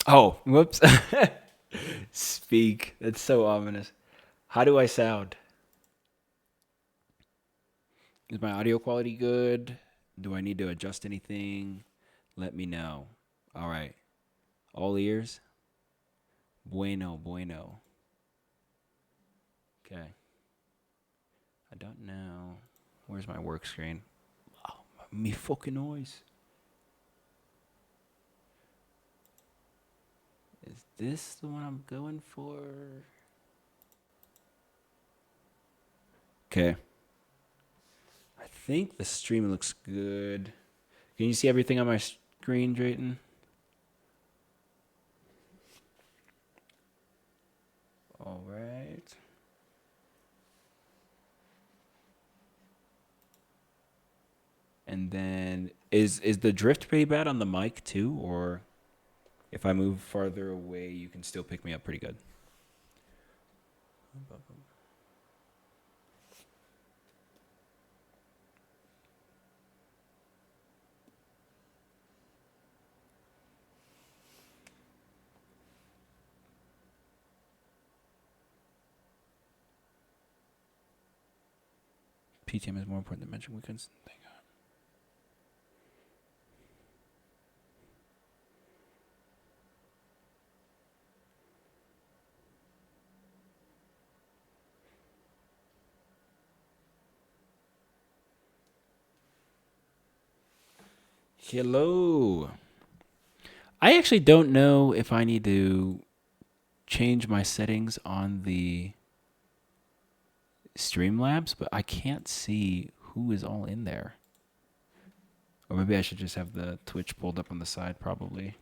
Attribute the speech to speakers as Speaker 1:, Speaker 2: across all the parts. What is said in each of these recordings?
Speaker 1: Oh, whoops. Speak. That's so ominous. How do I sound? Is my audio quality good? Do I need to adjust anything? Let me know. All right. All ears. Bueno, bueno. Okay. I don't know. Where's my work screen? Oh, me fucking noise. Is this the one I'm going for? Okay. I think the stream looks good. Can you see everything on my screen, Drayton? All right. And then is the drift pretty bad on the mic too, or if I move farther away, you can still pick me up pretty good? PTM is more important than mention weekends. Hello. I actually don't know if I need to change my settings on the Streamlabs, but I can't see who is all in there. Or maybe I should just have the Twitch pulled up on the side, probably.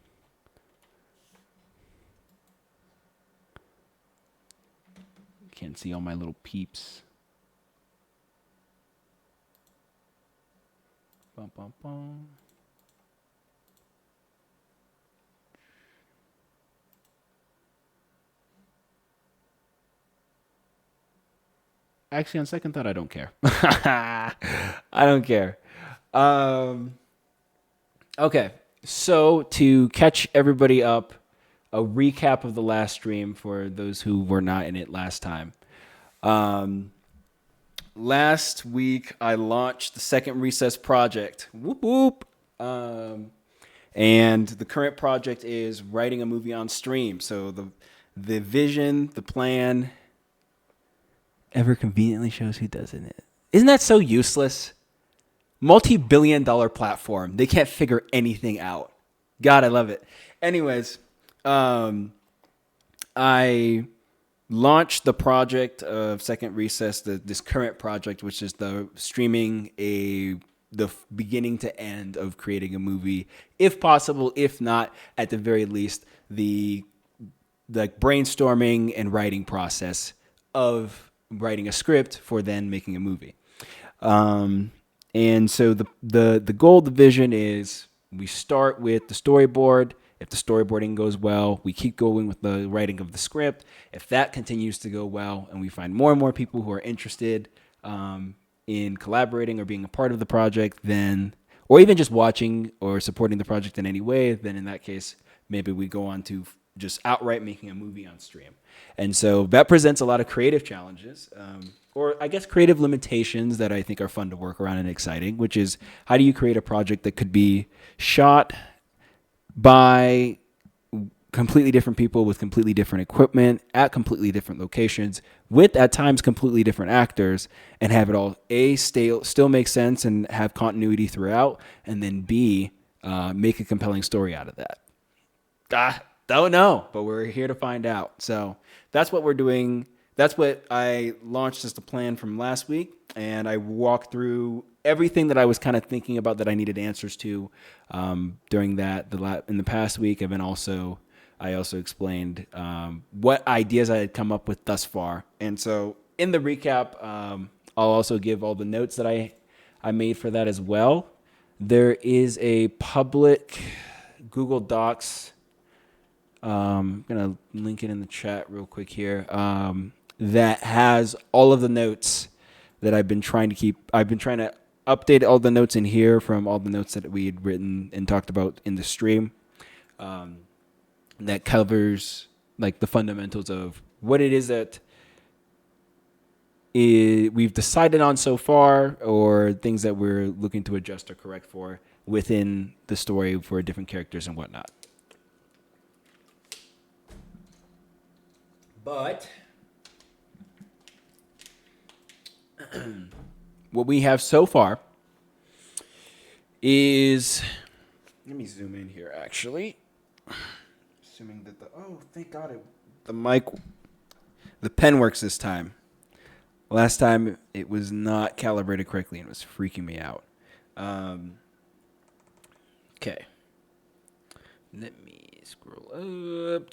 Speaker 1: Can't see all my little peeps. Bum, bum, bum. Actually, on second thought, I don't care. I don't care. Um, okay, so to catch everybody up, a recap of the last stream for those who were not in it last time. Um, Last week, I launched the second Recess project. Whoop whoop. And the current project is writing a movie on stream. So the vision, the plan, ever conveniently shows who doesn't it. Isn't that so useless? Multi-billion-dollar platform. They can't figure anything out. God, I love it. Anyways, I launched the project of Second Recess, this current project, which is the streaming the beginning to end of creating a movie, if possible. If not, at the very least, the brainstorming and writing process of writing a script for then making a movie. And so the goal, the vision is we start with the storyboard. If the storyboarding goes well, we keep going with the writing of the script. If that continues to go well and we find more and more people who are interested in collaborating or being a part of the project, then, or even just watching or supporting the project in any way, then in that case, maybe we go on to just outright making a movie on stream. And so that presents a lot of creative challenges, or I guess creative limitations that I think are fun to work around and exciting, which is how do you create a project that could be shot by completely different people with completely different equipment at completely different locations with at times completely different actors and have it all still make sense and have continuity throughout, and then B, make a compelling story out of that. Don't know, but we're here to find out. So that's what we're doing. That's what I launched as the plan from last week, and I walked through everything that I was kind of thinking about that I needed answers to during in the past week. And then I also explained what ideas I had come up with thus far. And so in the recap, I'll also give all the notes that I made for that as well. There is a public Google Docs. I'm going to link it in the chat real quick here. That has all of the notes that I've been trying to keep. I've been trying to update all the notes in here from all the notes that we had written and talked about in the stream. that covers like the fundamentals of what it is that we've decided on so far, or things that we're looking to adjust or correct for within the story for different characters and whatnot. But what we have so far is, let me zoom in here actually. Assuming that thank God the pen works this time. Last time it was not calibrated correctly and it was freaking me out. Okay. Let me scroll up.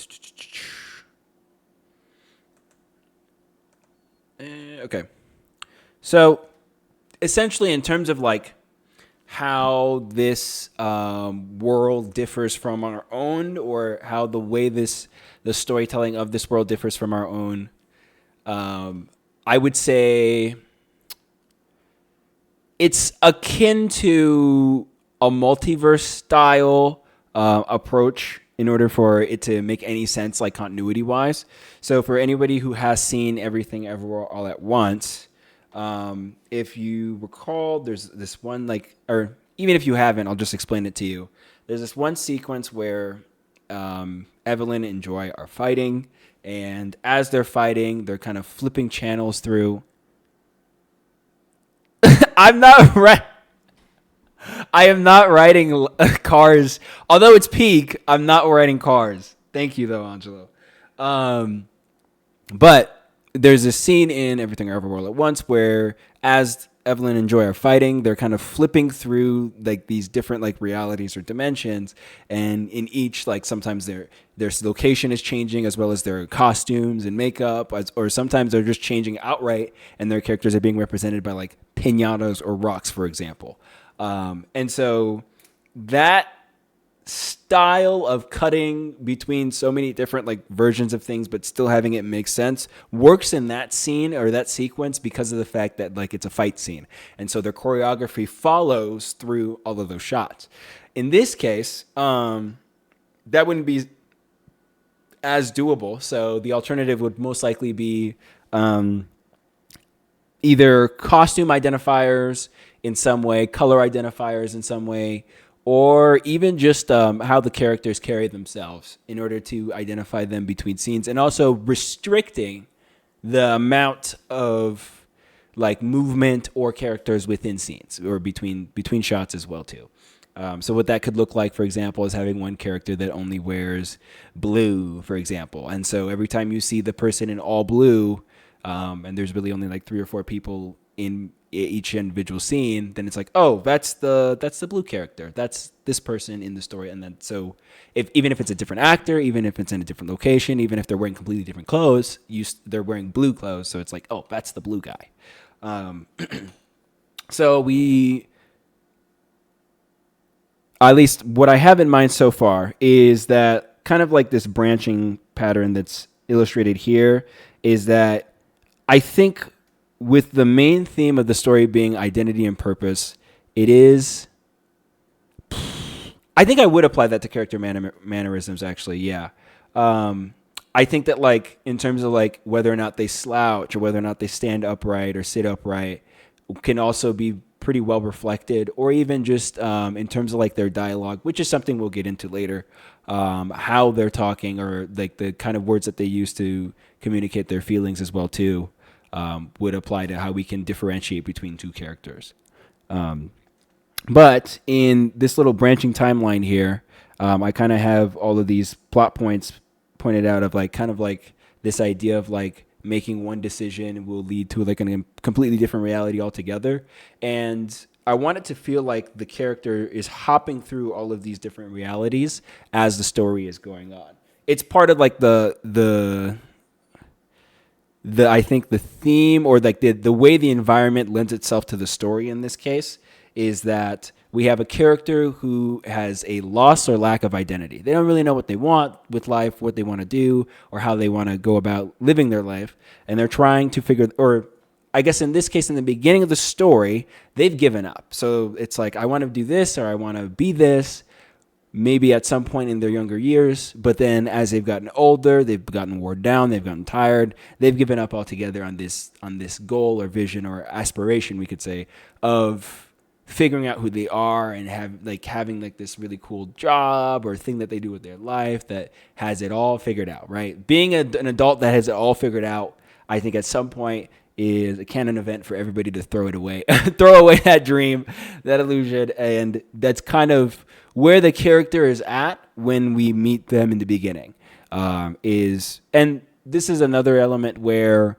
Speaker 1: Okay. So essentially, in terms of like how this world differs from our own, or how the way the storytelling of this world differs from our own, I would say it's akin to a multiverse style approach in order for it to make any sense, like continuity wise. So for anybody who has seen Everything Everywhere All at Once, if you recall, there's this one, like, or even if you haven't, I'll just explain it to you. There's this one sequence where Evelyn and Joy are fighting, and as they're fighting, they're kind of flipping channels through. I'm not right. I am not writing cars. Although it's peak, I'm not writing cars. Thank you, though, Angelo. But there's a scene in Everything Everywhere All at Once where, as Evelyn and Joy are fighting, they're kind of flipping through like these different like realities or dimensions, and in each, like, sometimes their location is changing as well as their costumes and makeup, or sometimes they're just changing outright and their characters are being represented by like piñatas or rocks, for example. And so that style of cutting between so many different like versions of things but still having it make sense works in that scene or that sequence because of the fact that like it's a fight scene, and so their choreography follows through all of those shots. In this case, that wouldn't be as doable, so the alternative would most likely be either costume identifiers in some way, color identifiers in some way, or even just how the characters carry themselves in order to identify them between scenes, and also restricting the amount of like movement or characters within scenes or between shots as well too. So what that could look like, for example, is having one character that only wears blue, for example. And so every time you see the person in all blue, and there's really only like 3 or 4 people in each individual scene, then it's like, oh, that's the blue character. That's this person in the story. And then so even if it's a different actor, even if it's in a different location, even if they're wearing completely different clothes, they're wearing blue clothes. So it's like, oh, that's the blue guy. So at least what I have in mind so far is that kind of like this branching pattern that's illustrated here is that I think with the main theme of the story being identity and purpose, it is, I think I would apply that to character mannerisms actually. Yeah. I think that like in terms of like whether or not they slouch or whether or not they stand upright or sit upright can also be pretty well reflected, or even just in terms of like their dialogue, which is something we'll get into later, how they're talking or like the kind of words that they use to communicate their feelings as well too, would apply to how we can differentiate between two characters. But in this little branching timeline here, I kind of have all of these plot points pointed out of like kind of like this idea of like making one decision will lead to like a completely different reality altogether. And I want it to feel like the character is hopping through all of these different realities as the story is going on. It's part of like the I think the theme, or like the way the environment lends itself to the story in this case, is that we have a character who has a loss or lack of identity. They don't really know what they want with life, what they want to do, or how they want to go about living their life. And they're trying to figure, or I guess in this case, in the beginning of the story, they've given up. So it's like, I want to do this or I want to be this. maybe at some point in their younger years, but then as they've gotten older, they've gotten worn down, they've gotten tired, they've given up altogether on this goal or vision or aspiration, we could say, of figuring out who they are and having like this really cool job or thing that they do with their life that has it all figured out, right? Being an adult that has it all figured out, I think at some point is a canon event for everybody to throw it away, throw away that dream, that illusion. And that's kind of where the character is at when we meet them in the beginning. And this is another element where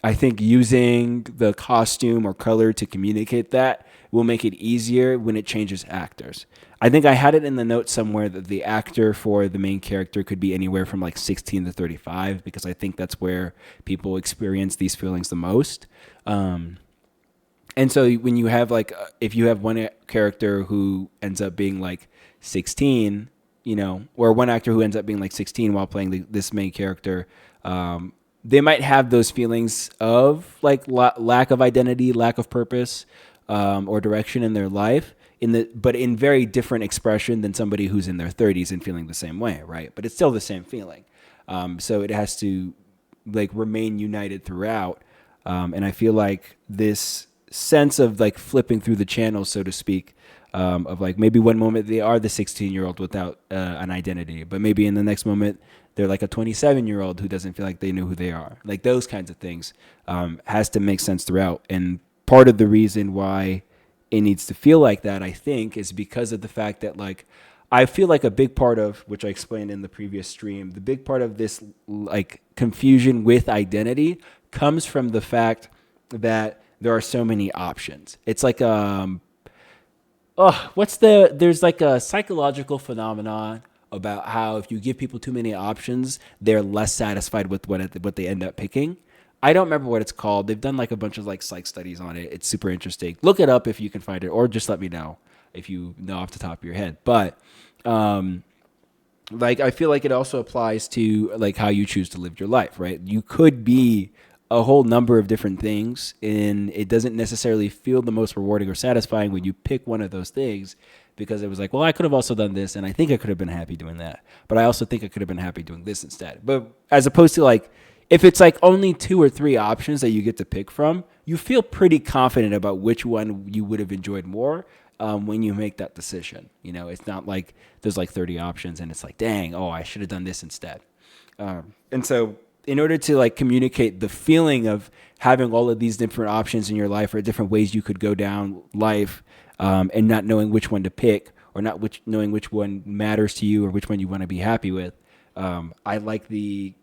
Speaker 1: I think using the costume or color to communicate that will make it easier when it changes actors. I think I had it in the notes somewhere that the actor for the main character could be anywhere from like 16 to 35, because I think that's where people experience these feelings the most. And so when you have like, if you have one character who ends up being like 16, or one actor who ends up being like 16 while playing this main character, they might have those feelings of like lack of identity, lack of purpose, or direction in their life, but in very different expression than somebody who's in their 30s and feeling the same way, right? But it's still the same feeling. So it has to like remain united throughout. And I feel like this sense of like flipping through the channels, so to speak, of like maybe one moment they are the 16-year-old without an identity, but maybe in the next moment they're like a 27-year-old who doesn't feel like they know who they are. Like those kinds of things has to make sense throughout. And part of the reason why it needs to feel like that, I think, is because of the fact that like I feel like a big part of, which I explained in the previous stream, the big part of this like confusion with identity comes from the fact that there are so many options. It's like there's like a psychological phenomenon about how if you give people too many options, they're less satisfied with what they end up picking. I don't remember what it's called. They've done like a bunch of like psych studies on it. It's super interesting. Look it up if you can find it, or just let me know if you know off the top of your head. But like I feel like it also applies to like how you choose to live your life, right? You could be a whole number of different things, and it doesn't necessarily feel the most rewarding or satisfying when you pick one of those things, because it was like, well, I could have also done this, and I think I could have been happy doing that, but I also think I could have been happy doing this instead. But as opposed to like, if it's like only 2 or 3 options that you get to pick from, you feel pretty confident about which one you would have enjoyed more when you make that decision. It's not like there's like 30 options and it's like, dang, oh, I should have done this instead. And so in order to like communicate the feeling of having all of these different options in your life or different ways you could go down life, and not knowing which one to pick, or not knowing which one matters to you or which one you want to be happy with, I like the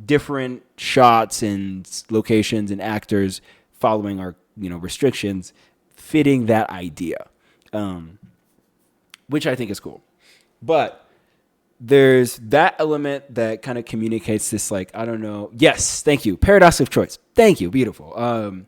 Speaker 1: different shots and locations and actors following our restrictions, fitting that idea, which I think is cool. But there's that element that kind of communicates this, like, I don't know. Yes, thank you. Paradox of choice. Thank you. Beautiful.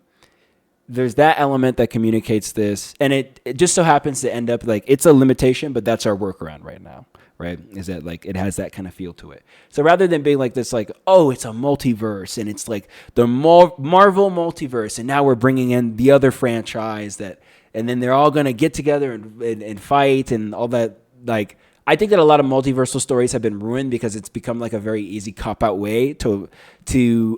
Speaker 1: There's that element that communicates this, and it just so happens to end up like it's a limitation, but that's our workaround right now, right? Is that like it has that kind of feel to it. So rather than being like this, like, oh, it's a multiverse and it's like the Marvel multiverse, and now we're bringing in the other franchise and then they're all gonna get together and fight and all that. Like, I think that a lot of multiversal stories have been ruined because it's become like a very easy cop-out way to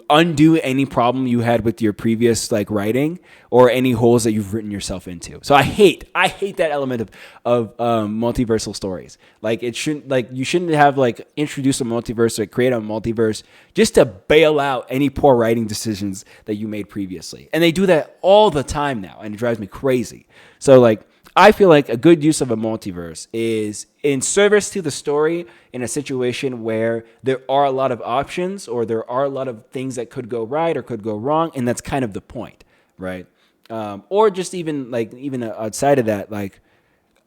Speaker 1: undo any problem you had with your previous like writing or any holes that you've written yourself into. So I hate that element of multiversal stories. Like you shouldn't have like introduce a multiverse or create a multiverse just to bail out any poor writing decisions that you made previously. And they do that all the time now, and it drives me crazy. So like, I feel like a good use of a multiverse is in service to the story in a situation where there are a lot of options or there are a lot of things that could go right or could go wrong. And that's kind of the point, right? Or just even outside of that, like,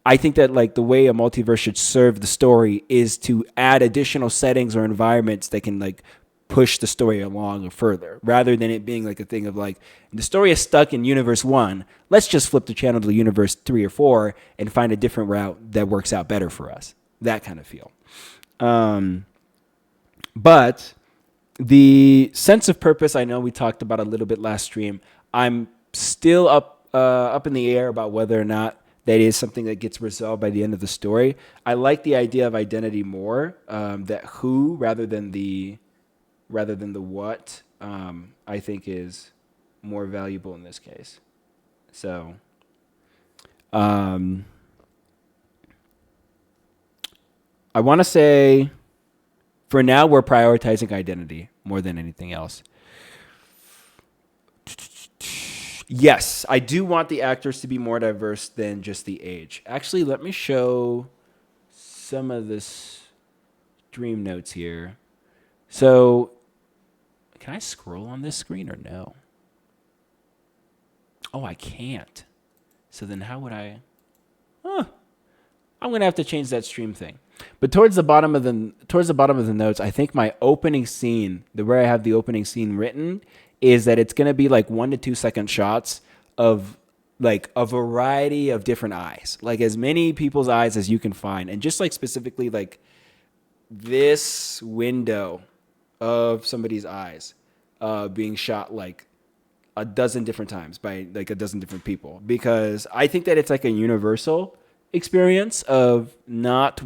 Speaker 1: I think that like the way a multiverse should serve the story is to add additional settings or environments that can like push the story along further, rather than it being like a thing of like, the story is stuck in universe 1, let's just flip the channel to universe 3 or 4 and find a different route that works out better for us. That kind of feel. But the sense of purpose, I know we talked about a little bit last stream. I'm still up in the air about whether or not that is something that gets resolved by the end of the story. I like the idea of identity more, that who rather than the what, I think is more valuable in this case. So, um, I want to say for now we're prioritizing identity more than anything else. Yes, I do want the actors to be more diverse than just the age. Actually, let me show some of this dream notes here. So, can I scroll on this screen or no? Oh, I can't. So then how would I? Huh. I'm gonna have to change that stream thing. But towards the bottom of the notes, I think my opening scene, the where I have the opening scene written, is that it's gonna be like 1 to 2 second shots of like a variety of different eyes, like as many people's eyes as you can find, and just like specifically like this window of somebody's eyes being shot like a dozen different times by like a dozen different people, because I think that it's like a universal experience of not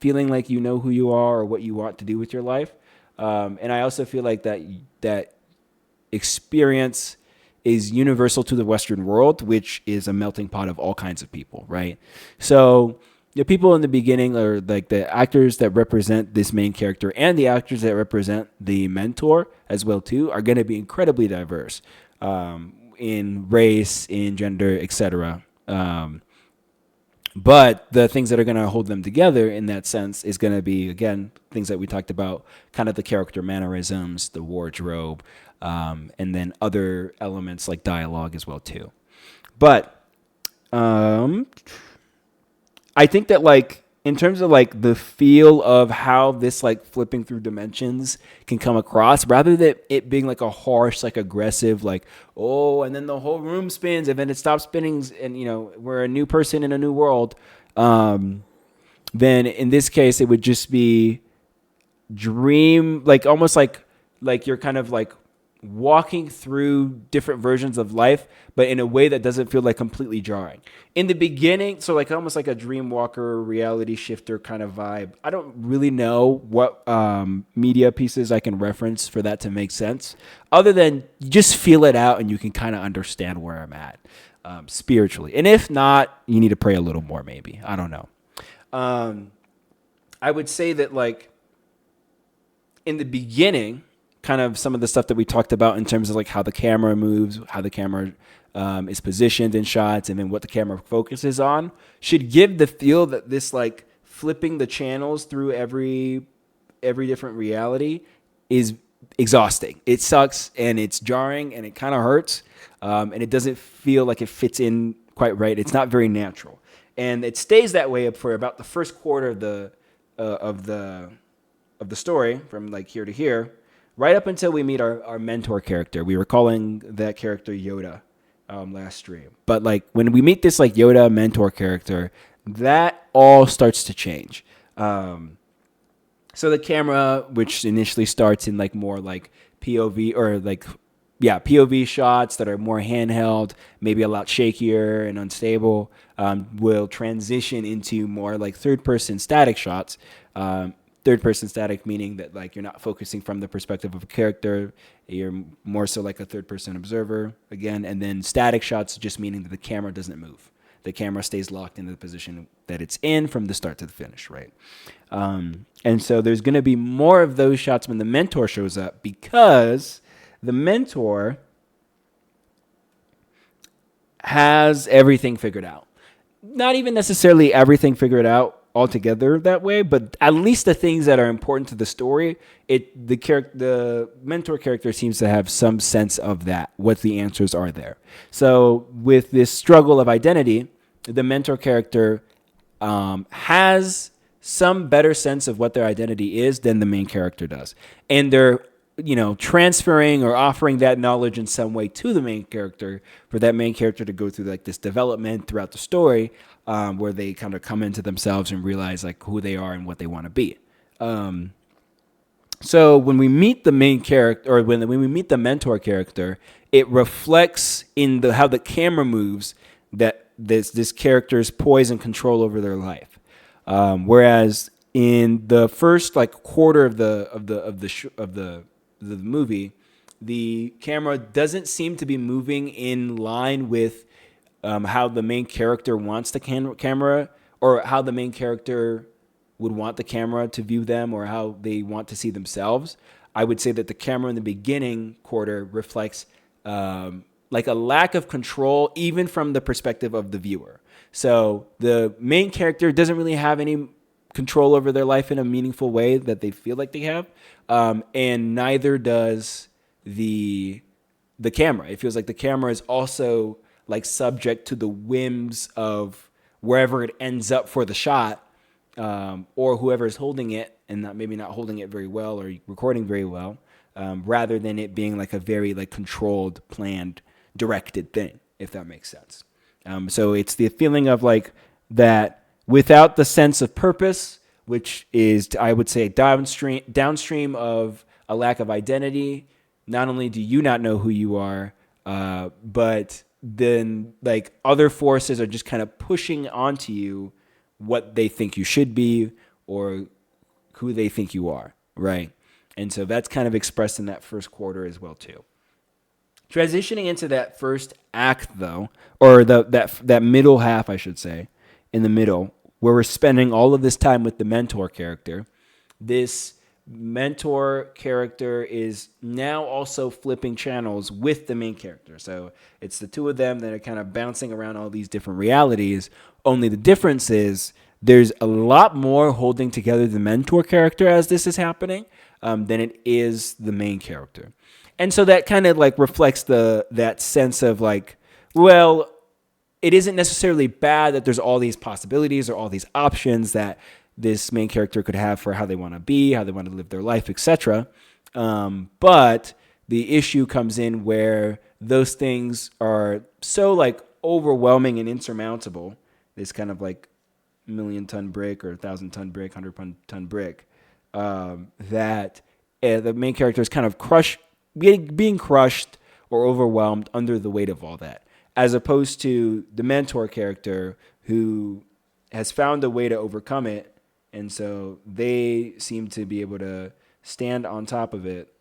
Speaker 1: feeling like you know who you are or what you want to do with your life. And I also feel like that experience is universal to the Western world, which is a melting pot of all kinds of people, right? So the people in the beginning are like the actors that represent this main character and the actors that represent the mentor as well too are going to be incredibly diverse, in race, in gender, etc. But the things that are going to hold them together in that sense is going to be, again, things that we talked about, kind of the character mannerisms, the wardrobe, and then other elements like dialogue as well too. But I think that like in terms of like the feel of how this like flipping through dimensions can come across, rather than it being like a harsh, like aggressive, like, oh, and then the whole room spins and then it stops spinning and we're a new person in a new world. Then in this case it would just be dream, like almost like you're kind of like walking through different versions of life, but in a way that doesn't feel like completely jarring. In the beginning, so like almost like a dream walker, reality shifter kind of vibe. I don't really know what media pieces I can reference for that to make sense, other than you just feel it out and you can kind of understand where I'm at spiritually. And if not, you need to pray a little more, maybe. I don't know. I would say that like in the beginning, kind of some of the stuff that we talked about in terms of like how the camera moves, how the camera is positioned in shots, and then what the camera focuses on should give the feel that this like flipping the channels through every different reality is exhausting. It sucks and it's jarring and it kind of hurts, and it doesn't feel like it fits in quite right. It's not very natural, and it stays that way for about the first quarter of the story, from like here to here, right up until we meet our mentor character. We were calling that character Yoda last stream. But like when we meet this like Yoda mentor character, that all starts to change. So the camera, which initially starts in like more like POV or like, yeah, POV shots that are more handheld, maybe a lot shakier and unstable, will transition into more like third-person static shots. Third-person static meaning that like you're not focusing from the perspective of a character, you're more so like a third-person observer again. And then static shots just meaning that the camera doesn't move. The camera stays locked into the position that it's in from the start to the finish, right? And so there's going to be more of those shots when the mentor shows up, because the mentor has everything figured out. Not even necessarily everything figured out altogether that way, but at least the things that are important to the story, the mentor character seems to have some sense of that, what the answers are there. So with this struggle of identity, the mentor character has some better sense of what their identity is than the main character does, and they're transferring or offering that knowledge in some way to the main character for that main character to go through like this development throughout the story, where they kind of come into themselves and realize like who they are and what they want to be. So when we meet the main character, or when we meet the mentor character, it reflects in how the camera moves that this character's poise and control over their life. Whereas in the first like quarter of the movie, the camera doesn't seem to be moving in line with how the main character wants the camera, or how the main character would want the camera to view them, or how they want to see themselves. I would say that the camera in the beginning quarter reflects like a lack of control, even from the perspective of the viewer. So the main character doesn't really have any control over their life in a meaningful way that they feel like they have, and neither does the camera. It feels like the camera is also like subject to the whims of wherever it ends up for the shot, or whoever is holding it and maybe not holding it very well or recording very well, rather than it being like a very like controlled, planned, directed thing, if that makes sense. So it's the feeling of like that without the sense of purpose, which is, I would say, downstream of a lack of identity. Not only do you not know who you are, but then like other forces are just kind of pushing onto you what they think you should be or who they think you are, right? And so that's kind of expressed in that first quarter as well too. Transitioning into that first act though, or that middle half, I should say, in the middle, where we're spending all of this time with the mentor character. This mentor character is now also flipping channels with the main character. So it's the two of them that are kind of bouncing around all these different realities. Only the difference is there's a lot more holding together the mentor character as this is happening than it is the main character. And so that kind of like reflects that sense of like, well, it isn't necessarily bad that there's all these possibilities or all these options that this main character could have for how they want to be, how they want to live their life, etc. But the issue comes in where those things are so like overwhelming and insurmountable. This kind of like 1,000,000-ton brick or 1,000-ton brick, 100-ton brick, that the main character is kind of being crushed or overwhelmed under the weight of all that, as opposed to the mentor character who has found a way to overcome it. And so they seem to be able to stand on top of it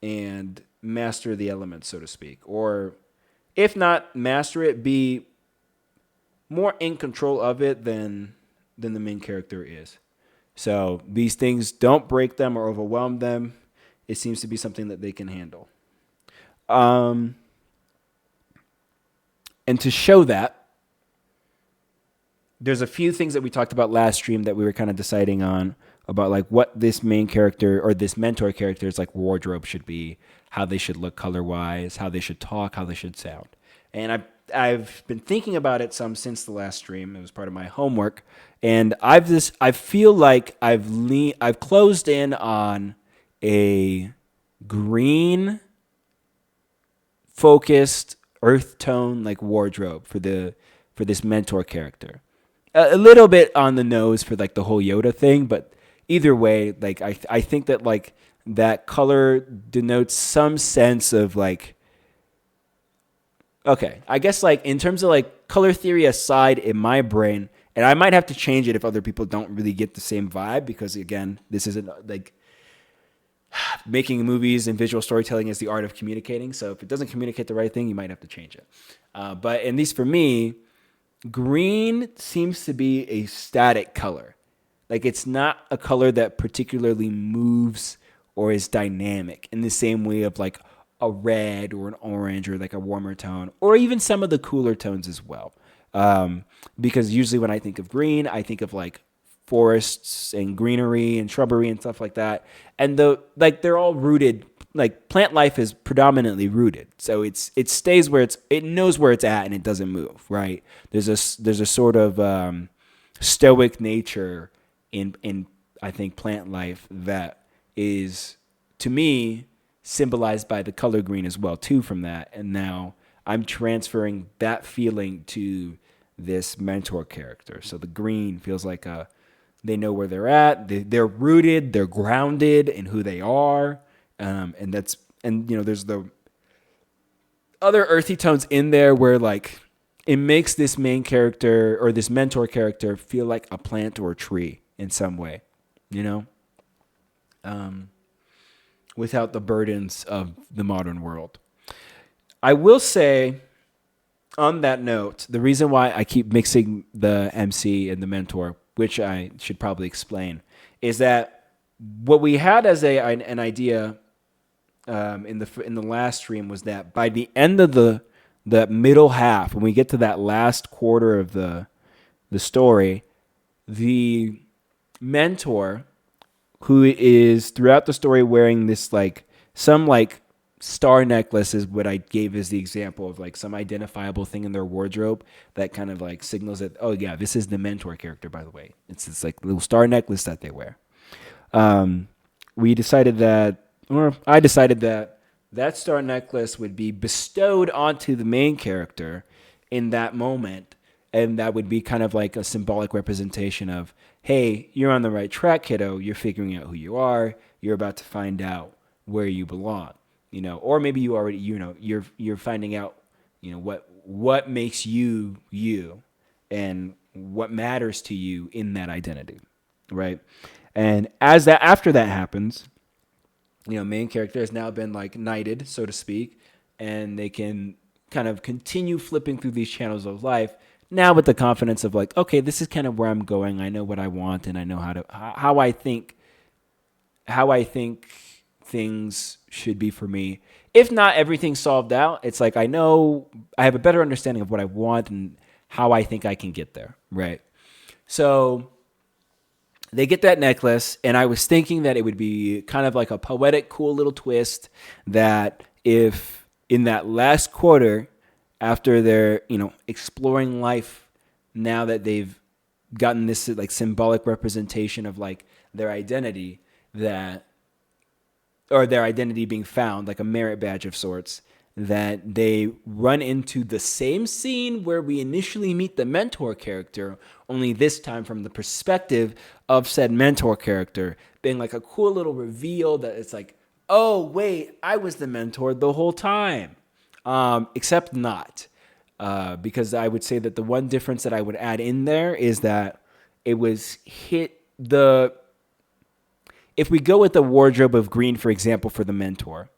Speaker 1: and master the elements, so to speak. Or if not master it, be more in control of it than the main character is. So these things don't break them or overwhelm them. It seems to be something that they can handle. And to show that, there's a few things that we talked about last stream that we were kind of deciding on about like what this main character or this mentor character's like wardrobe should be, how they should look color-wise, how they should talk, how they should sound. And I've been thinking about it some since the last stream. It was part of my homework, and I feel like I've closed in on a green focused earth tone like wardrobe for this mentor character. A little bit on the nose for like the whole Yoda thing, but either way, like I think that like that color denotes some sense of like, okay, I guess like in terms of like color theory aside in my brain, and I might have to change it if other people don't really get the same vibe, because again, this isn't like making movies and visual storytelling is the art of communicating. So if it doesn't communicate the right thing, you might have to change it. But at least for me, green seems to be a static color. Like it's not a color that particularly moves or is dynamic in the same way of like a red or an orange or like a warmer tone, or even some of the cooler tones as well. Because usually when I think of green, I think of like forests and greenery and shrubbery and stuff like that. And they're all rooted. Like plant life is predominantly rooted, so it stays where it knows where it's at and it doesn't move. Right? There's a sort of stoic nature in I think plant life that is, to me, symbolized by the color green as well too. From that, and now I'm transferring that feeling to this mentor character. So the green feels like they know where they're at. They're rooted. They're grounded in who they are. And there's other earthy tones in there where like it makes this main character or this mentor character feel like a plant or a tree in some way, you know, without the burdens of the modern world. I will say, on that note, the reason why I keep mixing the MC and the mentor, which I should probably explain, is that what we had as an idea in the last stream was that by the end of the middle half, when we get to that last quarter of the story, the mentor, who is throughout the story wearing this like some like star necklace, is what I gave as the example of like some identifiable thing in their wardrobe that kind of like signals that, oh yeah, this is the mentor character, by the way. It's this like little star necklace that they wear. We decided that, or I decided that that star necklace would be bestowed onto the main character in that moment. And that would be kind of like a symbolic representation of, hey, you're on the right track, kiddo. You're figuring out who you are. You're about to find out where you belong, you know, or maybe you already, you know, you're finding out, you know, what makes you you and what matters to you in that identity, right? And after that happens, you know, main character has now been like knighted, so to speak, and they can kind of continue flipping through these channels of life now with the confidence of like, okay, this is kind of where I'm going. I know what I want, and I know how I think things should be for me. If not everything solved out, it's like I know I have a better understanding of what I want and how I think I can get there, right? So they get that necklace, and I was thinking that it would be kind of like a poetic, cool little twist that if in that last quarter, after they're, you know, exploring life, now that they've gotten this like symbolic representation of like their identity, that, or their identity being found, like a merit badge of sorts, that they run into the same scene where we initially meet the mentor character, only this time from the perspective of said mentor character, being like a cool little reveal that it's like, oh, wait, I was the mentor the whole time. Except not. Because I would say that the one difference that I would add in there is that it was if we go with the wardrobe of green, for example, for the mentor,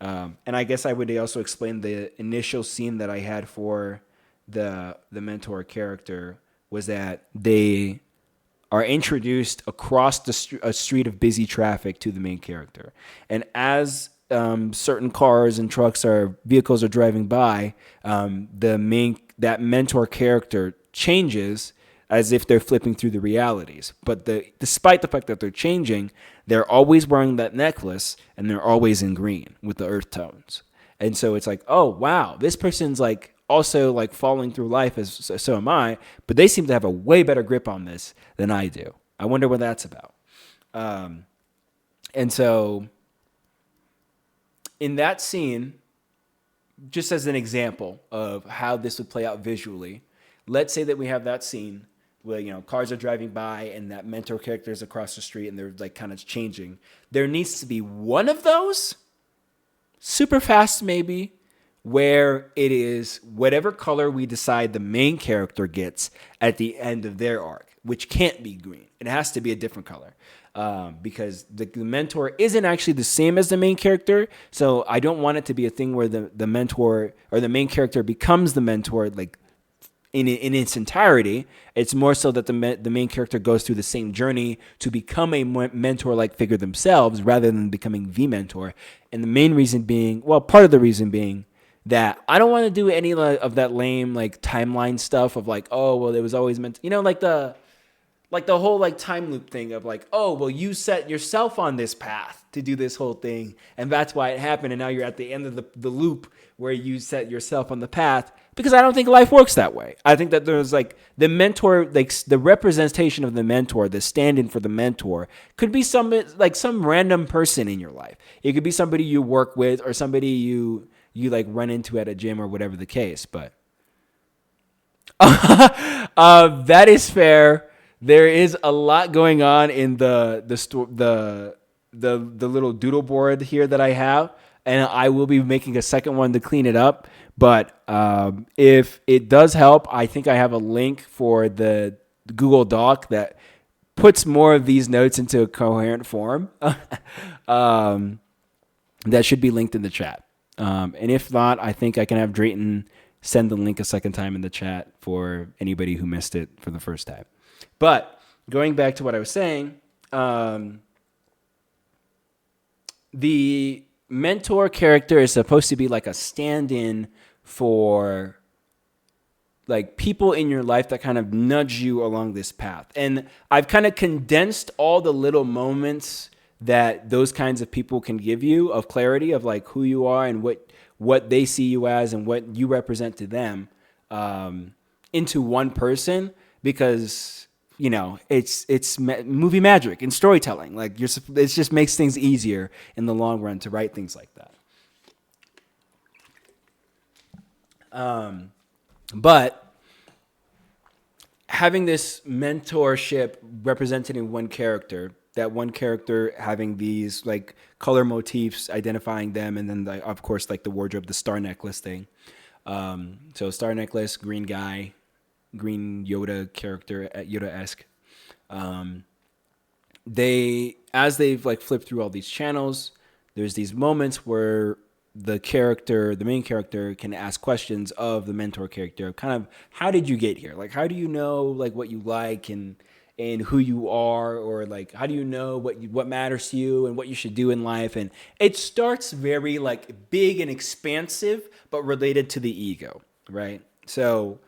Speaker 1: and I guess I would also explain the initial scene that I had for the mentor character was that they are introduced across a street of busy traffic to the main character. And as certain cars and vehicles are driving by, that mentor character changes as if they're flipping through the realities. But despite the fact that they're changing, they're always wearing that necklace and they're always in green with the earth tones. And so it's like, oh, wow, this person's like also like falling through life so am I, but they seem to have a way better grip on this than I do. I wonder what that's about. And so in that scene, just as an example of how this would play out visually, let's say that we have that scene where, you know, cars are driving by and that mentor character is across the street and they're like kind of changing. There needs to be one of those, super fast maybe, where it is whatever color we decide the main character gets at the end of their arc, which can't be green. It has to be a different color. Because the mentor isn't actually the same as the main character. So I don't want it to be a thing where the mentor or the main character becomes the mentor like in its entirety. It's more so that the main character goes through the same journey to become a mentor-like figure themselves rather than becoming the mentor. And the main reason being, well, part of the reason being that I don't want to do any of that lame like timeline stuff of like, oh, well, it was always meant to, you know, like the whole like time loop thing of like, oh, well, you set yourself on this path to do this whole thing. And that's why it happened. And now you're at the end of the loop where you set yourself on the path, because I don't think life works that way. I think that there's like the mentor, like the representation of the mentor, the stand-in for the mentor could be some random person in your life. It could be somebody you work with or somebody you like run into at a gym or whatever the case. But that is fair. There is a lot going on in the little doodle board here that I have. and I will be making a second one to clean it up. But if it does help, I think I have a link for the Google Doc that puts more of these notes into a coherent form. That should be linked in the chat. And if not, I think I can have Drayton send the link a second time in the chat for anybody who missed it for the first time. But going back to what I was saying, the mentor character is supposed to be like a stand-in for like people in your life that kind of nudge you along this path. And I've kind of condensed all the little moments that those kinds of people can give you of clarity of like who you are and what they see you as and what you represent to them into one person, because you know it's movie magic and storytelling. Like it just makes things easier in the long run to write things like that. But having this mentorship represented in one character, that one character having these like color motifs, identifying them, and then of course like the wardrobe, the star necklace thing. So star necklace, green guy, green Yoda character, Yoda-esque. As they've like flipped through all these channels, there's these moments where the main character can ask questions of the mentor character, kind of, how did you get here? Like, how do you know like what you like and who you are, or like, how do you know what matters to you and what you should do in life? And it starts very like big and expansive, but related to the ego, right? So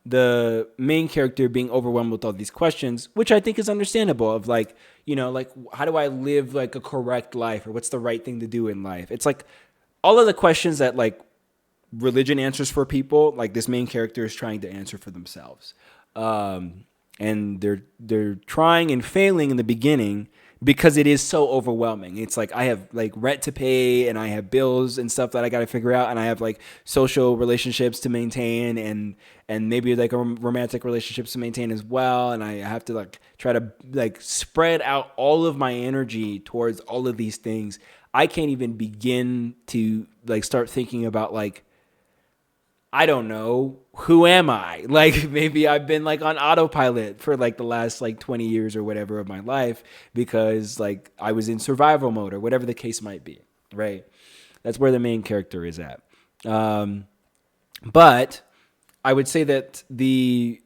Speaker 1: the main character being overwhelmed with all these questions, which I think is understandable, of like, you know, like, how do I live like a correct life, or what's the right thing to do in life? It's like all of the questions that like religion answers for people, like this main character is trying to answer for themselves. And they're trying and failing in the beginning because it is so overwhelming. It's like I have like rent to pay, and I have bills and stuff that I got to figure out, and I have like social relationships to maintain, and maybe like romantic relationships to maintain as well, and I have to like try to like spread out all of my energy towards all of these things. I can't even begin to like start thinking about like, I don't know, who am I? Like maybe I've been like on autopilot for like the last like 20 years or whatever of my life, because like I was in survival mode or whatever the case might be, right? That's where the main character is at. But I would say that the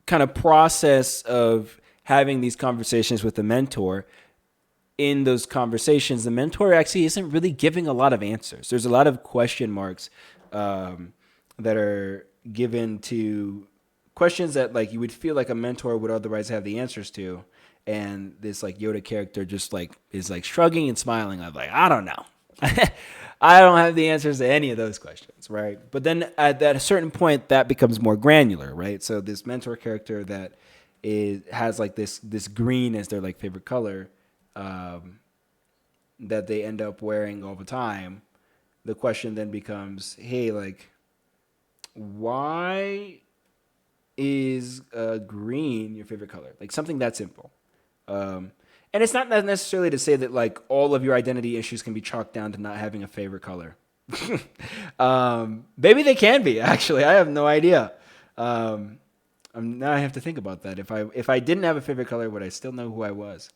Speaker 1: kind of process of having these conversations with the mentor, in those conversations, the mentor actually isn't really giving a lot of answers. There's a lot of question marks that are given to questions that like you would feel like a mentor would otherwise have the answers to, and this like Yoda character just like is like shrugging and smiling. I'm like, I don't know. I don't have the answers to any of those questions, right? But then at a certain point, that becomes more granular, right? So this mentor character that has like this green as their like favorite color, that they end up wearing all the time. The question then becomes, hey, like, why is green your favorite color? Like something that simple. And it's not necessarily to say that like all of your identity issues can be chalked down to not having a favorite color. Maybe they can be, actually. I have no idea. Now I have to think about that. If I didn't have a favorite color, would I still know who I was?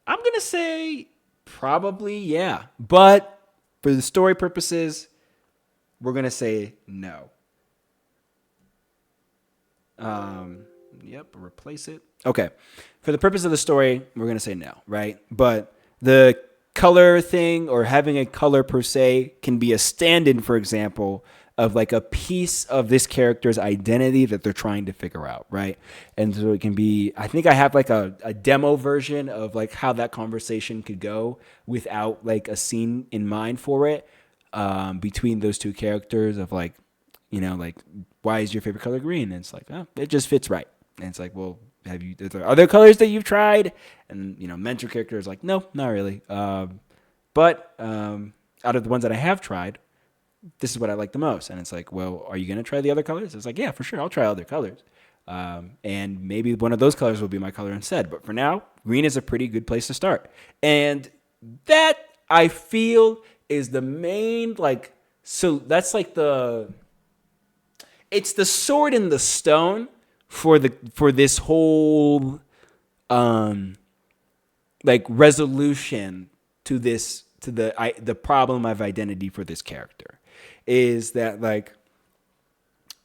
Speaker 1: I'm going to say probably yeah. But for the story purposes, we're going to say no. Yep, replace it. Okay. For the purpose of the story, we're going to say no, right? But the color thing, or having a color per se, can be a stand-in, for example, of like a piece of this character's identity that they're trying to figure out, right? And so it can be, I think I have like a demo version of like how that conversation could go without like a scene in mind for it, between those two characters of like, you know, like, why is your favorite color green? And it's like, oh, it just fits right. And it's like, well, are there other colors that you've tried? And, you know, mentor character is like, no, not really. But out of the ones that I have tried, this is what I like the most. And it's like, well, are you going to try the other colors? It's like, yeah, for sure. I'll try other colors. And maybe one of those colors will be my color instead. But for now, green is a pretty good place to start. And that I feel is the main, like, so that's like it's the sword and the stone for this whole like resolution to the problem of identity for this character, is that like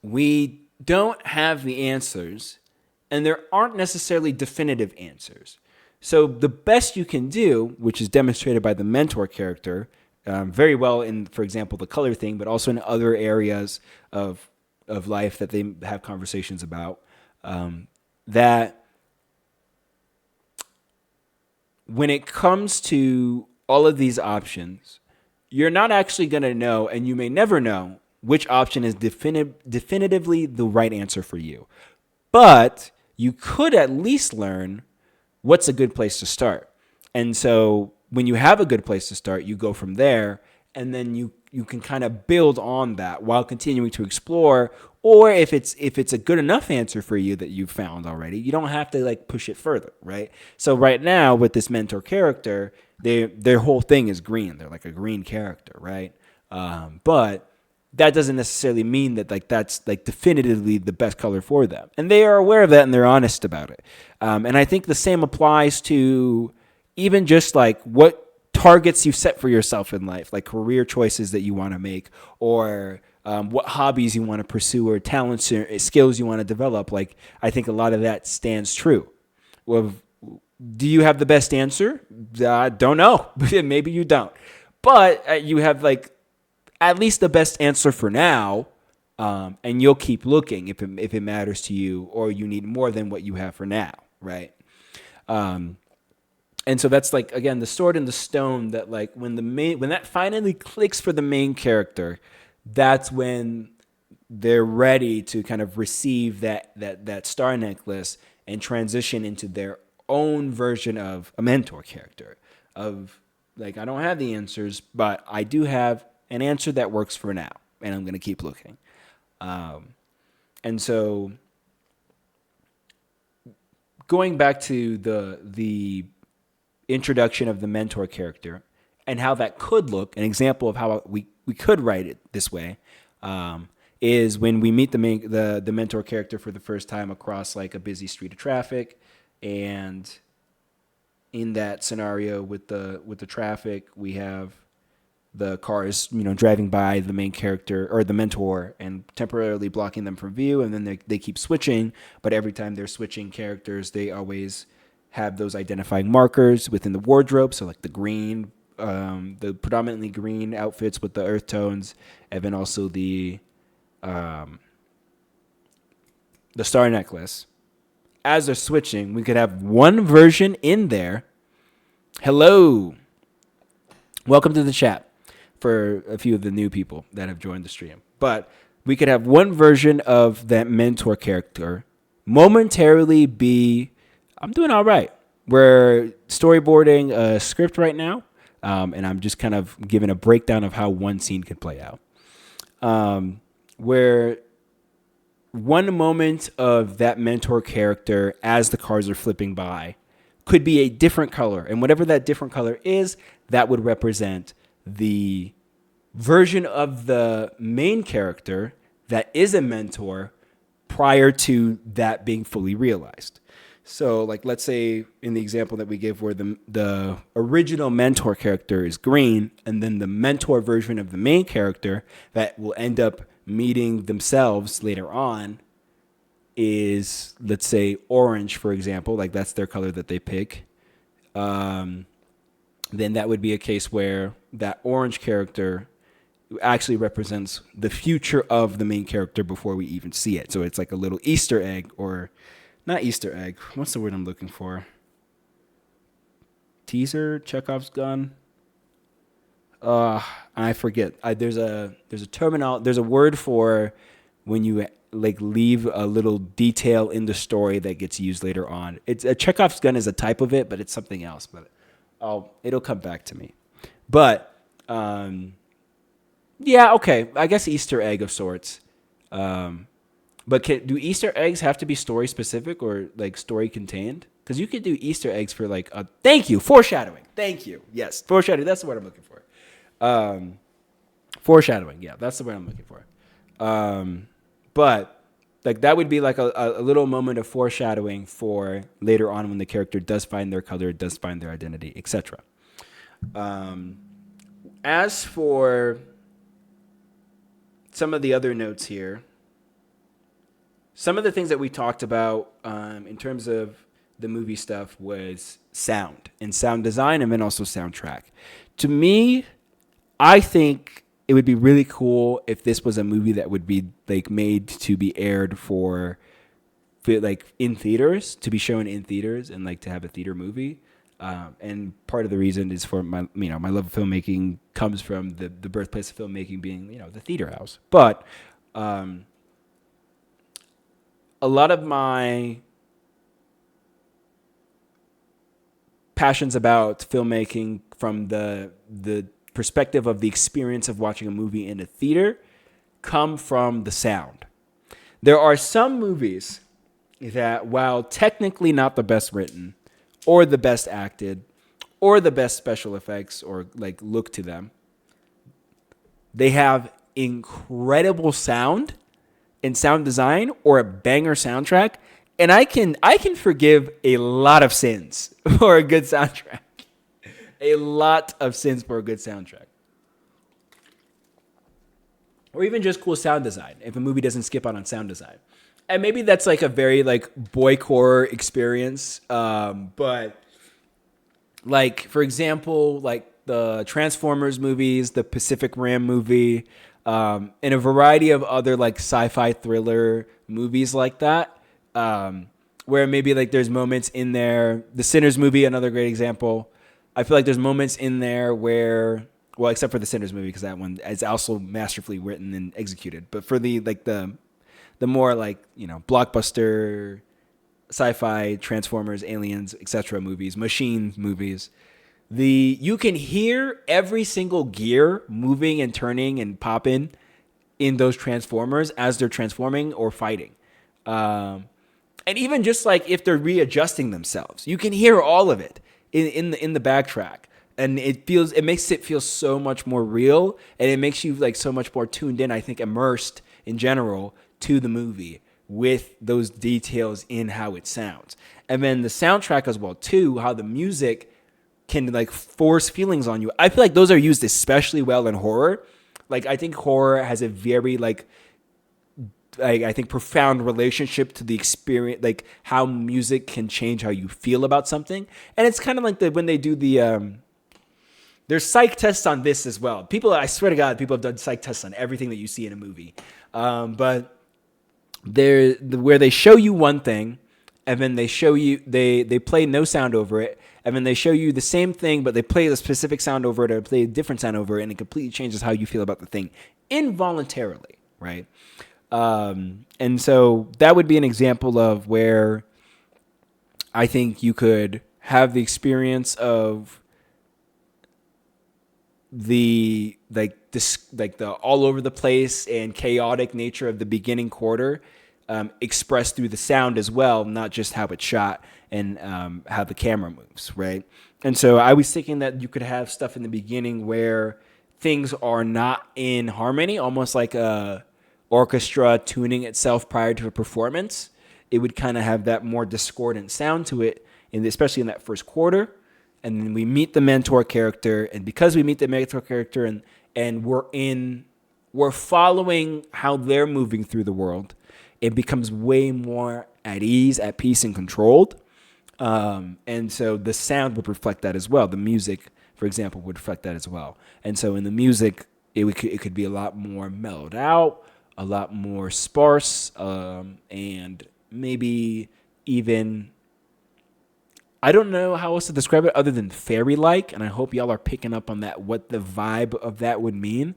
Speaker 1: we don't have the answers, and there aren't necessarily definitive answers. So the best you can do, which is demonstrated by the mentor character, very well in, for example, the color thing, but also in other areas of life that they have conversations about, that when it comes to all of these options, you're not actually going to know, and you may never know, which option is definitively the right answer for you. But you could at least learn what's a good place to start. And so when you have a good place to start, you go from there, and then you can kind of build on that while continuing to explore. Or if it's a good enough answer for you that you've found already, you don't have to like push it further, right? So right now with this mentor character, their whole thing is green. They're like a green character, right? But that doesn't necessarily mean that like that's like definitively the best color for them, and they are aware of that and they're honest about it. And I think the same applies to even just like what targets you set for yourself in life, like career choices that you want to make, or what hobbies you want to pursue, or talents or skills you want to develop. Like I think a lot of that stands true. Well, do you have the best answer? Don't know. Maybe you don't, but you have like at least the best answer for now, and you'll keep looking if it matters to you, or you need more than what you have for now, right? And so that's like, again, the sword and the stone, that like when that finally clicks for the main character, that's when they're ready to kind of receive that star necklace and transition into their own version of a mentor character. Of like, I don't have the answers, but I do have an answer that works for now, and I'm going to keep looking. And so going back to the introduction of the mentor character and how that could look, an example of how we could write it this way, is when we meet the mentor character for the first time across like a busy street of traffic, and in that scenario with the traffic, we have the cars, driving by the main character or the mentor and temporarily blocking them from view, and then they keep switching. But every time they're switching characters, they always have those identifying markers within the wardrobe. So like the green, the predominantly green outfits with the earth tones, and then also the star necklace. As they're switching, we could have one version in there. Hello. Welcome to the chat for a few of the new people that have joined the stream. But we could have one version of that mentor character momentarily be, I'm doing all right. We're storyboarding a script right now, and I'm just kind of giving a breakdown of how one scene could play out. Where one moment of that mentor character as the cars are flipping by could be a different color. And whatever that different color is, that would represent the version of the main character that is a mentor prior to that being fully realized. So like, let's say in the example that we give where the original mentor character is green, and then the mentor version of the main character that will end up meeting themselves later on is, let's say, orange, for example, like that's their color that they pick. Then that would be a case where that orange character actually represents the future of the main character before we even see it. So it's like a little Easter egg, or not Easter egg. What's the word I'm looking for? Teaser, Chekhov's gun. I forget. There's a terminal. There's a word for when you like leave a little detail in the story that gets used later on. It's a Chekhov's gun is a type of it, but it's something else. But it'll come back to me. But yeah, okay. I guess Easter egg of sorts. But do Easter eggs have to be story specific or like story contained? because you could do Easter eggs for like a thank you foreshadowing. Thank you. Yes, foreshadowing. That's the word I'm looking for. Foreshadowing. Yeah, that's the word I'm looking for. But like that would be like a little moment of foreshadowing for later on when the character does find their color, does find their identity, etc. As for some of the other notes here, some of the things that we talked about in terms of the movie stuff was sound and sound design, and then also soundtrack. To me, I think it would be really cool if this was a movie that would be like made to be aired for like in theaters, to be shown in theaters, and like to have a theater movie. And part of the reason is for my love of filmmaking comes from the birthplace of filmmaking being the theater house. But a lot of my passions about filmmaking from the perspective of the experience of watching a movie in a theater come from the sound. There are some movies that, while technically not the best written or the best acted or the best special effects or like look to them, they have incredible sound and sound design or a banger soundtrack, and I can forgive a lot of sins for a good soundtrack. A lot of sins for a good soundtrack. Or even just cool sound design if a movie doesn't skip out on sound design. And maybe that's like a very like boy-core experience. But like, for example, like the Transformers movies, the Pacific Rim movie, and a variety of other like sci-fi thriller movies like that, where maybe like there's moments in there. The Sinners movie, another great example. I feel like there's moments in there where, well, except for the Sinners movie, because that one is also masterfully written and executed. But for the more like blockbuster sci-fi Transformers, Aliens, etc. movies, machine movies, you can hear every single gear moving and turning and popping in those Transformers as they're transforming or fighting. And even just like if they're readjusting themselves, you can hear all of it in the backtrack, and it makes it feel so much more real, and it makes you like so much more tuned in, I think, immersed in general to the movie with those details in how it sounds. And then the soundtrack as well too, how the music can like force feelings on you. I feel like those are used especially well in horror. Like I think horror has a very I think profound relationship to the experience, like how music can change how you feel about something. And it's kind of like when they do there's psych tests on this as well. People, I swear to God, people have done psych tests on everything that you see in a movie. But where they show you one thing, and then they show you, they play no sound over it, and then they show you the same thing, but they play the specific sound over it or play a different sound over it, and it completely changes how you feel about the thing involuntarily, right? And so that would be an example of where I think you could have the experience of the the all over the place and chaotic nature of the beginning quarter, expressed through the sound as well, not just how it's shot and how the camera moves, right? And so I was thinking that you could have stuff in the beginning where things are not in harmony, almost like a orchestra tuning itself prior to a performance. It would kind of have that more discordant sound to it, especially in that first quarter. And then we meet the mentor character, and because we meet the mentor character and we're following how they're moving through the world, it becomes way more at ease, at peace, and controlled. And so the sound would reflect that as well. The music, for example, would reflect that as well. And so in the music, it could be a lot more mellowed out, a lot more sparse, and maybe even, I don't know how else to describe it other than fairy-like, and I hope y'all are picking up on that, what the vibe of that would mean.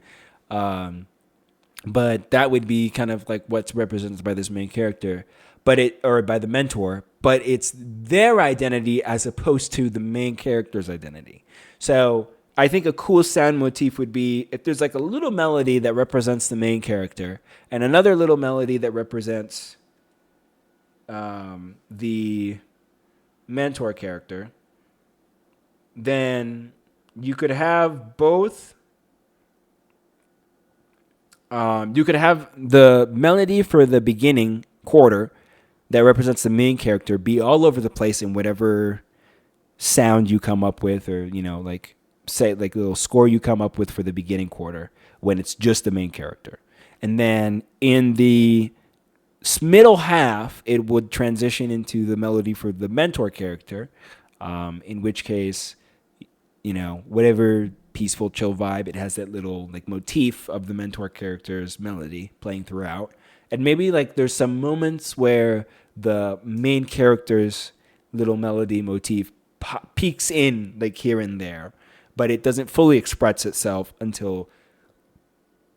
Speaker 1: But that would be kind of like what's represented by this main character, or by the mentor, but it's their identity as opposed to the main character's identity. So I think a cool sound motif would be if there's like a little melody that represents the main character and another little melody that represents the mentor character, then you could have both. You could have the melody for the beginning quarter that represents the main character be all over the place in whatever sound you come up with, or like say like a little score you come up with for the beginning quarter when it's just the main character. And then in the middle half, it would transition into the melody for the mentor character, in which case, whatever peaceful, chill vibe, it has that little like motif of the mentor character's melody playing throughout. And maybe like there's some moments where the main character's little melody motif peeks in like here and there, but it doesn't fully express itself until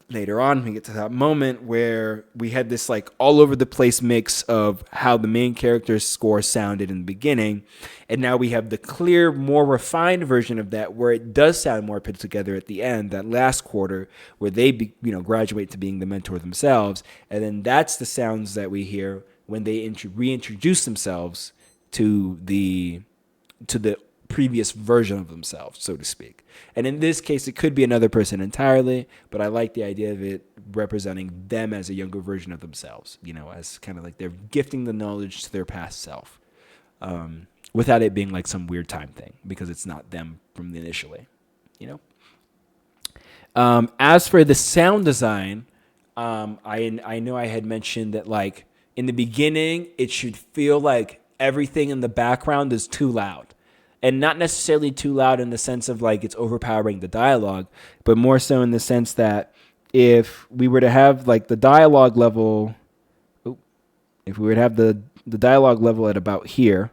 Speaker 1: later on we get to that moment where we had this like all over the place mix of how the main character's score sounded in the beginning, and now we have the clear, more refined version of that where it does sound more put together at the end, that last quarter where they graduate to being the mentor themselves. And then that's the sounds that we hear when they reintroduce themselves to the previous version of themselves, so to speak. And in this case, it could be another person entirely, but I like the idea of it representing them as a younger version of themselves, as kind of like they're gifting the knowledge to their past self, without it being like some weird time thing, because it's not them from the initially, As for the sound design, I know I had mentioned that like in the beginning, it should feel like everything in the background is too loud. And not necessarily too loud in the sense of like it's overpowering the dialogue, but more so in the sense that if we were to have like the dialogue level, if we were to have the dialogue level at about here,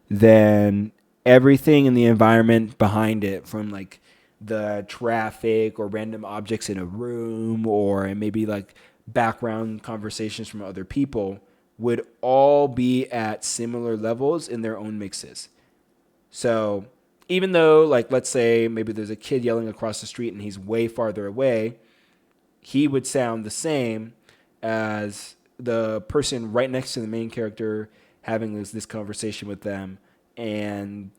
Speaker 1: then everything in the environment behind it, from like the traffic or random objects in a room or maybe like background conversations from other people, would all be at similar levels in their own mixes. So even though, like, let's say maybe there's a kid yelling across the street and he's way farther away, he would sound the same as the person right next to the main character having this conversation with them, and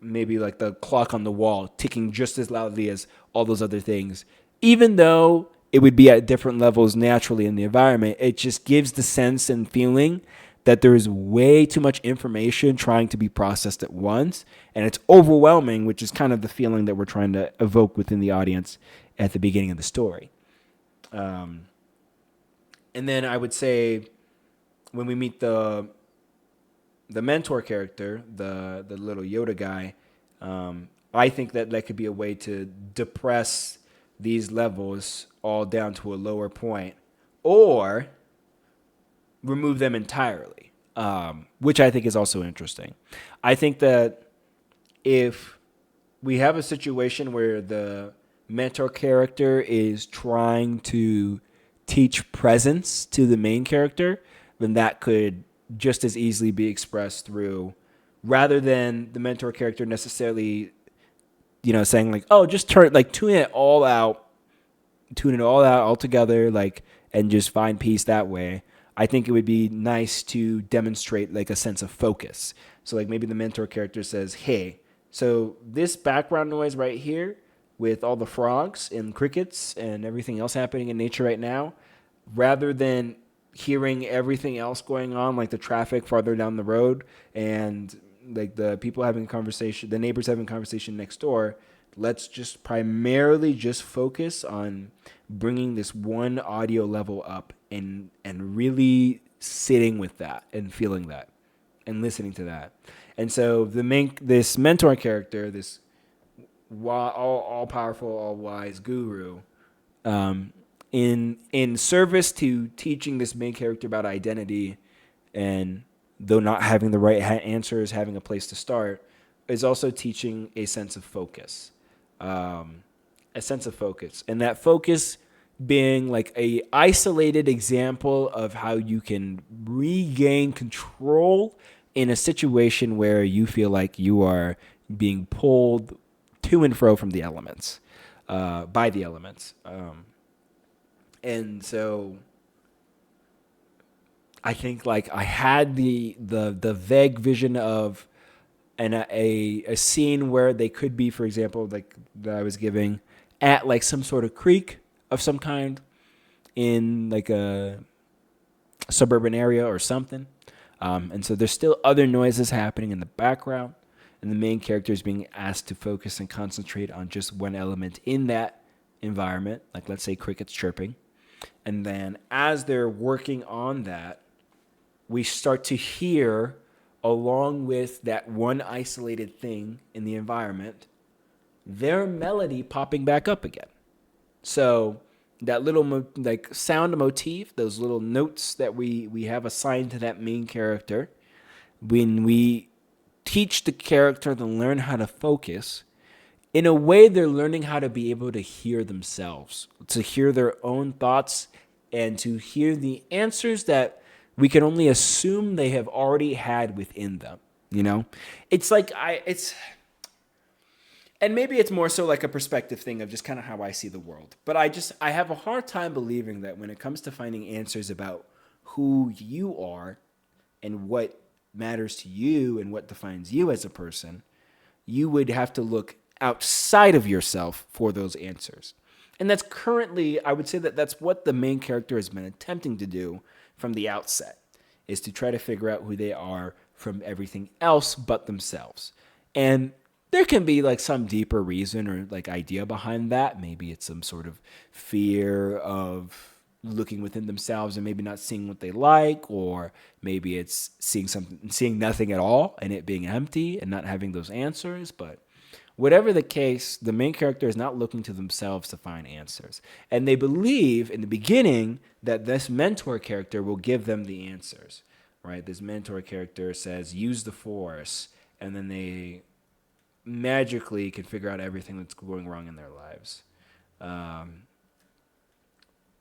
Speaker 1: maybe like the clock on the wall ticking just as loudly as all those other things. Even though it would be at different levels naturally in the environment, it just gives the sense and feeling that there is way too much information trying to be processed at once, and it's overwhelming, which is kind of the feeling that we're trying to evoke within the audience at the beginning of the story. And then I would say when we meet the mentor character, the little Yoda guy, I think that could be a way to depress these levels all down to a lower point, or remove them entirely, which I think is also interesting. I think that if we have a situation where the mentor character is trying to teach presence to the main character, then that could just as easily be expressed through, rather than the mentor character necessarily, saying like, oh, just tune it all out altogether, like, and just find peace that way. I think it would be nice to demonstrate like a sense of focus. So like maybe the mentor character says, hey, so this background noise right here with all the frogs and crickets and everything else happening in nature right now, rather than hearing everything else going on, like the traffic farther down the road and like the people having a conversation, the neighbors having a conversation next door, let's just primarily just focus on bringing this one audio level up and really sitting with that and feeling that and listening to that. And so this mentor character, this all powerful, all wise guru, in service to teaching this main character about identity, and though not having the right answers, having a place to start, is also teaching a sense of focus. And that focus being like a isolated example of how you can regain control in a situation where you feel like you are being pulled to and fro from the elements, by the elements. And so I think like I had the vague vision of a scene where they could be, for example, like that I was giving, at like some sort of creek of some kind in like a suburban area or something. And so there's still other noises happening in the background, and the main character is being asked to focus and concentrate on just one element in that environment, like let's say crickets chirping. And then as they're working on that, we start to hear, along with that one isolated thing in the environment, their melody popping back up again. So that little like sound motif, those little notes that we have assigned to that main character, when we teach the character to learn how to focus, in a way they're learning how to be able to hear themselves, to hear their own thoughts, and to hear the answers that we can only assume they have already had within them. You know, it's like and maybe it's more so like a perspective thing of just kind of how I see the world. But I have a hard time believing that when it comes to finding answers about who you are and what matters to you and what defines you as a person, you would have to look outside of yourself for those answers. And that's currently, I would say that that's what the main character has been attempting to do from the outset, is to try to figure out who they are from everything else but themselves. And there can be like some deeper reason or like idea behind that. Maybe it's some sort of fear of looking within themselves and maybe not seeing what they like, or maybe it's seeing nothing at all and it being empty and not having those answers. But whatever the case, the main character is not looking to themselves to find answers. And they believe in the beginning that this mentor character will give them the answers, right? This mentor character says, use the force, and then they magically can figure out everything that's going wrong in their lives.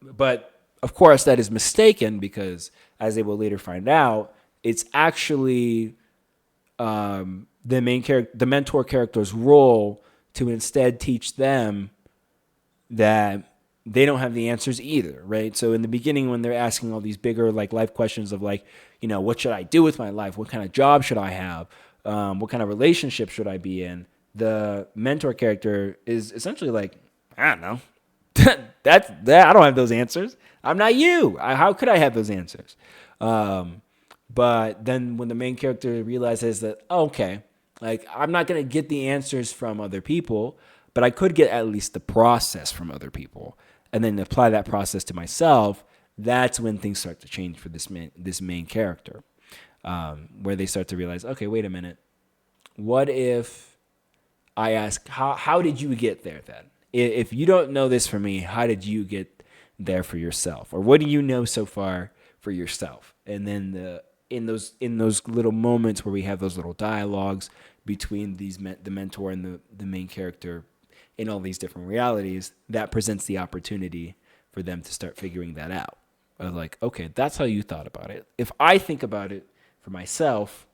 Speaker 1: But of course, that is mistaken because, as they will later find out, it's actually the mentor character's role to instead teach them that they don't have the answers either, right? So in the beginning, when they're asking all these bigger like life questions of like, you know, what should I do with my life? What kind of job should I have? What kind of relationship should I be in? The mentor character is essentially like, I don't know. That's that. I don't have those answers. I'm not you. How could I have those answers? But then when the main character realizes that, oh, okay, like I'm not going to get the answers from other people, but I could get at least the process from other people and then apply that process to myself, that's when things start to change for this main character, where they start to realize, okay, wait a minute. What if I ask, how did you get there then? If you don't know this for me, how did you get there for yourself? Or what do you know so far for yourself? And then in those little moments where we have those little dialogues between the mentor and the main character in all these different realities, that presents the opportunity for them to start figuring that out. Of like, okay, that's how you thought about it. If I think about it for myself,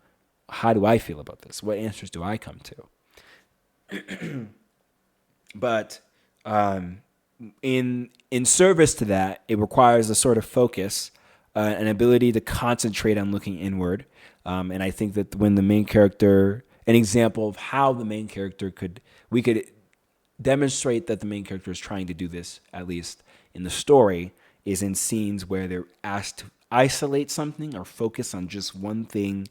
Speaker 1: how do I feel about this? What answers do I come to? But in service to that, it requires a sort of focus, an ability to concentrate on looking inward. And I think that when the main character, an example of how the main character we could demonstrate that the main character is trying to do this, at least in the story, is in scenes where they're asked to isolate something or focus on just one thing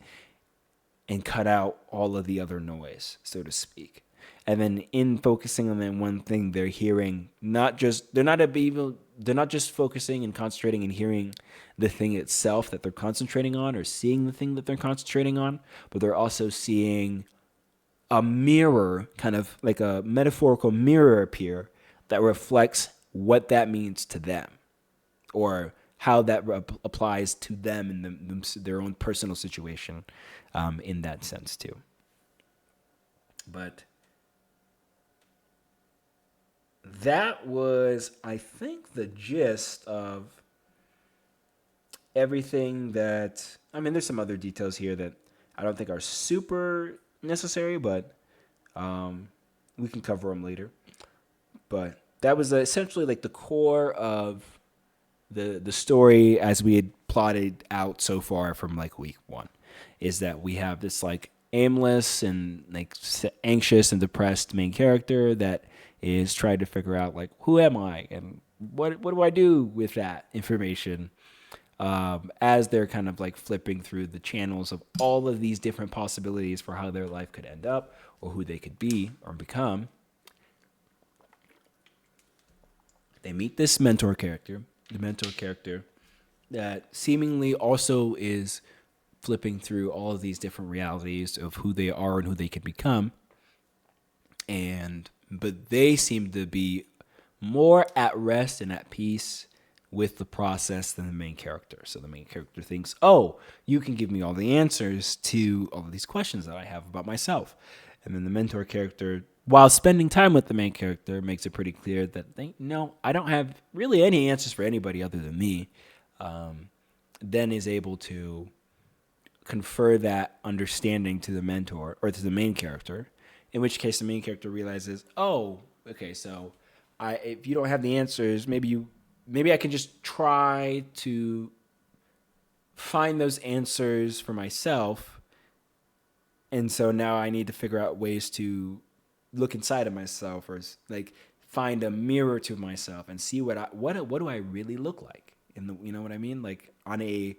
Speaker 1: and cut out all of the other noise, so to speak. And then in focusing on that one thing, they're hearing they're not just focusing and concentrating and hearing the thing itself that they're concentrating on or seeing the thing that they're concentrating on, but they're also seeing a mirror, kind of like a metaphorical mirror appear that reflects what that means to them or how that applies to them in their own personal situation, in that sense too. But that was, I think, the gist of everything that, I mean, there's some other details here that I don't think are super necessary, but we can cover them later. But that was essentially like the core of the story as we had plotted out so far from like week one is that we have this like aimless and like anxious and depressed main character that is trying to figure out like who am I and what do I do with that information, as they're kind of like flipping through the channels of all of these different possibilities for how their life could end up or who they could be or become. They meet this mentor character, the mentor character that seemingly also is flipping through all of these different realities of who they are and who they can become. But they seem to be more at rest and at peace with the process than the main character. So the main character thinks, oh, you can give me all the answers to all of these questions that I have about myself. And then the mentor character, while spending time with the main character, makes it pretty clear that no, I don't have really any answers for anybody other than me. Then is able to confer that understanding to the mentor or to the main character, in which case the main character realizes, oh, okay, so if you don't have the answers, maybe I can just try to find those answers for myself. And so now I need to figure out ways to look inside of myself, or like find a mirror to myself and see what do I really look like you know what I mean? Like on a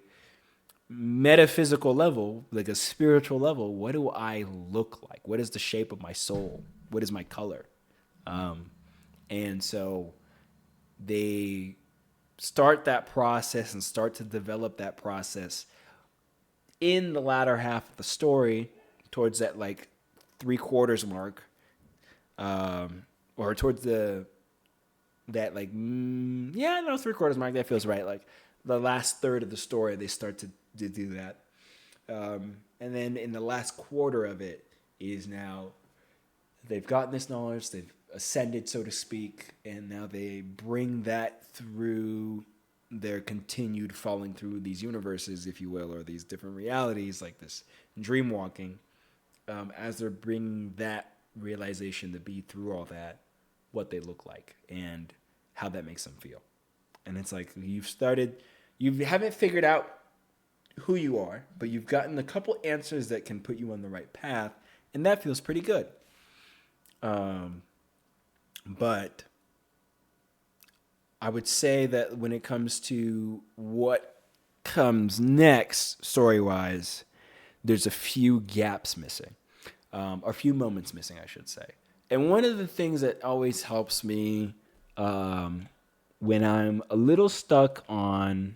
Speaker 1: metaphysical level, like a spiritual level, what do I look like? What is the shape of my soul? What is my color? And so they start that process and start to develop that process in the latter half of the story, towards that like 3/4 mark, or towards that like 3/4 mark. That feels right. Like the last third of the story, they start to do that, and then in the last quarter of it is now they've gotten this knowledge, they've ascended, so to speak, and now they bring that through their continued falling through these universes, if you will, or these different realities, like this dream walking, as they're bringing that realization to be through all that, what they look like and how that makes them feel. And it's like you haven't figured out who you are, but you've gotten a couple answers that can put you on the right path, and that feels pretty good. But I would say that when it comes to what comes next story-wise, there's a few gaps missing, or a few moments missing, I should say. And one of the things that always helps me when I'm a little stuck on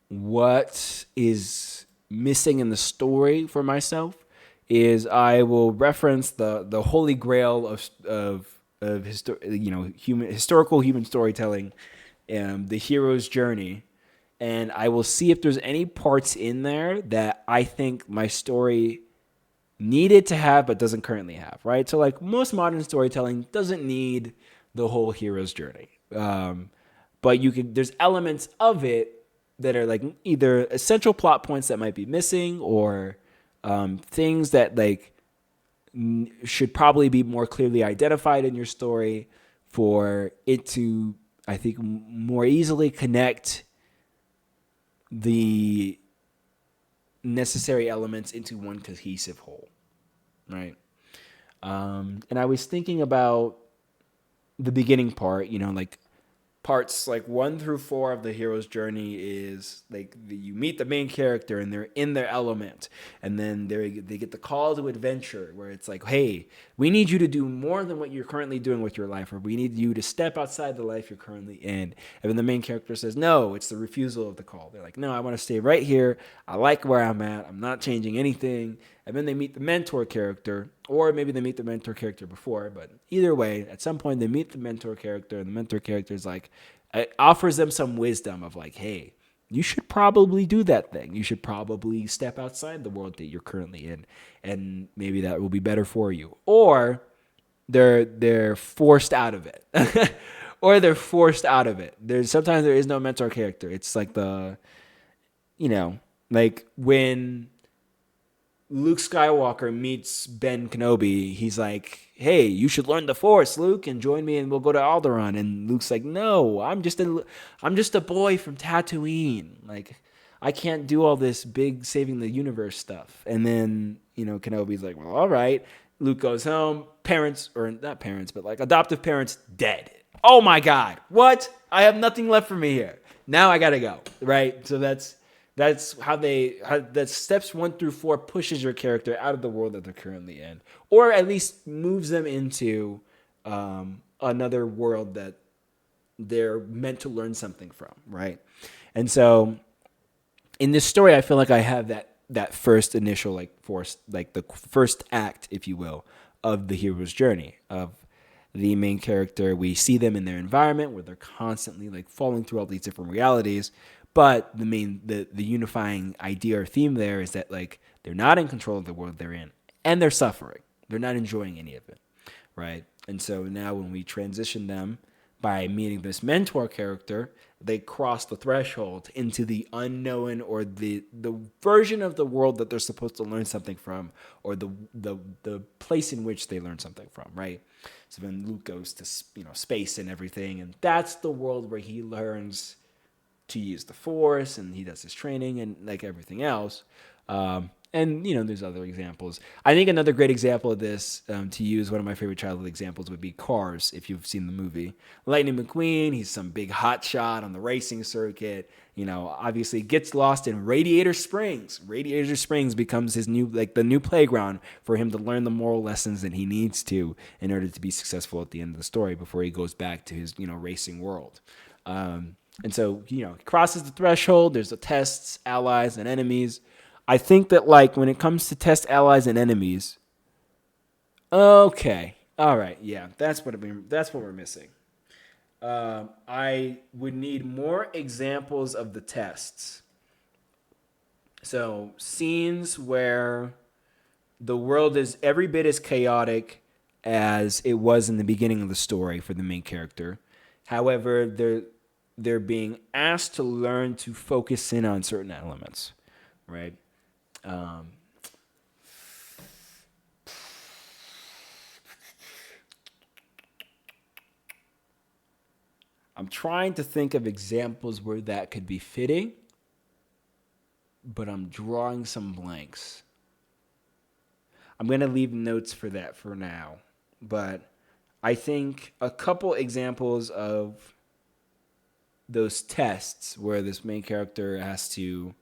Speaker 1: what is missing in the story for myself is I will reference the holy grail of historical human storytelling, the hero's journey, and I will see if there's any parts in there that I think my story needed to have but doesn't currently have, right? So like most modern storytelling doesn't need the whole hero's journey, but there's elements of it that are like either essential plot points that might be missing, or things that like should probably be more clearly identified in your story for it to, I think, more easily connect the necessary elements into one cohesive whole, right? And I was thinking about the beginning part, like parts like 1 through 4 of the hero's journey is like you meet the main character and they're in their element, and then they get the call to adventure where it's like, hey, we need you to do more than what you're currently doing with your life, or we need you to step outside the life you're currently in. And then the main character says no, it's the refusal of the call. They're like, no, I want to stay right here, I like where I'm at, I'm not changing anything. And then they meet the mentor character, or maybe they meet the mentor character before, but either way, at some point they meet the mentor character, and the mentor character is like, it offers them some wisdom of like, hey, you should probably do that thing. You should probably step outside the world that you're currently in, and maybe that will be better for you. Or they're forced out of it. Or they're forced out of it. Sometimes there is no mentor character. It's like like when Luke Skywalker meets Ben Kenobi, he's like, "Hey, you should learn the Force, Luke, and join me, and we'll go to Alderaan." And Luke's like, "No, I'm just a boy from Tatooine. Like, I can't do all this big saving the universe stuff." And then Kenobi's like, "Well, all right." Luke goes home. Parents, or not parents, but like adoptive parents, dead. Oh my God, what? I have nothing left for me here. Now I gotta go. Right. So that's how that steps 1 through 4 pushes your character out of the world that they're currently in, or at least moves them into another world that they're meant to learn something from, right? And so in this story, I feel like I have that first initial like the first act, if you will, of the hero's journey of the main character. We see them in their environment where they're constantly like falling through all these different realities. But the unifying idea or theme there is that like they're not in control of the world they're in, and they're suffering. They're not enjoying any of it, right? And so now when we transition them by meeting this mentor character, they cross the threshold into the unknown, or the version of the world that they're supposed to learn something from, or the place in which they learn something from, right? So then Luke goes to space and everything, and that's the world where he learns to use the Force, and he does his training and like everything else. And there's other examples. I think another great example of this, to use one of my favorite childhood examples, would be Cars. If you've seen the movie, Lightning McQueen, he's some big hot shot on the racing circuit. Obviously gets lost in Radiator Springs. Radiator Springs becomes his the new playground for him to learn the moral lessons that he needs to in order to be successful at the end of the story before he goes back to his racing world. And so, he crosses the threshold. There's the tests, allies, and enemies. I think that, like, when it comes to test, allies, and enemies, okay, all right, yeah, that's what we're missing. I would need more examples of the tests. So, scenes where the world is every bit as chaotic as it was in the beginning of the story for the main character. However, they're being asked to learn to focus in on certain elements, right? I'm trying to think of examples where that could be fitting, but I'm drawing some blanks. I'm going to leave notes for that for now, but I think a couple examples of those tests where this main character has to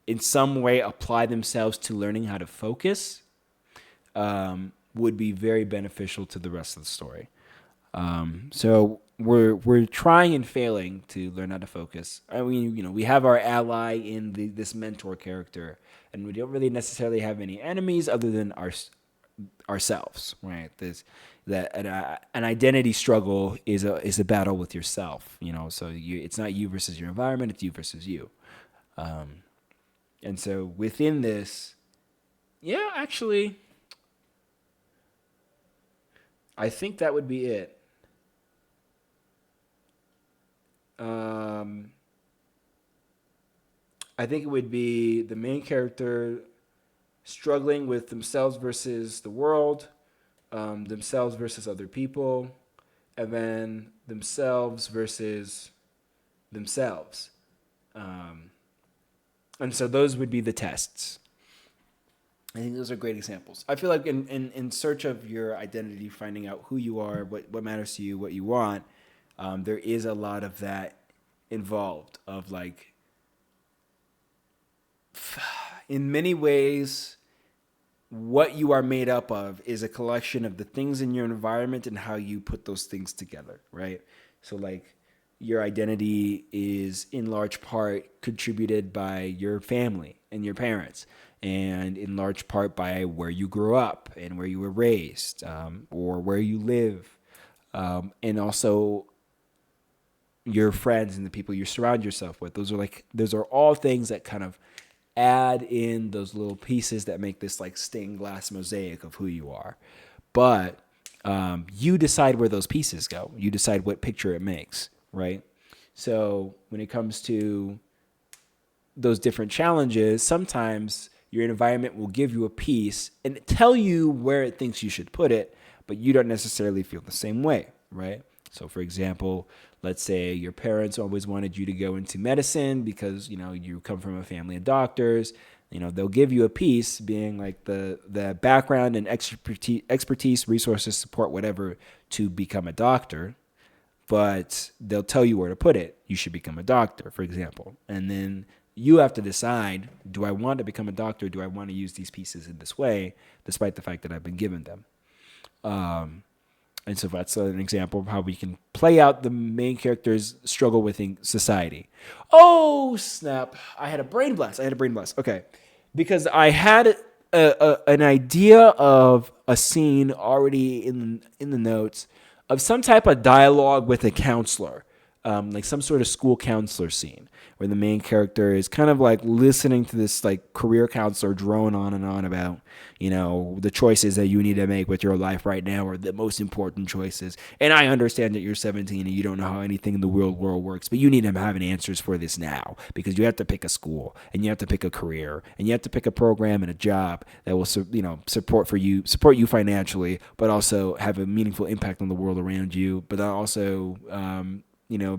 Speaker 1: in some way apply themselves to learning how to focus would be very beneficial to the rest of the story. So we're trying and failing to learn how to focus. I mean, we have our ally in this mentor character, and we don't really necessarily have any enemies other than ourselves, right? An identity struggle is a battle with yourself, So it's not you versus your environment; it's you versus you. And so within this, yeah, actually, I think that would be it. I think it would be the main character struggling with themselves versus the world, themselves versus other people, and then themselves versus themselves. And so those would be the tests. I think those are great examples. I feel like in search of your identity, finding out who you are, what matters to you, what you want, there is a lot of that involved of like, in many ways, what you are made up of is a collection of the things in your environment and how you put those things together, right? So like your identity is in large part contributed by your family and your parents, and in large part by where you grew up and where you were raised, or where you live, and also your friends and the people you surround yourself with. Those are all things that kind of add in those little pieces that make this like stained glass mosaic of who you are. But you decide where those pieces go. You decide what picture it makes, right? So when it comes to those different challenges, sometimes your environment will give you a piece and tell you where it thinks you should put it, but you don't necessarily feel the same way, right? So, for example, let's say your parents always wanted you to go into medicine because, you come from a family of doctors. They'll give you a piece being like the background and expertise, resources, support, whatever, to become a doctor, but they'll tell you where to put it. You should become a doctor, for example. And then you have to decide, do I want to become a doctor? Do I want to use these pieces in this way, despite the fact that I've been given them? And so that's an example of how we can play out the main character's struggle within society. Oh, snap. I had a brain blast. Okay. Because I had an idea of a scene already in the notes of some type of dialogue with a counselor, like some sort of school counselor scene where the main character is kind of like listening to this like career counselor drone on and on about, the choices that you need to make with your life right now are the most important choices. And I understand that you're 17 and you don't know how anything in the real world works, but you need to have answers for this now because you have to pick a school and you have to pick a career and you have to pick a program and a job that will, support you financially, but also have a meaningful impact on the world around you, but also,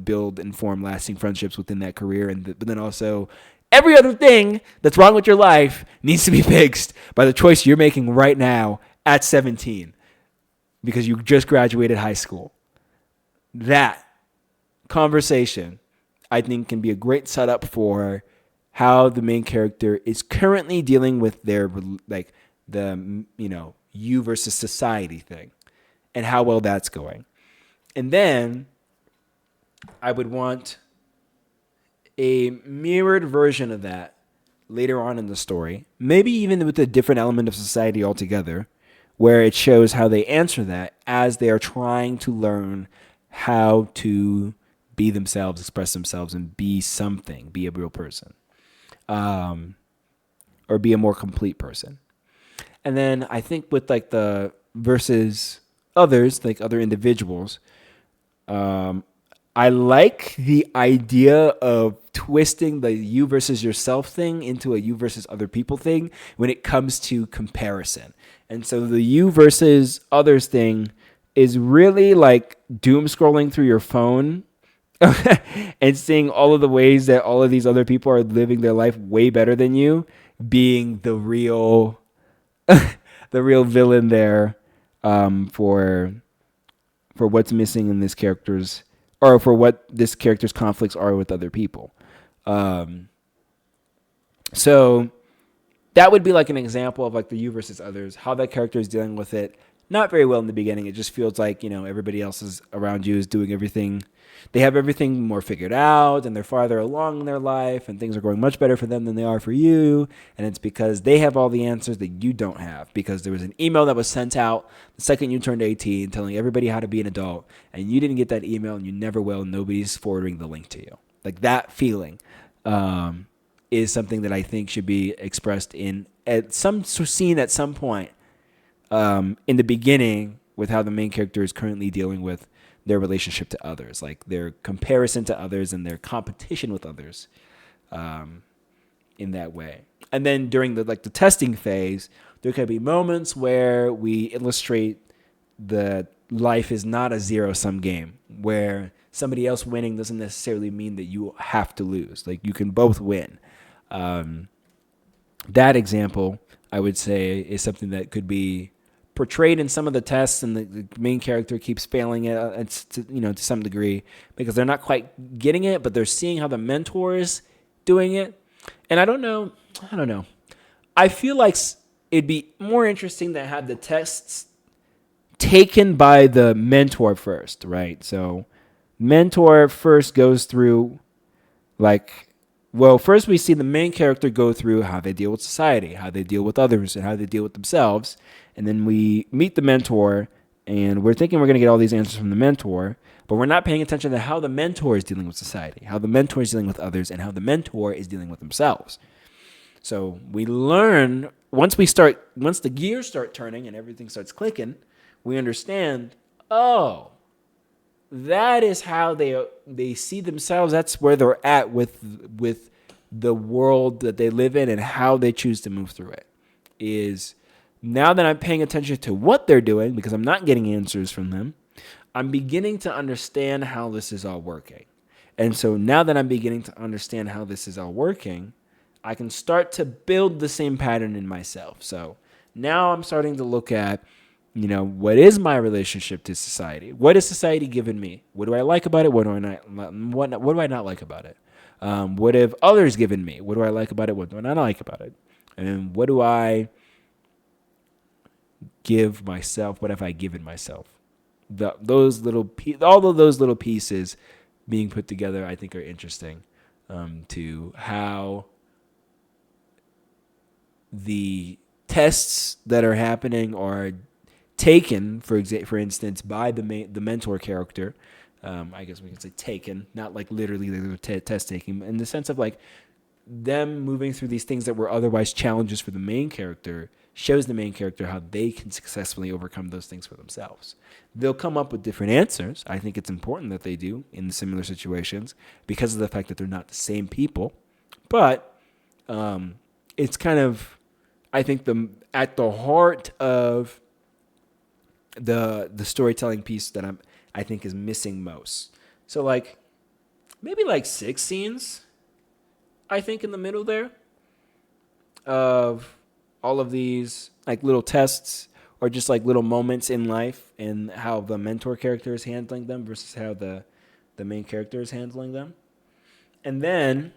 Speaker 1: build and form lasting friendships within that career. But then also every other thing that's wrong with your life needs to be fixed by the choice you're making right now at 17 because you just graduated high school. That conversation, I think, can be a great setup for how the main character is currently dealing with their, you versus society thing and how well that's going. And then I would want a mirrored version of that later on in the story, maybe even with a different element of society altogether, where it shows how they answer that as they are trying to learn how to be themselves, express themselves, and be something, be a real person, or be a more complete person. And then I think with like the versus others, like other individuals, I like the idea of twisting the you versus yourself thing into a you versus other people thing when it comes to comparison. And so the you versus others thing is really like doom scrolling through your phone and seeing all of the ways that all of these other people are living their life way better than you, being the real villain there, for what's missing in this character's, or for what this character's conflicts are with other people. So that would be like an example of like the you versus others, how that character is dealing with it. Not very well in the beginning. It just feels like, everybody else is around you is doing everything. They have everything more figured out and they're farther along in their life and things are going much better for them than they are for you. And it's because they have all the answers that you don't have, because there was an email that was sent out the second you turned 18 telling everybody how to be an adult, and you didn't get that email and you never will. Nobody's forwarding the link to you. Like that feeling is something that I think should be expressed in at some scene at some point in the beginning with how the main character is currently dealing with their relationship to others, like their comparison to others and their competition with others, in that way. And then during the testing phase, there could be moments where we illustrate that life is not a zero-sum game, where somebody else winning doesn't necessarily mean that you have to lose. Like you can both win. That example, I would say, is something that could be portrayed in some of the tests, and the main character keeps failing it, to some degree, because they're not quite getting it, but they're seeing how the mentor is doing it. And I don't know. I feel like it'd be more interesting to have the tests taken by the mentor first, right? So mentor first goes through first we see the main character go through how they deal with society, how they deal with others, and how they deal with themselves. And then we meet the mentor, and we're thinking we're going to get all these answers from the mentor, but we're not paying attention to how the mentor is dealing with society, how the mentor is dealing with others, and how the mentor is dealing with themselves. So we learn, once the gears start turning and everything starts clicking, we understand, that is how they see themselves. That's where they're at with the world that they live in and how they choose to move through it. Is now that I'm paying attention to what they're doing, because I'm not getting answers from them, I'm beginning to understand how this is all working. And so now that I'm beginning to understand how this is all working, I can start to build the same pattern in myself. So now I'm starting to look at, what is my relationship to society? What has society given me? What do I like about it? What do I not? What do I not like about it? What have others given me? What do I like about it? What do I not like about it? And what do I give myself? What have I given myself? All of those little pieces being put together, I think, are interesting to how the tests that are happening are taken, for instance, by the mentor character. I guess we can say taken, not like literally they're test taking, in the sense of like them moving through these things that were otherwise challenges for the main character shows the main character how they can successfully overcome those things for themselves. They'll come up with different answers. I think it's important that they do in similar situations because of the fact that they're not the same people. But it's kind of, I think, at the heart of the storytelling piece that I think is missing most. So like maybe like 6 scenes, I think, in the middle there of all of these like little tests or just like little moments in life and how the mentor character is handling them versus how the main character is handling them. And then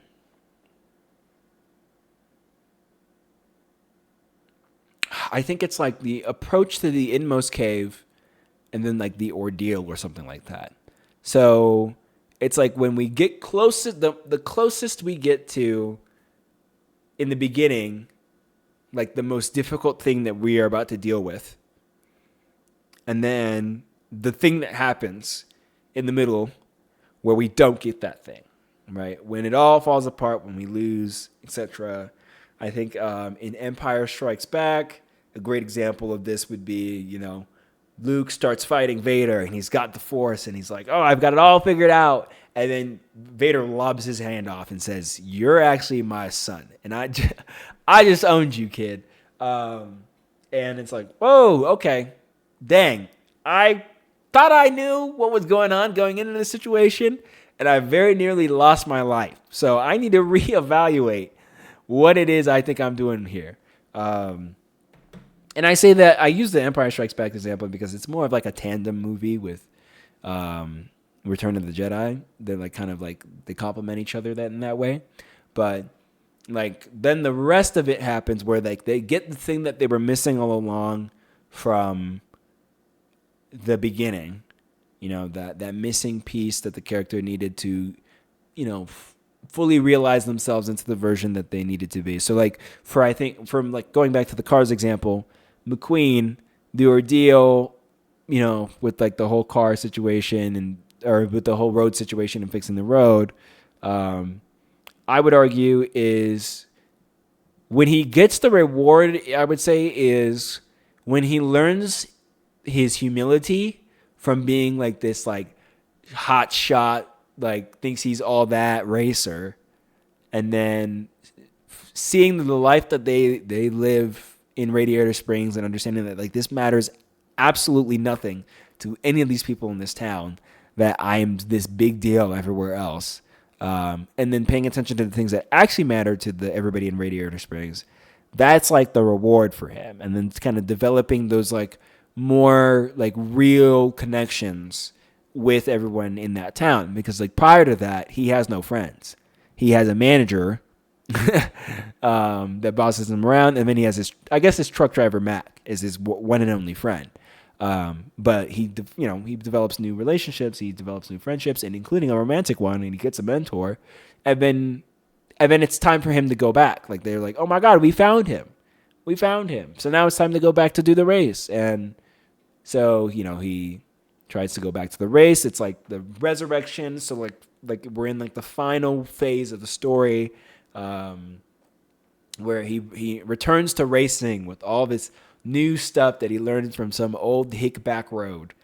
Speaker 1: I think it's like the approach to the inmost cave and then like the ordeal or something like that. So it's like when we get closest, the closest we get to in the beginning, like the most difficult thing that we are about to deal with. And then the thing that happens in the middle where we don't get that thing, right? When it all falls apart, when we lose, etc. I think in Empire Strikes Back, a great example of this would be, Luke starts fighting Vader and he's got the Force and he's like, oh, I've got it all figured out. And then Vader lobs his hand off and says, you're actually my son. And I just owned you, kid. And it's like, whoa, okay. Dang. I thought I knew what was going on going into this situation, and I very nearly lost my life. So I need to reevaluate what it is I think I'm doing here. And I say that I use the Empire Strikes Back example because it's more of like a tandem movie with Return of the Jedi. They're like kind of like they complement each other in that way. But like then the rest of it happens where like they get the thing that they were missing all along from the beginning. That missing piece that the character needed to, fully realize themselves into the version that they needed to be. So like from like going back to the Cars example, McQueen, the ordeal, with like the whole car situation or with the whole road situation and fixing the road, I would argue is when he gets the reward, I would say is when he learns his humility from being like this like hot shot, like thinks he's all that racer, and then seeing the life that they live in Radiator Springs and understanding that like this matters absolutely nothing to any of these people in this town, that I am this big deal everywhere else. And then paying attention to the things that actually matter to everybody in Radiator Springs. That's like the reward for him. And then kind of developing those like more like real connections with everyone in that town. Because like prior to that, he has no friends. He has a manager that bosses him around. And then he has his truck driver, Mac, is his one and only friend. But he develops new relationships, he develops new friendships, and including a romantic one, and he gets a mentor. And then it's time for him to go back. Like they're like, oh my God, we found him. So now it's time to go back to do the race. And so, he tries to go back to the race. It's like the resurrection. So like we're in like the final phase of the story, where he returns to racing with all this new stuff that he learned from some old hick back road.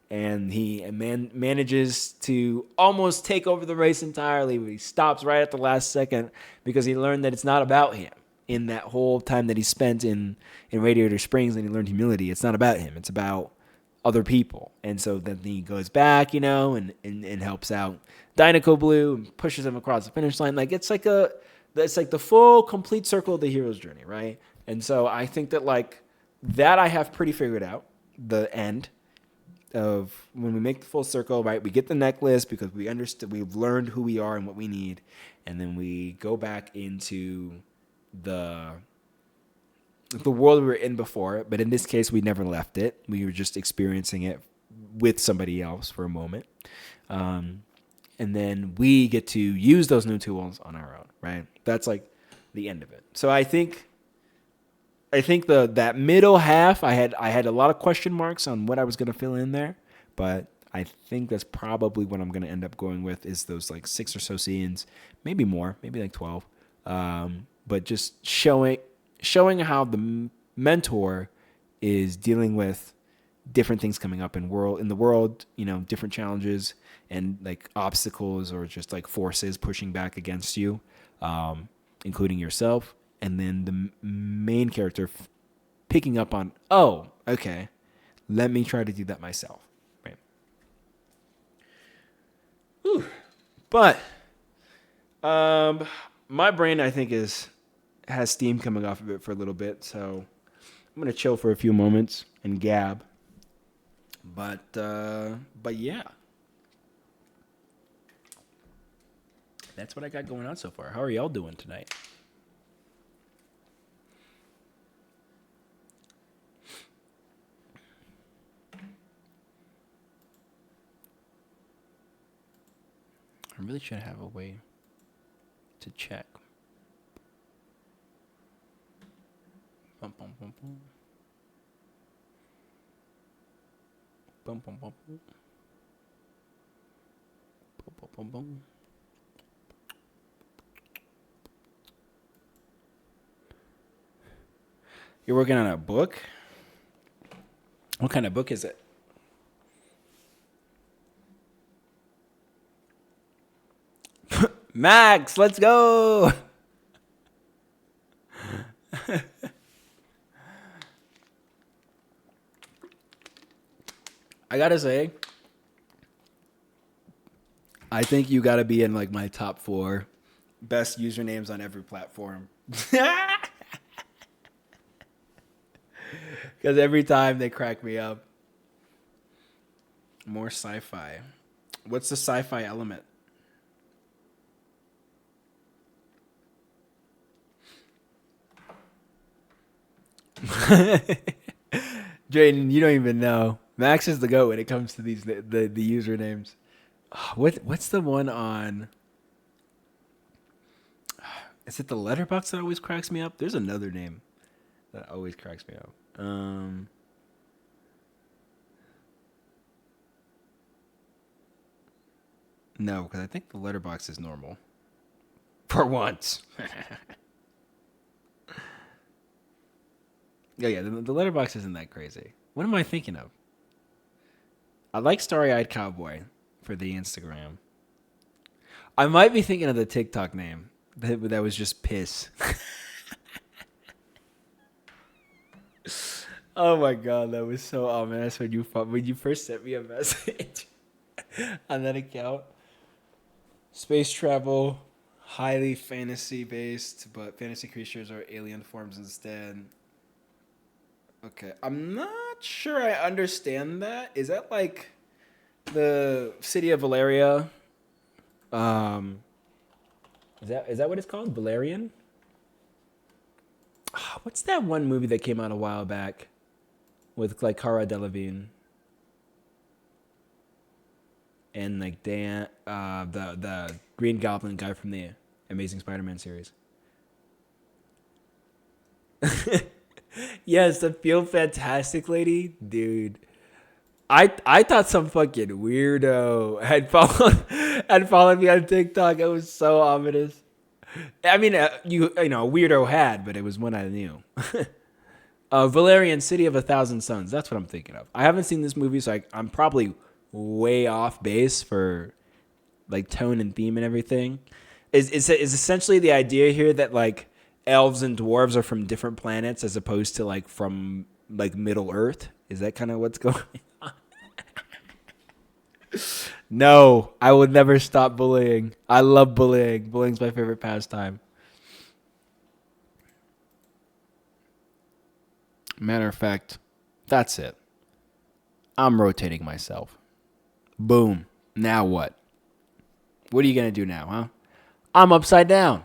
Speaker 1: and he manages to almost take over the race entirely. But he stops right at the last second because he learned that it's not about him. In that whole time that he spent in Radiator Springs, and he learned humility, it's not about him. It's about other people. And so then he goes back, and helps out Dinoco Blue and pushes him across the finish line. Like it's like the full complete circle of the hero's journey, right? And so I think that like that I have pretty figured out. The end of when we make the full circle, right? We get the necklace because we understood, we've learned who we are and what we need, and then we go back into the world we were in before. But in this case, we never left it. We were just experiencing it with somebody else for a moment, and then we get to use those new tools on our own, right? That's like the end of it. So I think that middle half, I had a lot of question marks on what I was going to fill in there, but I think that's probably what I'm going to end up going with is those like 6 or so scenes, maybe more, maybe like 12. But just showing how the mentor is dealing with different things coming up in the world, different challenges and like obstacles or just like forces pushing back against you, including yourself. And then the main character picking up on, oh, okay, let me try to do that myself. Right. Whew. But my brain, I think, has steam coming off of it for a little bit. So I'm going to chill for a few moments and gab. But yeah. That's what I got going on so far. How are y'all doing tonight? I really should have a way to check. Bum, bum, bum, bum. Bum, bum, bum, bum. Bum, bum, bum, bum. You're working on a book? What kind of book is it? Max, let's go. I gotta say, I think you gotta be in like my top 4 best usernames on every platform. Because every time they crack me up. More sci-fi. What's the sci-fi element? Drayden, you don't even know. Max is the GOAT when it comes to the usernames. What's the one on? Is it the letterbox that always cracks me up? There's another name that always cracks me up. No, because I think the letterbox is normal. For once. Yeah, the letterbox isn't that crazy. What am I thinking of? I like Starry Eyed Cowboy for the Instagram. I might be thinking of the TikTok name that was just piss. Oh my god, that was so ominous when you first sent me a message on that account. Space travel, highly fantasy based, but fantasy creatures are alien forms instead. Okay, I'm not sure I understand that. Is that like the city of Valeria? Is that what it's called? Valerian? What's that one movie that came out a while back with like Cara Delevingne and like Dan, the Green Goblin guy from the Amazing Spider-Man series? Yes, the Feel Fantastic lady, dude. I thought some fucking weirdo had followed me on TikTok. It was so ominous. I mean, a weirdo had, but it was one I knew. Valerian City of a Thousand Suns. That's what I'm thinking of. I haven't seen this movie, so I'm probably way off base for like tone and theme and everything. Is essentially the idea here that like elves and dwarves are from different planets as opposed to like from like Middle Earth? Is that kind of what's going on? No, I would never stop bullying. I love bullying. Bullying's my favorite pastime. Matter of fact, that's it. I'm rotating myself. Boom. Now what? What are you going to do now, huh? I'm upside down.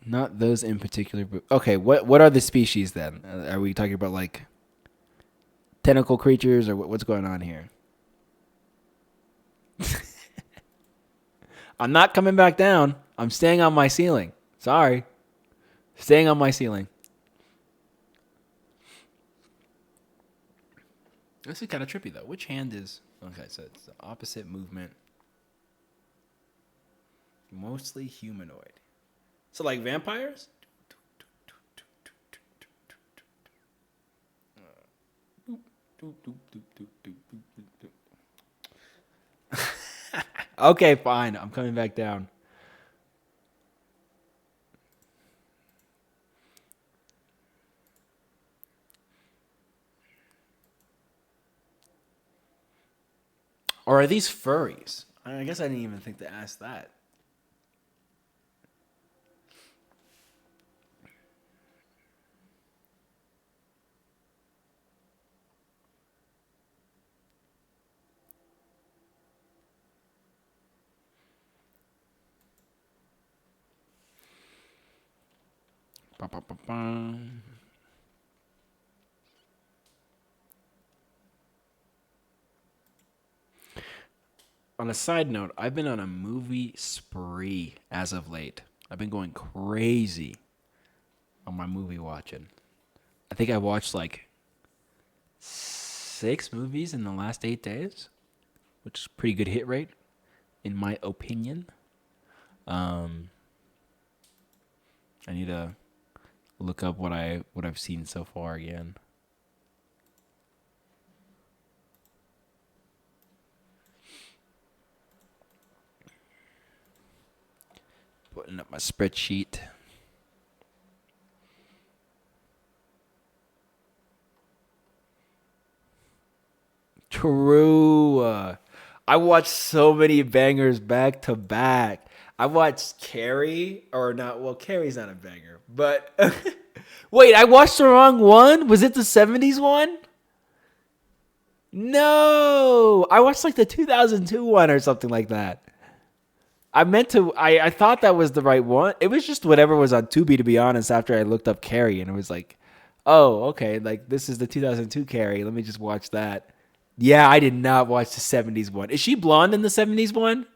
Speaker 1: Not those in particular. But okay, what are the species then? Are we talking about like tentacle creatures or what's going on here? I'm not coming back down. I'm staying on my ceiling. Sorry. Staying on my ceiling. This is kind of trippy though. Which hand is... Okay, so it's the opposite movement. Mostly humanoid. So like vampires? Okay, fine. I'm coming back down. Or are these furries? I guess I didn't even think to ask that. Ba, ba, ba, ba. On a side note, I've been on a movie spree as of late. I've been going crazy on my movie watching. I think I watched like 6 movies in the last 8 days, which is a pretty good hit rate, in my opinion. Um, I need to look up what I've seen so far again. Putting up my spreadsheet. True. I watched so many bangers back to back. I watched Carrie, or not. Well, Carrie's not a banger, but wait, I watched the wrong one. Was it the '70s one? No, I watched like the 2002 one or something like that. I meant to. I thought that was the right one. It was just whatever was on Tubi, to be honest. After I looked up Carrie, and it was like, oh, okay, like this is the 2002 Carrie. Let me just watch that. Yeah, I did not watch the '70s one. Is she blonde in the '70s one?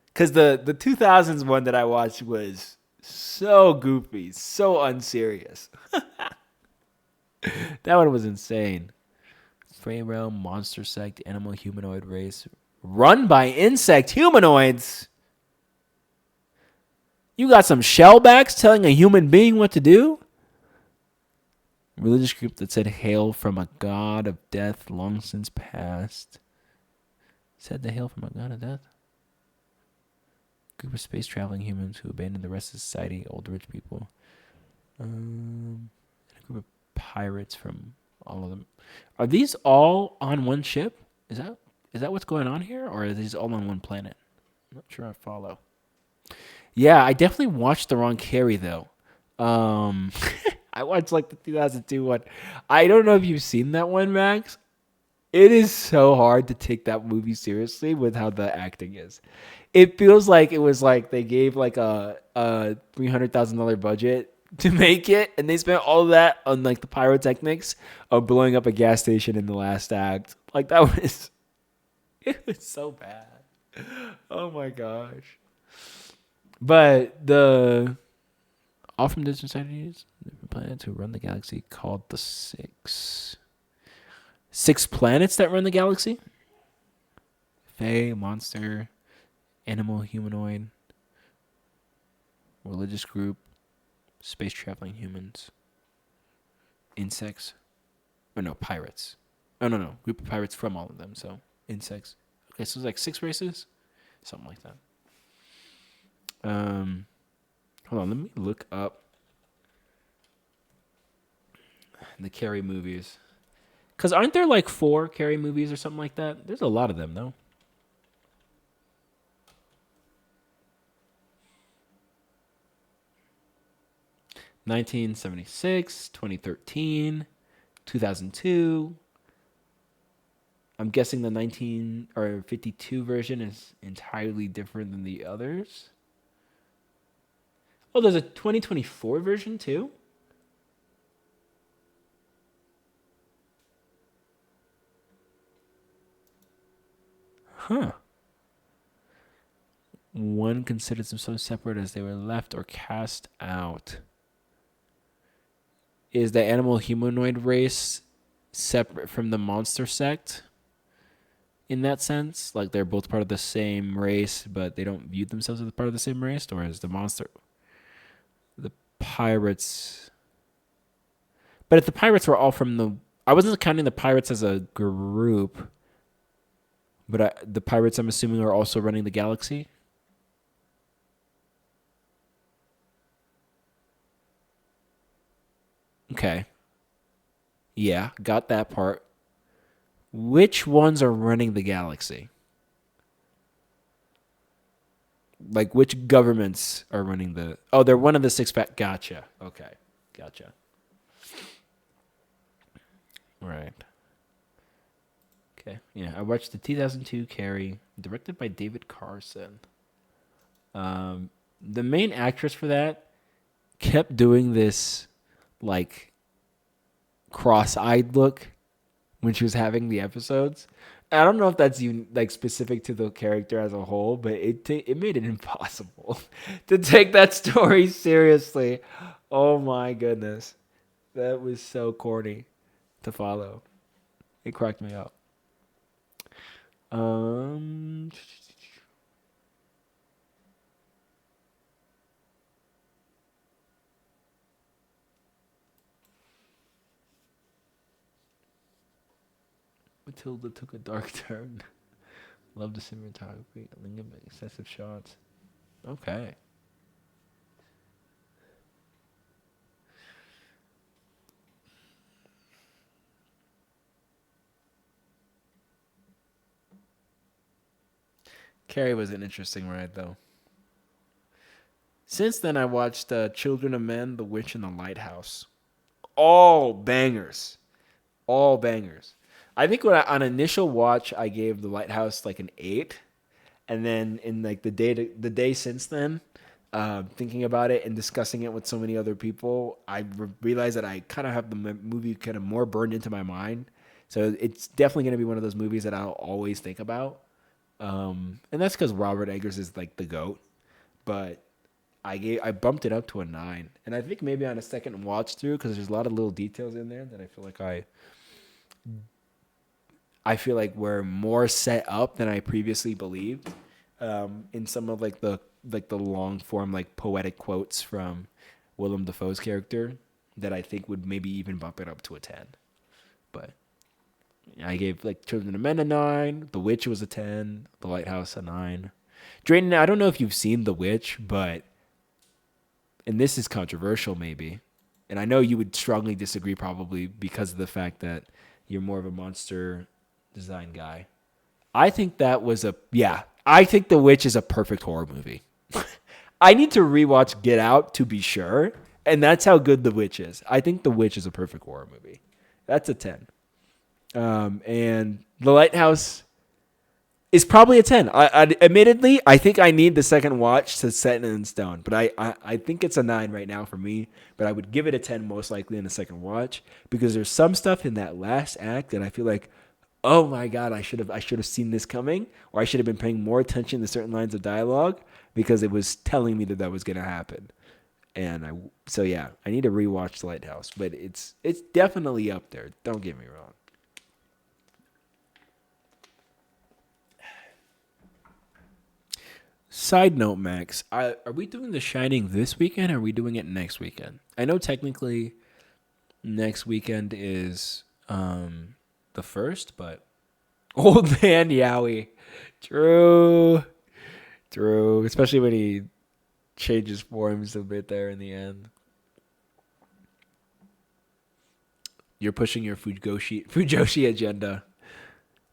Speaker 1: Because the 2000s one that I watched was so goofy, so unserious. That one was insane. Frame realm, monster sect, animal humanoid race, run by insect humanoids. You got some shellbacks telling a human being what to do? Religious group that said hail from a god of death long since passed. Said to hail from a god of death? Group of space traveling humans who abandoned the rest of society, old rich people. And a group of pirates from all of them. Are these all on one ship? Is that what's going on here? Or are these all on one planet? I'm not sure I follow. Yeah, I definitely watched the wrong Carrie though. I watched like the 2002 one. I don't know if you've seen that one, Max. It is so hard to take that movie seriously with how the acting is. It feels like it was like they gave like a $300,000 budget to make it, and they spent all of that on like the pyrotechnics of blowing up a gas station in the last act. Like that was, it was so bad. Oh my gosh. But the all from distant societies, different planets who run the galaxy, called the six planets that run the galaxy. Fae, monster, animal, humanoid. religious group, space traveling humans, insects. Oh no, pirates. Oh no, group of pirates from all of them. So insects. Okay, so it's like 6 races, something like that. Hold on, let me look up the Carrie movies. Cause aren't there like 4 Carrie movies or something like that? There's a lot of them though. 1976, 2013, 2002. I'm guessing the 19 or 52 version is entirely different than the others. Oh, there's a 2024 version too? Huh. One considers themselves separate as they were left or cast out. Is the animal humanoid race separate from the monster sect? In that sense, like they're both part of the same race, but they don't view themselves as part of the same race, or is the monster, the pirates? But if the pirates were all from the, I wasn't counting the pirates as a group, but the pirates, I'm assuming, are also running the galaxy. Okay, yeah, got that part. Which ones are running the galaxy? Like which governments are running the? Oh, they're one of the 6 pack. Gotcha. Okay, gotcha. Right. Okay. Yeah, I watched the 2002 Carrie, directed by David Carson. The main actress for that kept doing this, like, cross-eyed look when she was having the episodes. I don't know if that's even like specific to the character as a whole, but it made it impossible to take that story seriously. Oh my goodness, that was so corny to follow. It cracked me up. Um, Matilda took a dark turn. Love the cinematography. Lingam excessive shots. Okay. Carrie was an interesting ride, though. Since then, I watched Children of Men, The Witch, and The Lighthouse. All bangers. All bangers. I think on initial watch, I gave The Lighthouse like an 8. And then in like the day since then, thinking about it and discussing it with so many other people, I realized that I kind of have the movie kind of more burned into my mind. So it's definitely going to be one of those movies that I'll always think about. And that's because Robert Eggers is like the goat. But I bumped it up to a 9, and I think maybe on a second watch through, because there's a lot of little details in there that I feel like I feel like were more set up than I previously believed. In some of the long form like poetic quotes from Willem Dafoe's character that I think would maybe even bump it up to a 10. But I gave like Children of Men a 9, The Witch was a 10, The Lighthouse a 9. Drayton, I don't know if you've seen The Witch, but and this is controversial maybe, and I know you would strongly disagree probably because of the fact that you're more of a monster design guy. I think that was I think The Witch is a perfect horror movie. I need to rewatch Get Out to be sure, and that's how good The Witch is. I think The Witch is a perfect horror movie. That's a 10. And The Lighthouse is probably a 10. Admittedly, I think I need the second watch to set it in stone. But I think it's a 9 right now for me. But I would give it a 10 most likely in the second watch. Because there's some stuff in that last act that I feel like, oh my God, I should have seen this coming. Or I should have been paying more attention to certain lines of dialogue. Because it was telling me that was going to happen. And I need to rewatch The Lighthouse. But it's definitely up there. Don't get me wrong. Side note, Max, are we doing The Shining this weekend or are we doing it next weekend? I know technically next weekend is the first, but old man Yowie. True. True. Especially when he changes forms a bit there in the end. You're pushing your Fujoshi agenda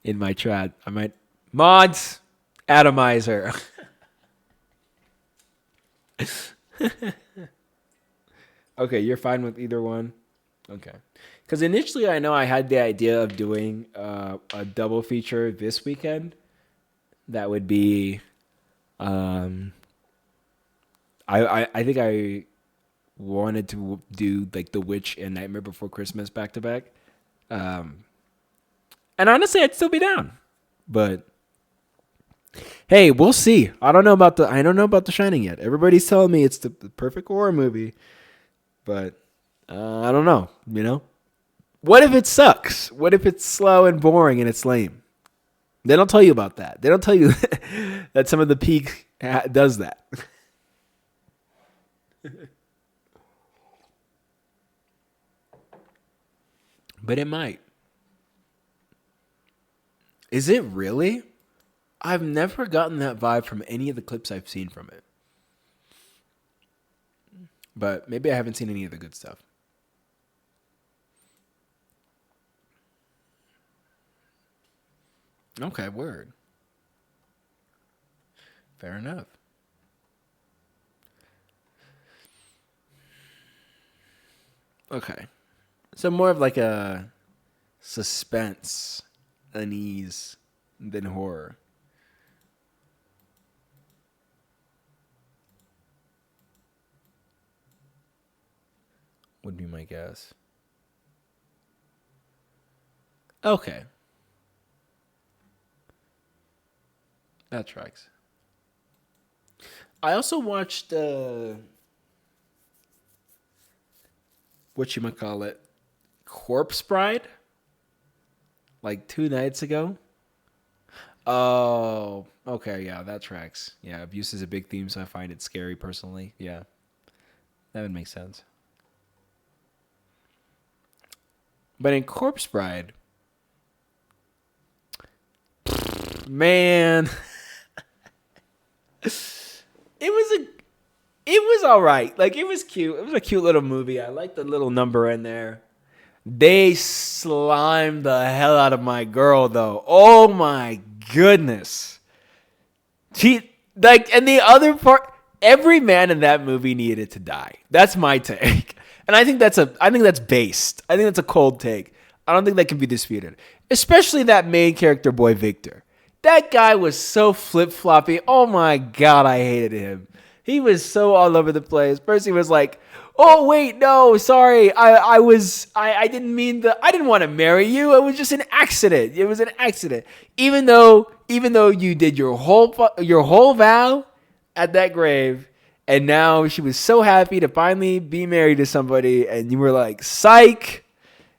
Speaker 1: in my chat. I might mods atomizer. Okay, you're fine with either one. Okay, because initially I know I had the idea of doing a double feature this weekend. That would be, um, I think I wanted to do like The Witch and Nightmare Before Christmas back to back. And honestly, I'd still be down. But hey, we'll see. I don't know about The Shining yet. Everybody's telling me it's the perfect horror movie, but I don't know. You know, what if it sucks? What if it's slow and boring and it's lame? They don't tell you about that. They don't tell you that some of the peak does that. But it might. Is it really? I've never gotten that vibe from any of the clips I've seen from it. But maybe I haven't seen any of the good stuff. Okay, word. Fair enough. Okay. So more of like a suspense, unease than horror. Would be my guess. Okay. That tracks. I also watched whatchamacallit, Corpse Bride like 2 nights ago. Oh, okay, yeah, that tracks. Yeah, abuse is a big theme, so I find it scary personally. Yeah, that would make sense. But in Corpse Bride, man, it was a it was all right. Like it was cute. It was a cute little movie. I liked the little number in there. They slimed the hell out of my girl though. Oh my goodness. She like and the other part every man in that movie needed to die. That's my take. And I think that's based. I think that's a cold take. I don't think that can be disputed. Especially that main character boy Victor. That guy was so flip-floppy. Oh my god, I hated him. He was so all over the place. First he was like, "Oh wait, no, sorry. I didn't mean I didn't want to marry you. It was just an accident. It was an accident." Even though you did your whole vow at that grave, and now she was so happy to finally be married to somebody, and you were like, "Psych!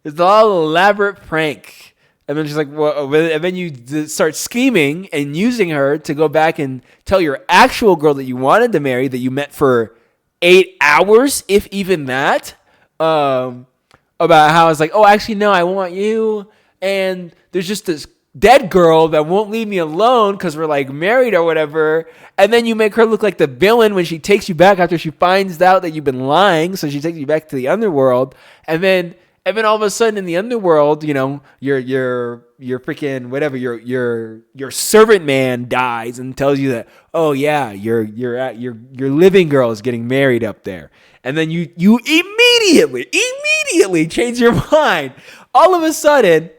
Speaker 1: It's all an elaborate prank." And then she's like, well, and then you start scheming and using her to go back and tell your actual girl that you wanted to marry that you met for 8 hours, if even that, about how it's like, oh, actually, no, I want you. And there's just this dead girl that won't leave me alone because we're like married or whatever. And then you make her look like the villain when she takes you back after she finds out that you've been lying. So she takes you back to the underworld. And then all of a sudden in the underworld, you know, your freaking whatever, your servant man dies and tells you that, oh yeah, your living girl is getting married up there. And then you immediately change your mind. All of a sudden,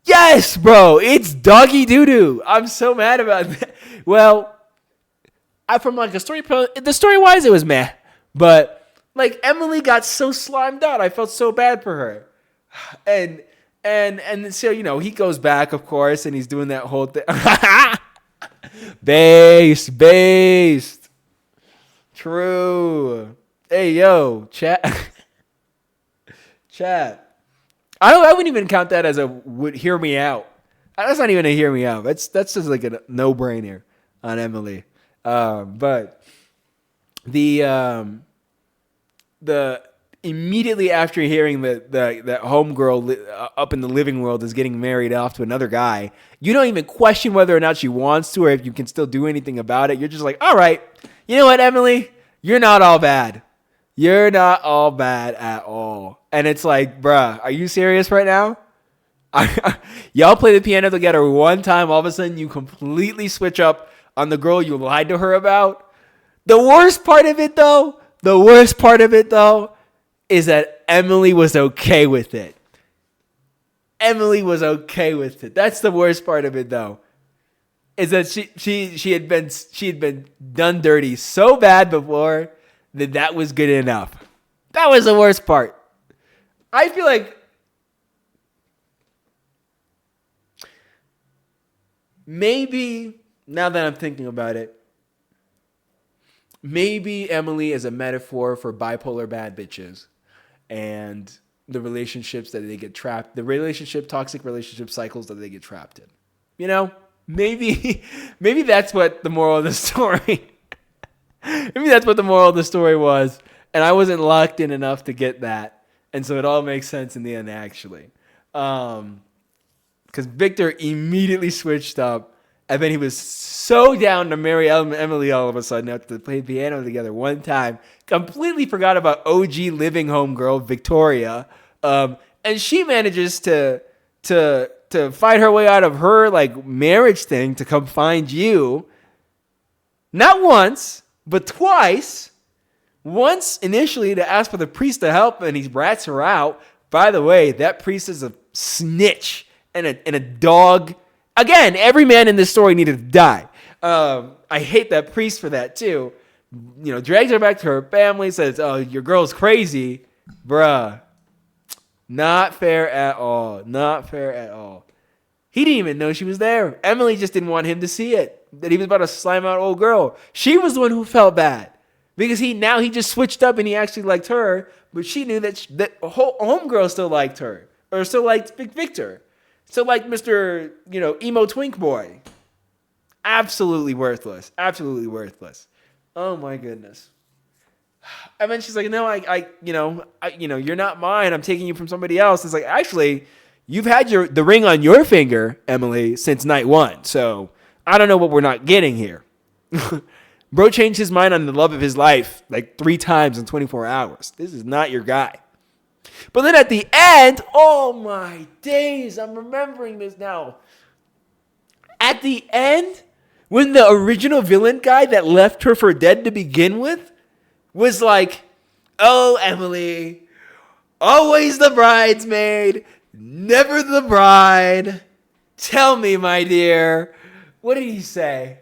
Speaker 1: yes, bro, it's doggy doo-doo. I'm so mad about that. Well, from like the story wise, it was meh. But like Emily got so slimed out, I felt so bad for her. And so, you know, he goes back, of course, and he's doing that whole thing. Based. True. Hey, yo, chat. Chat. I wouldn't even count that as would hear me out. That's not even a hear me out. That's just like a no-brainer on Emily. But the immediately after hearing that homegirl up in the living world is getting married off to another guy, you don't even question whether or not she wants to or if you can still do anything about it. You're just like, all right, you know what, Emily? You're not all bad. You're not all bad at all. And it's like, bruh, are you serious right now? Y'all play the piano together one time, all of a sudden you completely switch up on the girl you lied to her about. The worst part of it though, is that Emily was okay with it. Emily was okay with it. That's the worst part of it though. Is that she had been done dirty so bad before that was good enough. That was the worst part. I feel like maybe, now that I'm thinking about it, maybe Emily is a metaphor for bipolar bad bitches and the relationships that they get trapped, toxic relationship cycles that they get trapped in. You know, maybe that's what the moral of the story, maybe that's what the moral of the story was. And I wasn't locked in enough to get that. And so it all makes sense in the end, actually. Because Victor immediately switched up. And then he was so down to marry Emily all of a sudden after they played piano together one time. Completely forgot about OG living home girl, Victoria. And she manages to fight her way out of her like marriage thing to come find you. Not once, but twice. Once initially to ask for the priest to help, and he rats her out. By the way, that priest is a snitch and a dog. Again, every man in this story needed to die. I hate that priest for that too. You know, drags her back to her family, says, "Oh, your girl's crazy, bruh." Not fair at all. Not fair at all. He didn't even know she was there. Emily just didn't want him to see it, that he was about to slime out old girl. She was the one who felt bad. Because he just switched up and he actually liked her, but she knew that whole homegirl still liked her, or still liked Big Victor, still liked Mr. Emo Twink Boy. Absolutely worthless. Absolutely worthless. Oh my goodness. And then she's like, no, you're not mine. I'm taking you from somebody else. It's like, actually, you've had the ring on your finger, Emily, since night one. So I don't know what we're not getting here. Bro changed his mind on the love of his life like 3 times in 24 hours. This is not your guy. But then at the end, oh my days, I'm remembering this now. At the end, when the original villain guy that left her for dead to begin with was like, oh, Emily, always the bridesmaid, never the bride. Tell me, my dear, what did he say?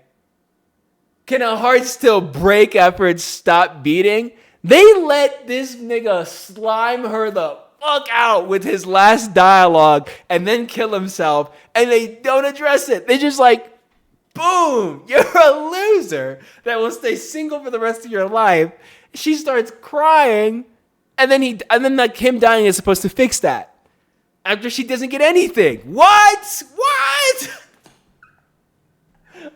Speaker 1: Can a heart still break after it stopped beating? They let this nigga slime her the fuck out with his last dialogue and then kill himself, and they don't address it. They just like, boom, you're a loser that will stay single for the rest of your life. She starts crying, and then him dying is supposed to fix that. After she doesn't get anything. What?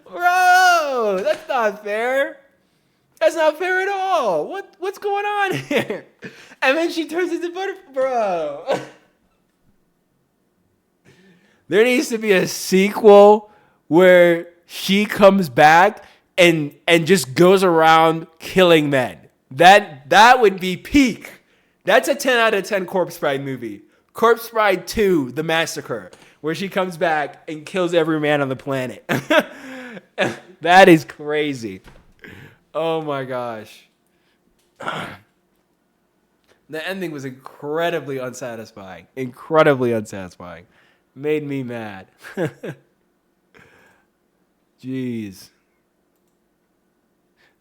Speaker 1: Bro, that's not fair. That's not fair at all. What's going on here? And then she turns into butterfly. Bro. There needs to be a sequel where she comes back and just goes around killing men. That would be peak. That's a 10 out of 10 Corpse Bride movie. Corpse Bride 2, The Massacre, where she comes back and kills every man on the planet. That is crazy. Oh my gosh. The ending was incredibly unsatisfying. Made me mad. Jeez.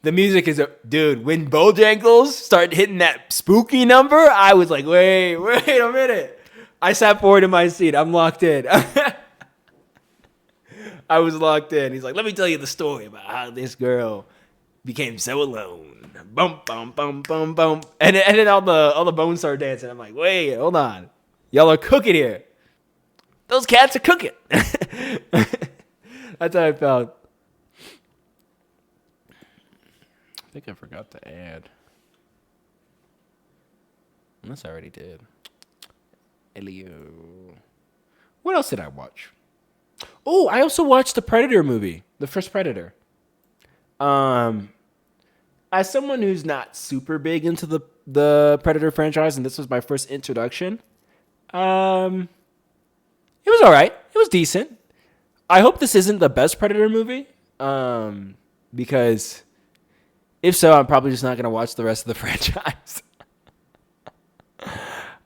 Speaker 1: The music is dude, when Bojangles started hitting that spooky number, I was like, wait a minute. I sat forward in my seat. I'm locked in. I was locked in. He's like, let me tell you the story about how this girl became so alone. Bum, bum, bum, bum, bum. And then all the bones started dancing. I'm like, wait, hold on. Y'all are cooking here. Those cats are cooking. That's how I felt. I think I forgot to add. Unless I already did. Elio. What else did I watch? Oh, I also watched the Predator movie, the first Predator. Um, as someone who's not super big into the Predator franchise, and this was my first introduction, um, it was all right. It was decent. I hope this isn't the best Predator movie, because if so, I'm probably just not gonna watch the rest of the franchise.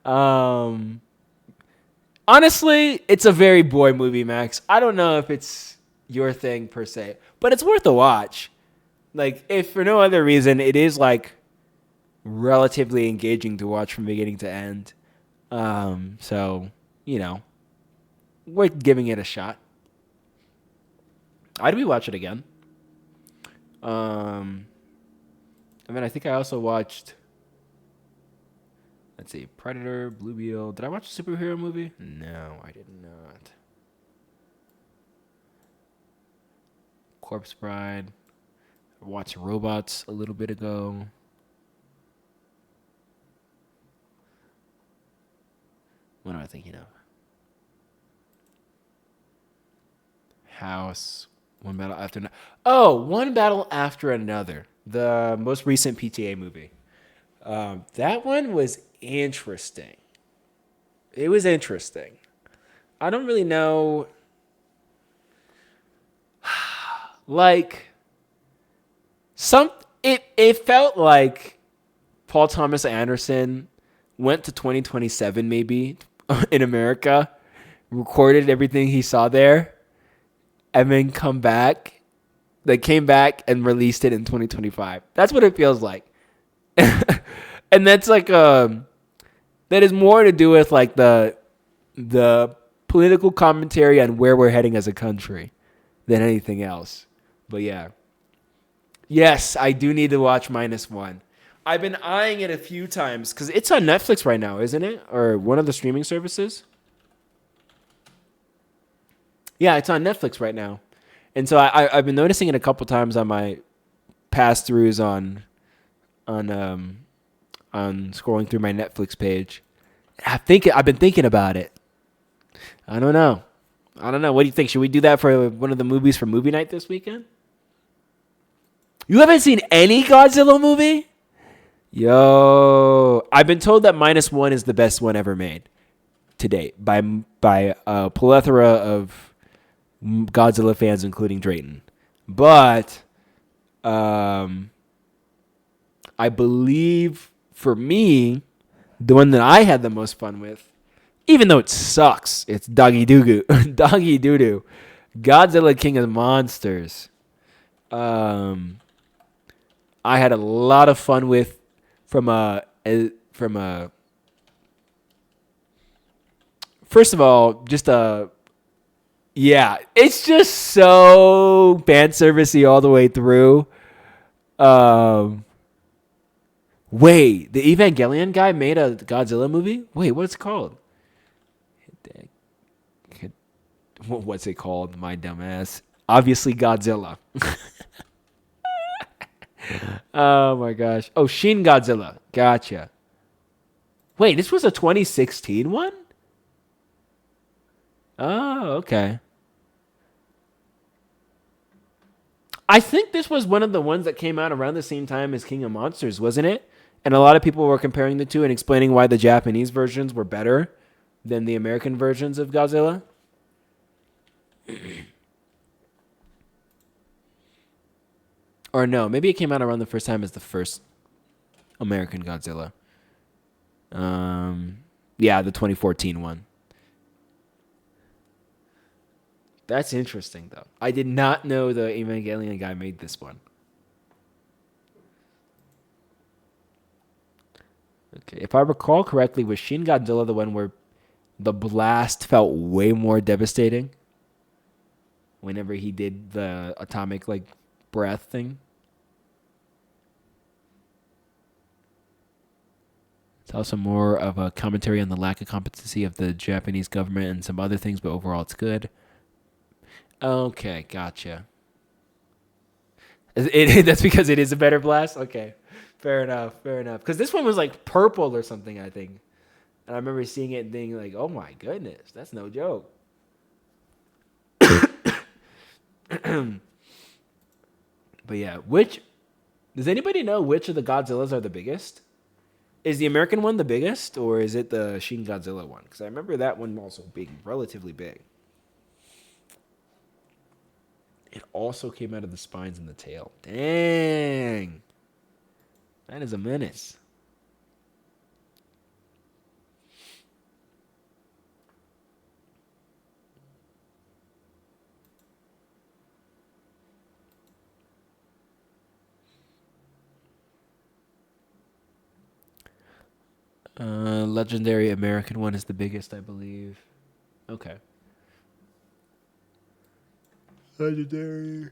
Speaker 1: um, Honestly, it's a very boy movie, Max. I don't know if it's your thing per se, but it's worth a watch. Like, if for no other reason, it is like relatively engaging to watch from beginning to end. So you know, worth giving it a shot. I'd rewatch it again. Um, I mean, I think I also watched. Let's see, Predator, Blue Beetle. Did I watch a superhero movie? No, I did not. Corpse Bride. I watched Robots a little bit ago. What am I thinking of? House. One Battle After Another. Oh, One Battle After Another. The most recent PTA movie. That one was interesting. It was interesting. I don't really know. Like, it felt like Paul Thomas Anderson went to 2027 maybe in America, recorded everything he saw there, and then come back. They came back and released it in 2025. That's what it feels like. And that's like that is more to do with like the political commentary on where we're heading as a country than anything else. But yeah. Yes, I do need to watch -1. I've been eyeing it a few times because it's on Netflix right now, isn't it? Or one of the streaming services? Yeah, it's on Netflix right now. And so I've been noticing it a couple times on my pass-throughs on scrolling through my Netflix page. I've been thinking about it. I don't know. What do you think? Should we do that for one of the movies for movie night this weekend? You haven't seen any Godzilla movie? Yo, I've been told that -1 is the best one ever made to date by a plethora of Godzilla fans, including Drayton. But I believe for me, the one that I had the most fun with, even though it sucks, it's Doggy Doo Doggy Doo Doo. Godzilla King of the Monsters. I had a lot of fun with from a first of all, just yeah, it's just so fan servicey all the way through. Wait, the Evangelion guy made a Godzilla movie? Wait, what's it called? What's it called? My dumbass. Obviously Godzilla. Oh my gosh. Oh, Shin Godzilla. Gotcha. Wait, this was a 2016 one? Oh, okay. I think this was one of the ones that came out around the same time as King of Monsters, wasn't it? And a lot of people were comparing the two and explaining why the Japanese versions were better than the American versions of Godzilla. Or no, maybe it came out around the first time as the first American Godzilla. Yeah, the 2014 one. That's interesting, though. I did not know the Evangelion guy made this one. Okay, if I recall correctly, was Shin Godzilla the one where the blast felt way more devastating? Whenever he did the atomic, like, breath thing? It's also more of a commentary on the lack of competency of the Japanese government and some other things, but overall it's good. Okay, gotcha. That's because it is a better blast. Okay, fair enough. Fair enough. Because this one was like purple or something, I think. And I remember seeing it and thinking like, "Oh my goodness, that's no joke." But yeah, which does anybody know which of the Godzillas are the biggest? Is the American one the biggest, or is it the Shin Godzilla one? Because I remember that one also being relatively big. It also came out of the spines and the tail. Dang, that is a menace. Legendary American one is the biggest, I believe. Okay. Legendary.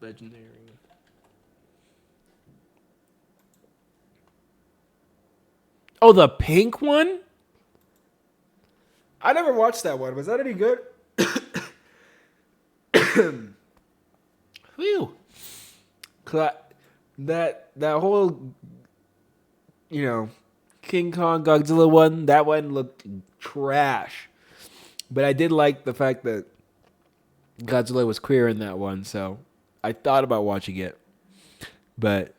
Speaker 1: Legendary. Oh, the pink one? I never watched that one. Was that any good? Whew. That whole, King Kong Godzilla one, that one looked trash. But I did like the fact that Godzilla was queer in that one, so I thought about watching it. But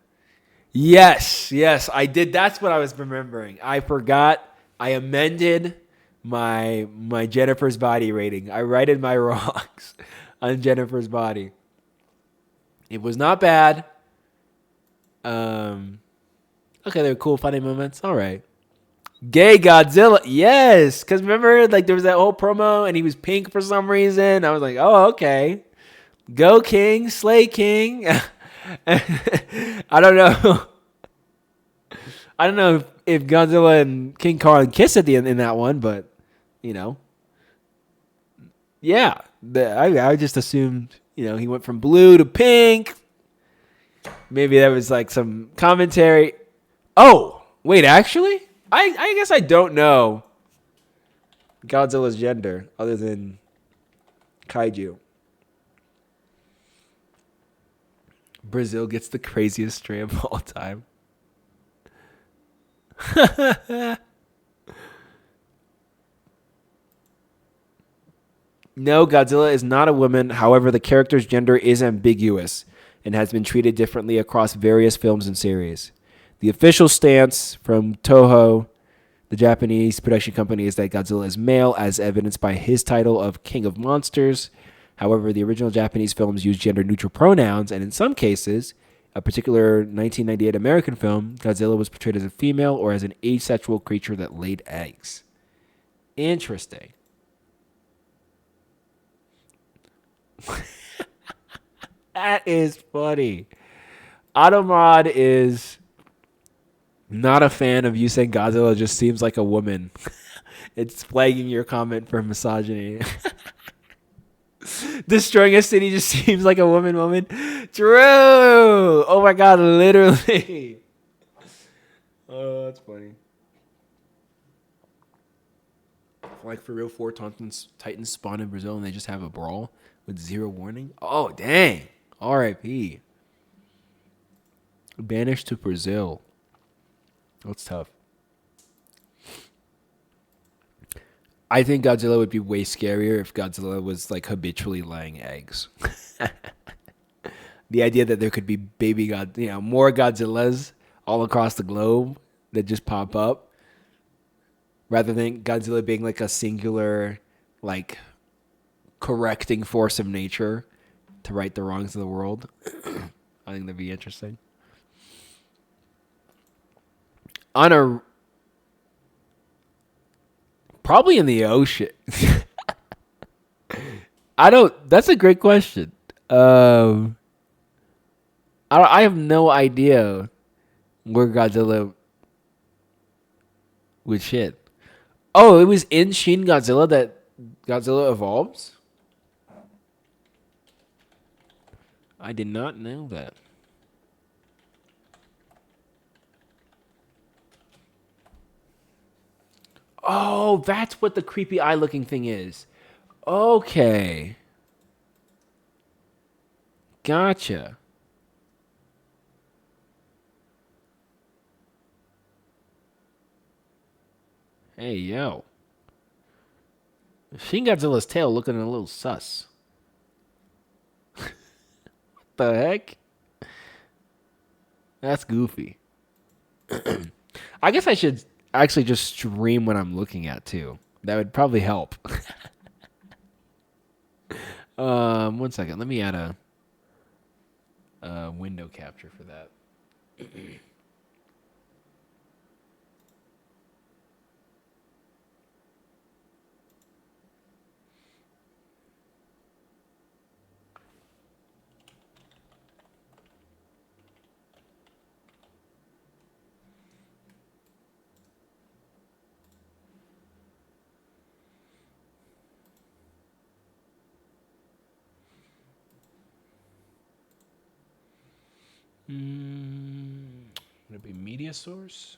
Speaker 1: yes, I did. That's what I was remembering. I forgot. I amended my Jennifer's Body rating. I righted my wrongs on Jennifer's Body. It was not bad. Okay, there were cool, funny moments. All right. Gay Godzilla. Yes. Because remember, like, there was that whole promo and he was pink for some reason. I was like, oh, okay. Go King, Slay King. I don't know. I don't know if Godzilla and King Kong kiss at the end in that one, but, yeah. I just assumed, he went from blue to pink. Maybe that was like some commentary. Oh, wait, actually? I guess I don't know Godzilla's gender other than kaiju. Brazil gets the craziest stray of all time. No, Godzilla is not a woman. However, the character's gender is ambiguous and has been treated differently across various films and series. The official stance from Toho, the Japanese production company, is that Godzilla is male, as evidenced by his title of King of Monsters. However, the original Japanese films use gender-neutral pronouns, and in some cases, a particular 1998 American film, Godzilla was portrayed as a female or as an asexual creature that laid eggs. Interesting. That is funny. Automod is not a fan of you saying Godzilla just seems like a woman. It's flagging your comment for misogyny. Destroying a city just seems like a woman. True. Oh my god, literally. Oh, that's funny. Like for real, four Titans spawn in Brazil and they just have a brawl with zero warning. Oh dang. R.I.P. Banished to Brazil. That's tough. I think Godzilla would be way scarier if Godzilla was like habitually laying eggs. The idea that there could be more Godzillas all across the globe that just pop up, rather than Godzilla being like a singular, like, correcting force of nature to right the wrongs of the world. I think that'd be interesting. Probably in the ocean. That's a great question. I have no idea where Godzilla would shit. Oh, it was in Shin Godzilla that Godzilla evolves? I did not know that. Oh, that's what the creepy eye looking thing is. Okay. Gotcha. Hey, yo. Shin Godzilla's tail looking a little sus. The heck? That's goofy. I guess I should actually just stream what I'm looking at too. That would probably help. 1 second. Let me add a window capture for that. Would it be media source?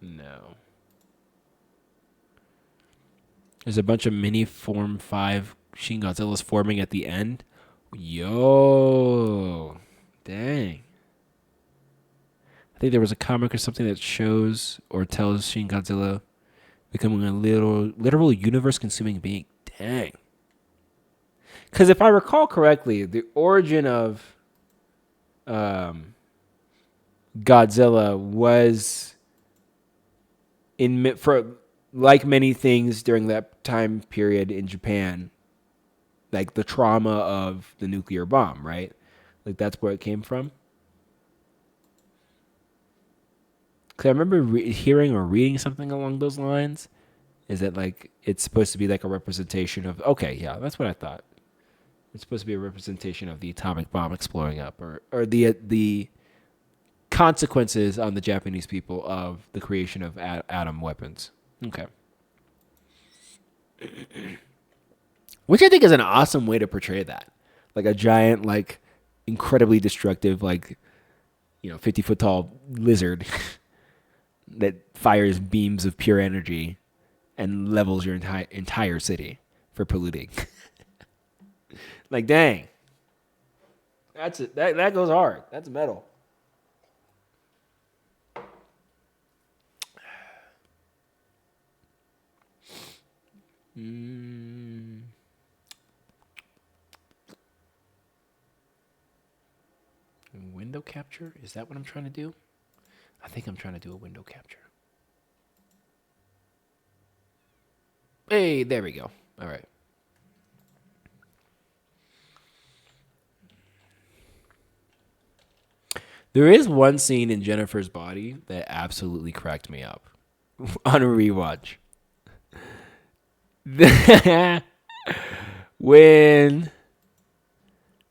Speaker 1: No. There's a bunch of mini Form 5 Shin Godzillas forming at the end. Yo. Dang. I think there was a comic or something that shows or tells Shin Godzilla becoming a literal universe-consuming being. Dang. Because if I recall correctly, the origin of Godzilla was for like many things during that time period in Japan, like the trauma of the nuclear bomb, right? Like that's where it came from. Because I remember hearing or reading something along those lines. Is that like it's supposed to be like a representation of? Okay, yeah, that's what I thought. It's supposed to be a representation of the atomic bomb exploding up, or the consequences on the Japanese people of the creation of atom weapons. Okay. Which I think is an awesome way to portray that. Like a giant, like incredibly destructive, like 50-foot tall lizard that fires beams of pure energy and levels your entire city for polluting. Like, dang, that's it. That goes hard. That's metal. Window capture? Is that what I'm trying to do? I think I'm trying to do a window capture. Hey, there we go. All right. There is one scene in Jennifer's Body that absolutely cracked me up on a rewatch. when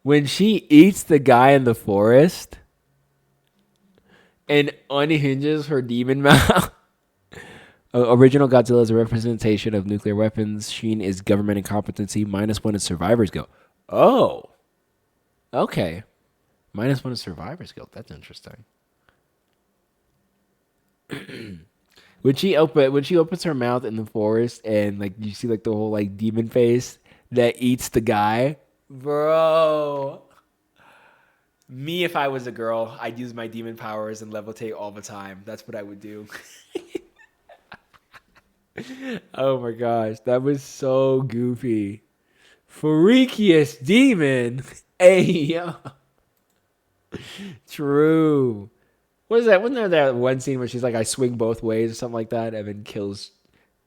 Speaker 1: when she eats the guy in the forest and unhinges her demon mouth. Original Godzilla is a representation of nuclear weapons. Sheen is government incompetency. -1 is survivor's guilt. Oh, okay. -1 is survivor's guilt. That's interesting. When she opens her mouth in the forest and like you see like the whole like demon face that eats the guy, bro. Me, if I was a girl, I'd use my demon powers and levitate all the time. That's what I would do. Oh my gosh, that was so goofy. Freakiest demon. Hey, yo. True. What is that? Wasn't there that one scene where she's like, I swing both ways or something like that, and then kills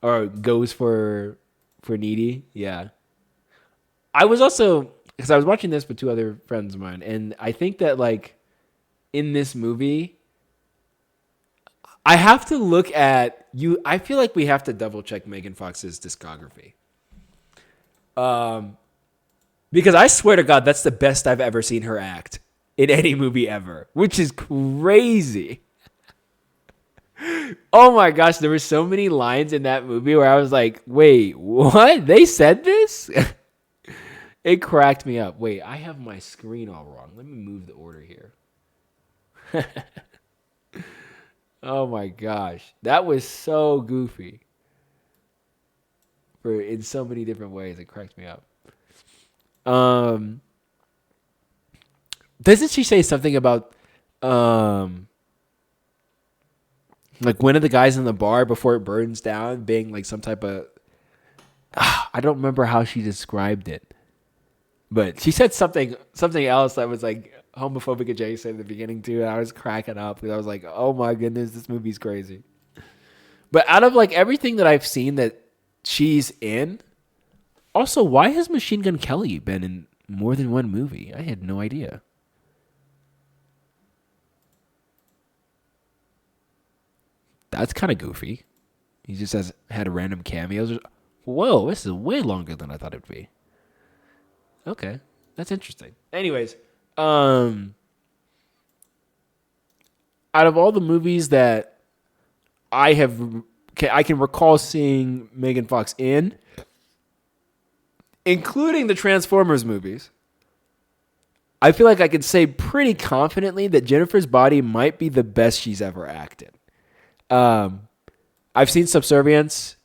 Speaker 1: or goes for needy? Yeah. I was also because I was watching this with two other friends of mine, and I think that like in this movie, I have to look at you. I feel like we have to double check Megan Fox's discography. Because I swear to God, that's the best I've ever seen her act in any movie ever, which is crazy. Oh my gosh, there were so many lines in that movie where I was like, wait, what? They said this? It cracked me up. Wait, I have my screen all wrong. Let me move the order here. Oh my gosh. That was so goofy. for in so many different ways. It cracked me up. Um, doesn't she say something about um like one of the guys in the bar before it burns down being like some type of I don't remember how she described it, but she said something else that was like homophobic adjacent at the beginning too. And I was cracking up because I was like, oh my goodness, this movie's crazy. But out of like everything that I've seen that she's in, also, why has Machine Gun Kelly been in more than one movie? I had no idea. That's kind of goofy. He just has had random cameos. Whoa, this is way longer than I thought it'd be. Okay, that's interesting. Anyways, out of all the movies that I have, I can recall seeing Megan Fox in, including the Transformers movies, I feel like I could say pretty confidently that Jennifer's Body might be the best she's ever acted. I've seen Subservience,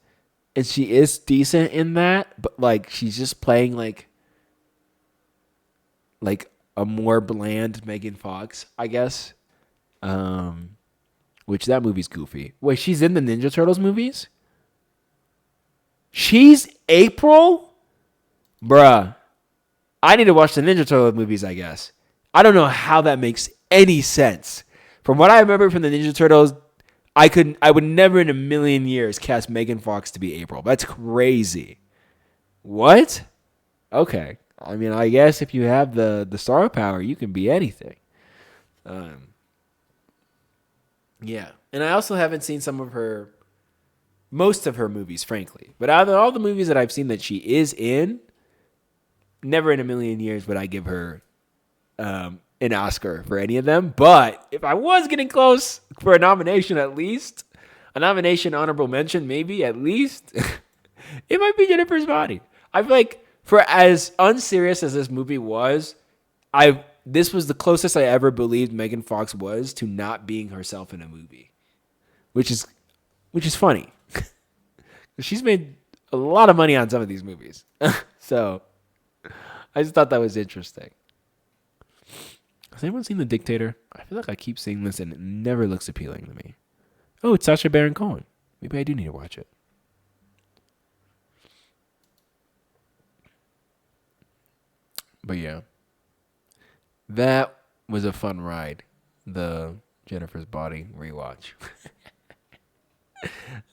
Speaker 1: and she is decent in that, but like she's just playing like a more bland Megan Fox, I guess. Which that movie's goofy. Wait, she's in the Ninja Turtles movies? She's April? Bruh. I need to watch the Ninja Turtles movies, I guess. I don't know how that makes any sense. From what I remember from the Ninja Turtles, I would never in a million years cast Megan Fox to be April. That's crazy. What? Okay. I mean, I guess if you have the star power, you can be anything. Yeah. And I also haven't seen most of her movies, frankly. But out of all the movies that I've seen that she is in, never in a million years would I give her an Oscar for any of them. But if I was getting close for a nomination, at least, a nomination, honorable mention, maybe at least, it might be Jennifer's Body. I feel like for as unserious as this movie was, this was the closest I ever believed Megan Fox was to not being herself in a movie, which is funny. She's made a lot of money on some of these movies, so I just thought that was interesting. Has anyone seen The Dictator? I feel like I keep seeing this and it never looks appealing to me. Oh, it's Sacha Baron Cohen. Maybe I do need to watch it. But yeah, that was a fun ride. The Jennifer's Body rewatch.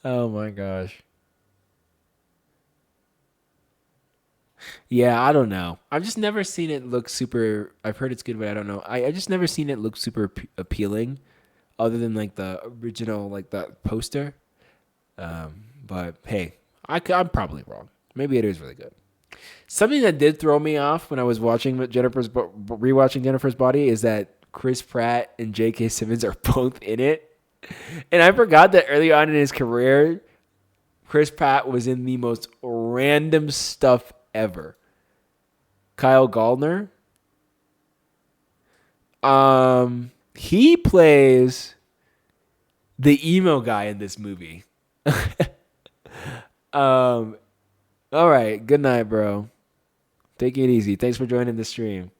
Speaker 1: Oh my gosh. Yeah, I don't know. I've just never seen it look super. I've heard it's good, but I don't know. I just never seen it look super appealing, other than like the original, like that poster. But hey, I'm probably wrong. Maybe it is really good. Something that did throw me off when I was watching rewatching Jennifer's Body is that Chris Pratt and J.K. Simmons are both in it, and I forgot that early on in his career, Chris Pratt was in the most random stuff ever. Kyle Gallner. He plays the emo guy in this movie. All right. Good night, bro. Take it easy. Thanks for joining the stream.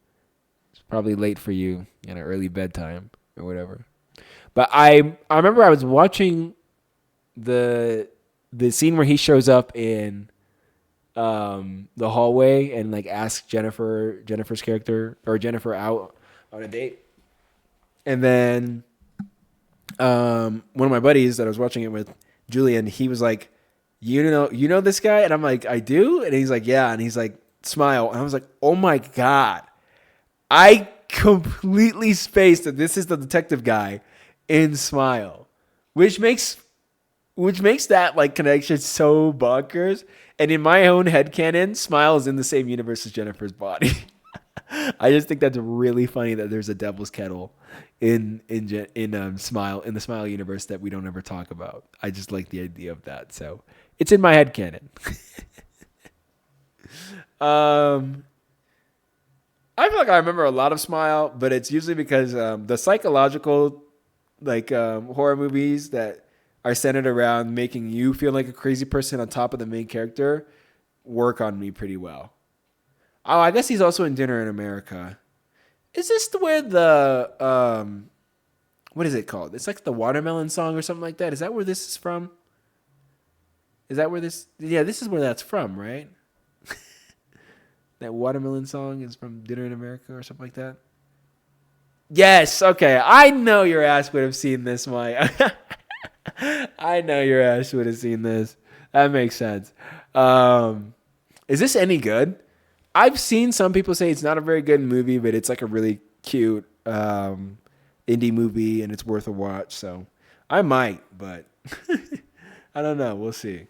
Speaker 1: It's probably late for you, early bedtime or whatever. But I remember I was watching the scene where he shows up in the hallway and like asks Jennifer's character or Jennifer out on a date. And then one of my buddies that I was watching it with, Julian, he was like, you know this guy? And I'm like, I do? And he's like, yeah. And he's like, smile. And I was like, oh my God. I completely spaced that this is the detective guy in Smile, which makes that like connection so bonkers. And in my own headcanon, Smile is in the same universe as Jennifer's Body. I just think that's really funny that there's a Devil's Kettle in Smile, in the Smile universe that we don't ever talk about. I just like the idea of that. So it's in my headcanon. I feel like I remember a lot of Smile, but it's usually because the psychological horror movies that are centered around making you feel like a crazy person on top of the main character work on me pretty well. Oh, I guess he's also in Dinner in America. Is this where the what is it called? It's like the watermelon song or something like that. Is that where this is from? Is that where this? Yeah, this is where that's from, right? That watermelon song is from Dinner in America or something like that. Yes. Okay. I know your ass would have seen this, Mike. I know your ass would have seen this. That makes sense. Is this any good? I've seen some people say it's not a very good movie, but it's like a really cute indie movie, and it's worth a watch. So I might, but I don't know. We'll see.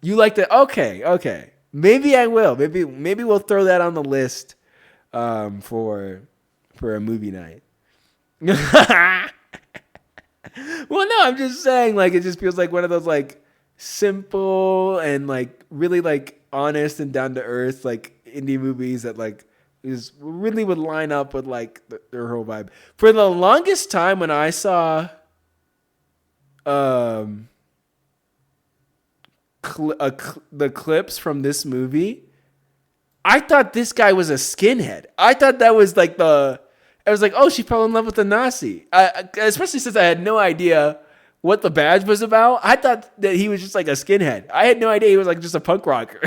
Speaker 1: You like that? Okay. Maybe I will. Maybe we'll throw that on the list for a movie night. Well, no, I'm just saying, like, it just feels like one of those, like, simple and, like, really, like, honest and down to earth, like, indie movies that, like, is really would line up with, like, their whole vibe. For the longest time when I saw the clips from this movie, I thought this guy was a skinhead. I thought that was, like, I was like, oh, she fell in love with a Nazi. Especially since I had no idea what the badge was about. I thought that he was just like a skinhead. I had no idea he was like just a punk rocker.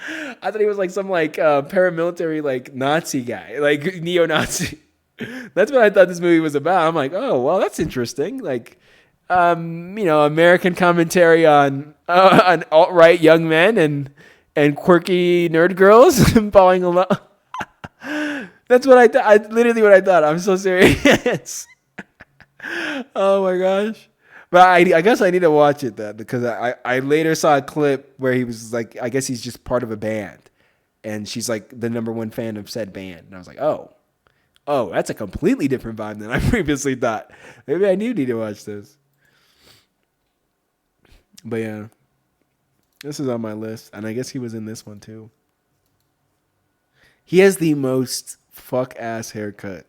Speaker 1: I thought he was like some like paramilitary like Nazi guy, like neo-Nazi. That's what I thought this movie was about. I'm like, oh, well, that's interesting. Like, American commentary on alt-right young men and quirky nerd girls falling in love. That's what I thought. Literally what I thought. I'm so serious. Oh my gosh. But I guess I need to watch it then, because I later saw a clip where he was like, I guess he's just part of a band. And she's like the number one fan of said band. And I was like, oh, that's a completely different vibe than I previously thought. Maybe I do need to watch this. But yeah, this is on my list. And I guess he was in this one too. He has the most fuck ass haircut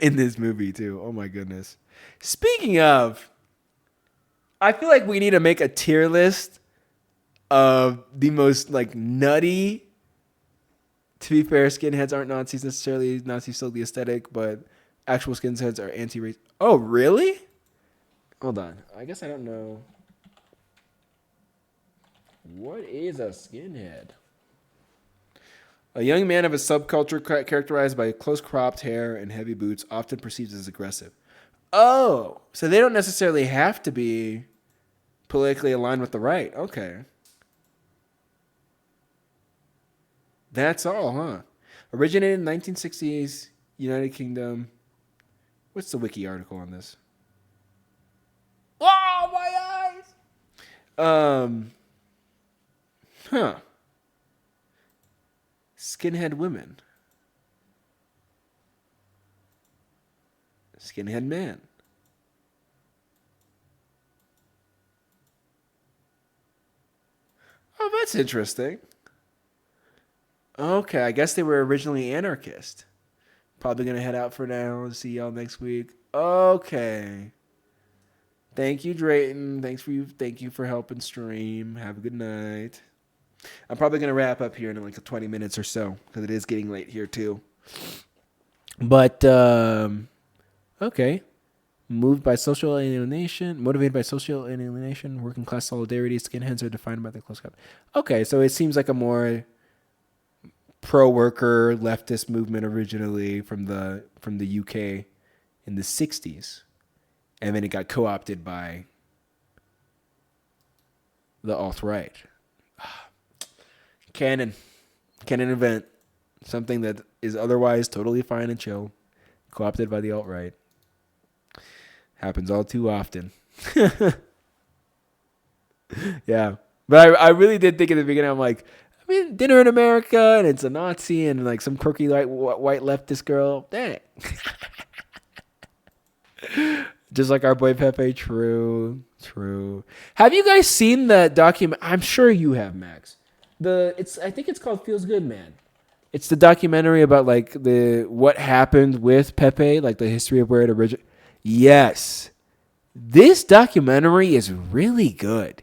Speaker 1: in this movie too. Oh my goodness. Speaking of, I feel like we need to make a tier list of the most like nutty. To be fair, skinheads aren't Nazis necessarily. Nazis still the aesthetic, but actual skinheads are anti-race. Oh, really? Hold on. I guess I don't know. What is a skinhead? A young man of a subculture characterized by close cropped hair and heavy boots, often perceived as aggressive. Oh, so they don't necessarily have to be politically aligned with the right. Okay. That's all, huh? Originated in 1960s, United Kingdom. What's the wiki article on this? Oh, my eyes! Huh. Skinhead women. Skinhead man. Oh, that's interesting. Okay, I guess they were originally anarchist. Probably gonna head out for now. See y'all next week. Okay. Thank you, Drayton. Thank you for helping stream. Have a good night. I'm probably going to wrap up here in like 20 minutes or so, because it is getting late here too. But, okay. Motivated by social alienation, working class solidarity, skinheads are defined by the close cap. Okay, so it seems like a more pro-worker leftist movement originally from the UK in the 60s. And then it got co-opted by the alt-right. Canon event. Something that is otherwise totally fine and chill. Co-opted by the alt-right. Happens all too often. Yeah. But I really did think in the beginning, I'm like, I mean, Dinner in America, and it's a Nazi, and like some quirky white leftist girl. Dang. Just like our boy Pepe. True. Have you guys seen the document? I'm sure you have, Max. I think it's called Feels Good Man. It's the documentary about like what happened with Pepe, like the history of where it originated. Yes. This documentary is really good.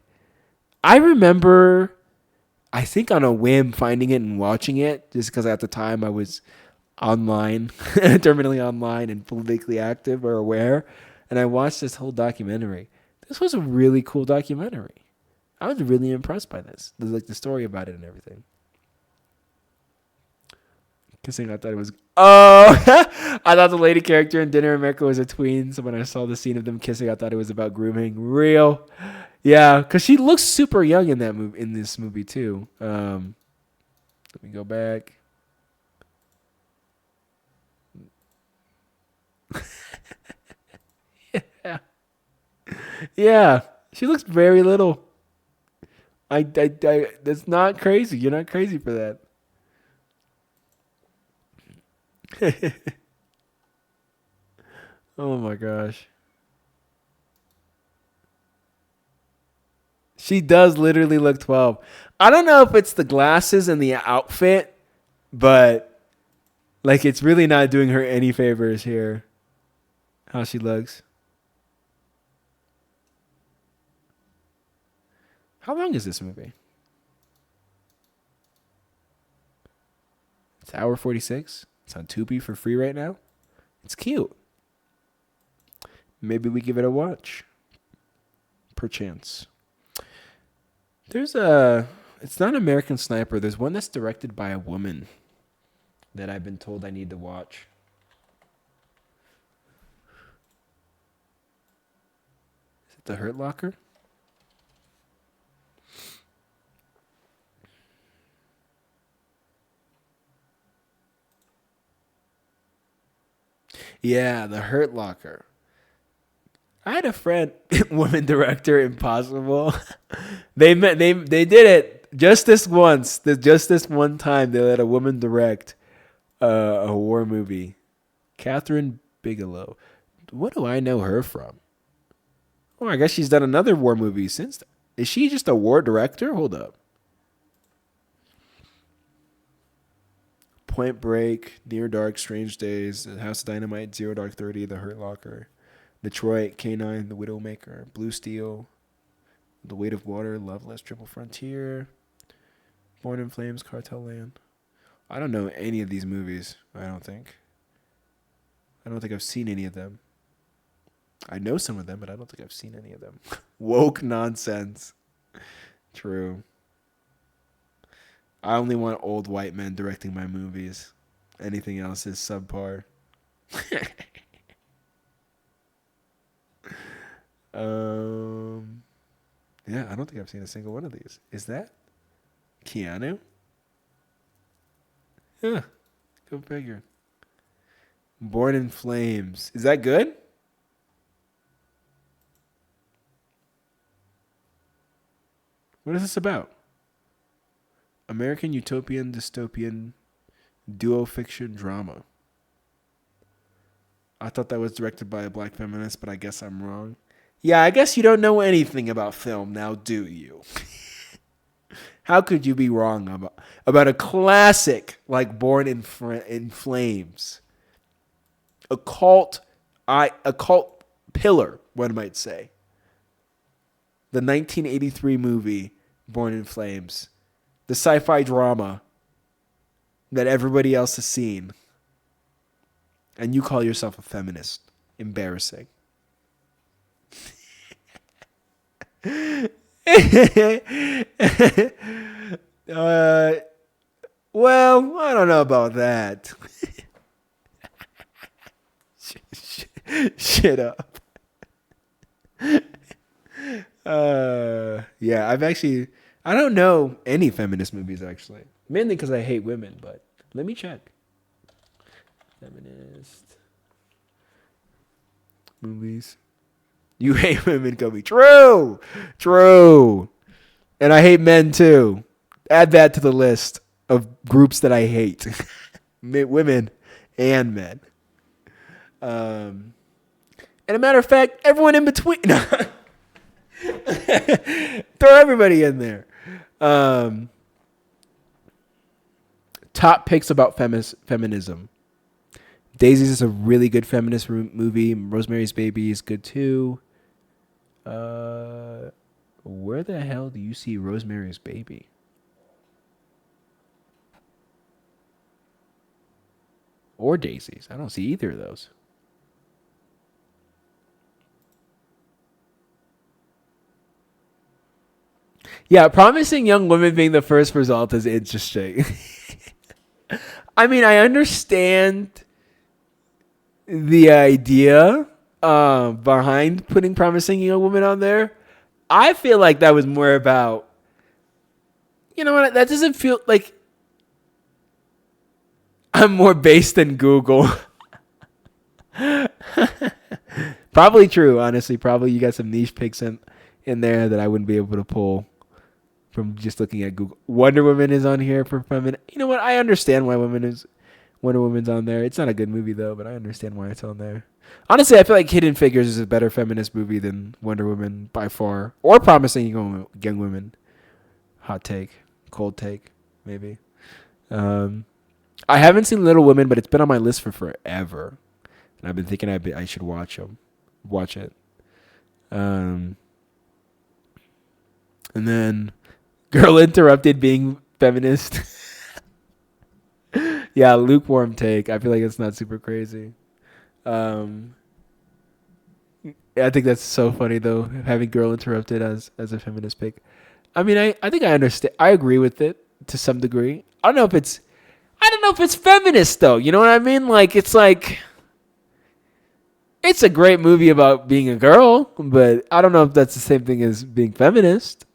Speaker 1: I remember, I think on a whim, finding it and watching it just because at the time I was online, terminally online and politically active or aware, and I watched this whole documentary. This was a really cool documentary. I was really impressed by this, like the story about it and everything. Kissing, I thought it was. Oh, I thought the lady character in Dinner in America was a tween. So when I saw the scene of them kissing, I thought it was about grooming. Real, yeah, because she looks super young in that movie. In this movie too. Let me go back. Yeah, yeah, she looks very little. That's not crazy. You're not crazy for that. Oh my gosh. She does literally look 12. I don't know if it's the glasses and the outfit, but like it's really not doing her any favors here. How she looks. How long is this movie? It's hour 46. It's on Tubi for free right now. It's cute. Maybe we give it a watch. Perchance. There's a. It's not American Sniper. There's one that's directed by a woman that I've been told I need to watch. Is it The Hurt Locker? Yeah, The Hurt Locker. I had a friend, woman director, Impossible. They did it just this once. Just this one time, they let a woman direct a war movie. Catherine Bigelow. What do I know her from? Oh, I guess she's done another war movie since then. Is she just a war director? Hold up. Point Break, Near Dark, Strange Days, House of Dynamite, Zero Dark 30, The Hurt Locker, Detroit, K9, The Widowmaker, Blue Steel, The Weight of Water, Loveless, Triple Frontier, Born in Flames, Cartel Land. I don't know any of these movies, I don't think. I don't think I've seen any of them. I know some of them, but I don't think I've seen any of them. Woke nonsense. True. I only want old white men directing my movies. Anything else is subpar. Yeah, I don't think I've seen a single one of these. Is that Keanu? Yeah, go figure. Born in Flames. Is that good? What is this about? American utopian dystopian duo fiction drama. I thought that was directed by a black feminist, but I guess I'm wrong. Yeah, I guess you don't know anything about film now, do you? How could you be wrong about a classic like Born in Flames? A cult pillar, one might say. The 1983 movie Born in Flames. The sci-fi drama that everybody else has seen. And you call yourself a feminist. Embarrassing. Well, I don't know about that. Shut up. Yeah, I don't know any feminist movies actually. Mainly because I hate women, but let me check. Feminist movies. You hate women, Kobe. True. True. And I hate men too. Add that to the list of groups that I hate. Women and men. And a matter of fact, everyone in between. Throw everybody in there. Top picks about feminism. Daisies is a really good feminist movie. Rosemary's Baby is good too. Uh, where the hell do you see Rosemary's Baby? Or Daisies? I don't see either of those. Yeah, Promising Young Woman being the first result is interesting. I mean, I understand the idea behind putting Promising Young Woman on there. I feel like that was more about, you know what, that doesn't feel like I'm more based than Google. Probably true, honestly. Probably you got some niche picks in there that I wouldn't be able to pull from just looking at Google. Wonder Woman is on here for feminine. You know what? I understand why Wonder Woman's on there. It's not a good movie though, but I understand why it's on there. Honestly, I feel like Hidden Figures is a better feminist movie than Wonder Woman by far, or Promising Young Women. Hot take, cold take, maybe. Um, I haven't seen Little Women, but it's been on my list for forever, and I've been thinking I should watch it. Um, and then Girl Interrupted being feminist. Yeah, lukewarm take. I feel like it's not super crazy. Um, I think that's so funny though, having Girl Interrupted as a feminist pick. I mean, I think I understand. I agree with it to some degree. I don't know if it's feminist though. You know what I mean? Like it's a great movie about being a girl, but I don't know if that's the same thing as being feminist.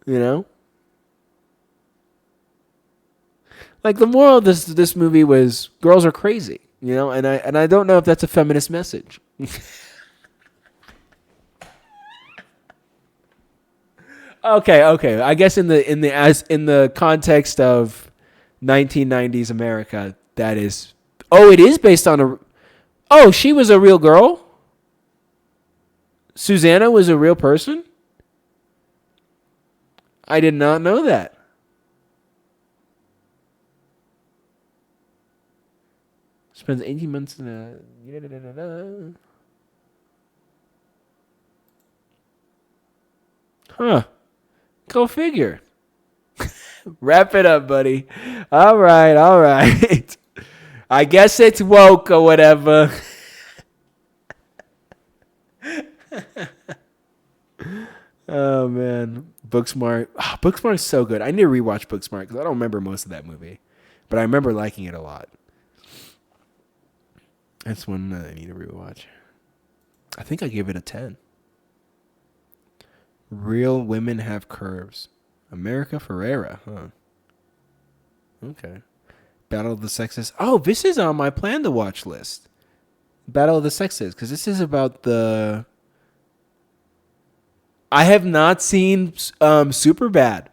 Speaker 1: You know? Like the moral of this movie was girls are crazy, you know, and I don't know if that's a feminist message. Okay. I guess in the context of 1990s America, that is. Oh, it is based on a. Oh, she was a real girl. Susanna was a real person. I did not know that. Spends 18 months in a. Huh. Go figure. Wrap it up, buddy. All right, all right. I guess it's woke or whatever. Oh man, Booksmart. Oh, Booksmart is so good. I need to rewatch Booksmart because I don't remember most of that movie, but I remember liking it a lot. That's one that I need to rewatch. I think I gave it a 10. Real Women Have Curves. America Ferrera, huh? Okay. Battle of the Sexes. Oh, this is on my plan to watch list. Battle of the Sexes, because this is about the. I have not seen Superbad.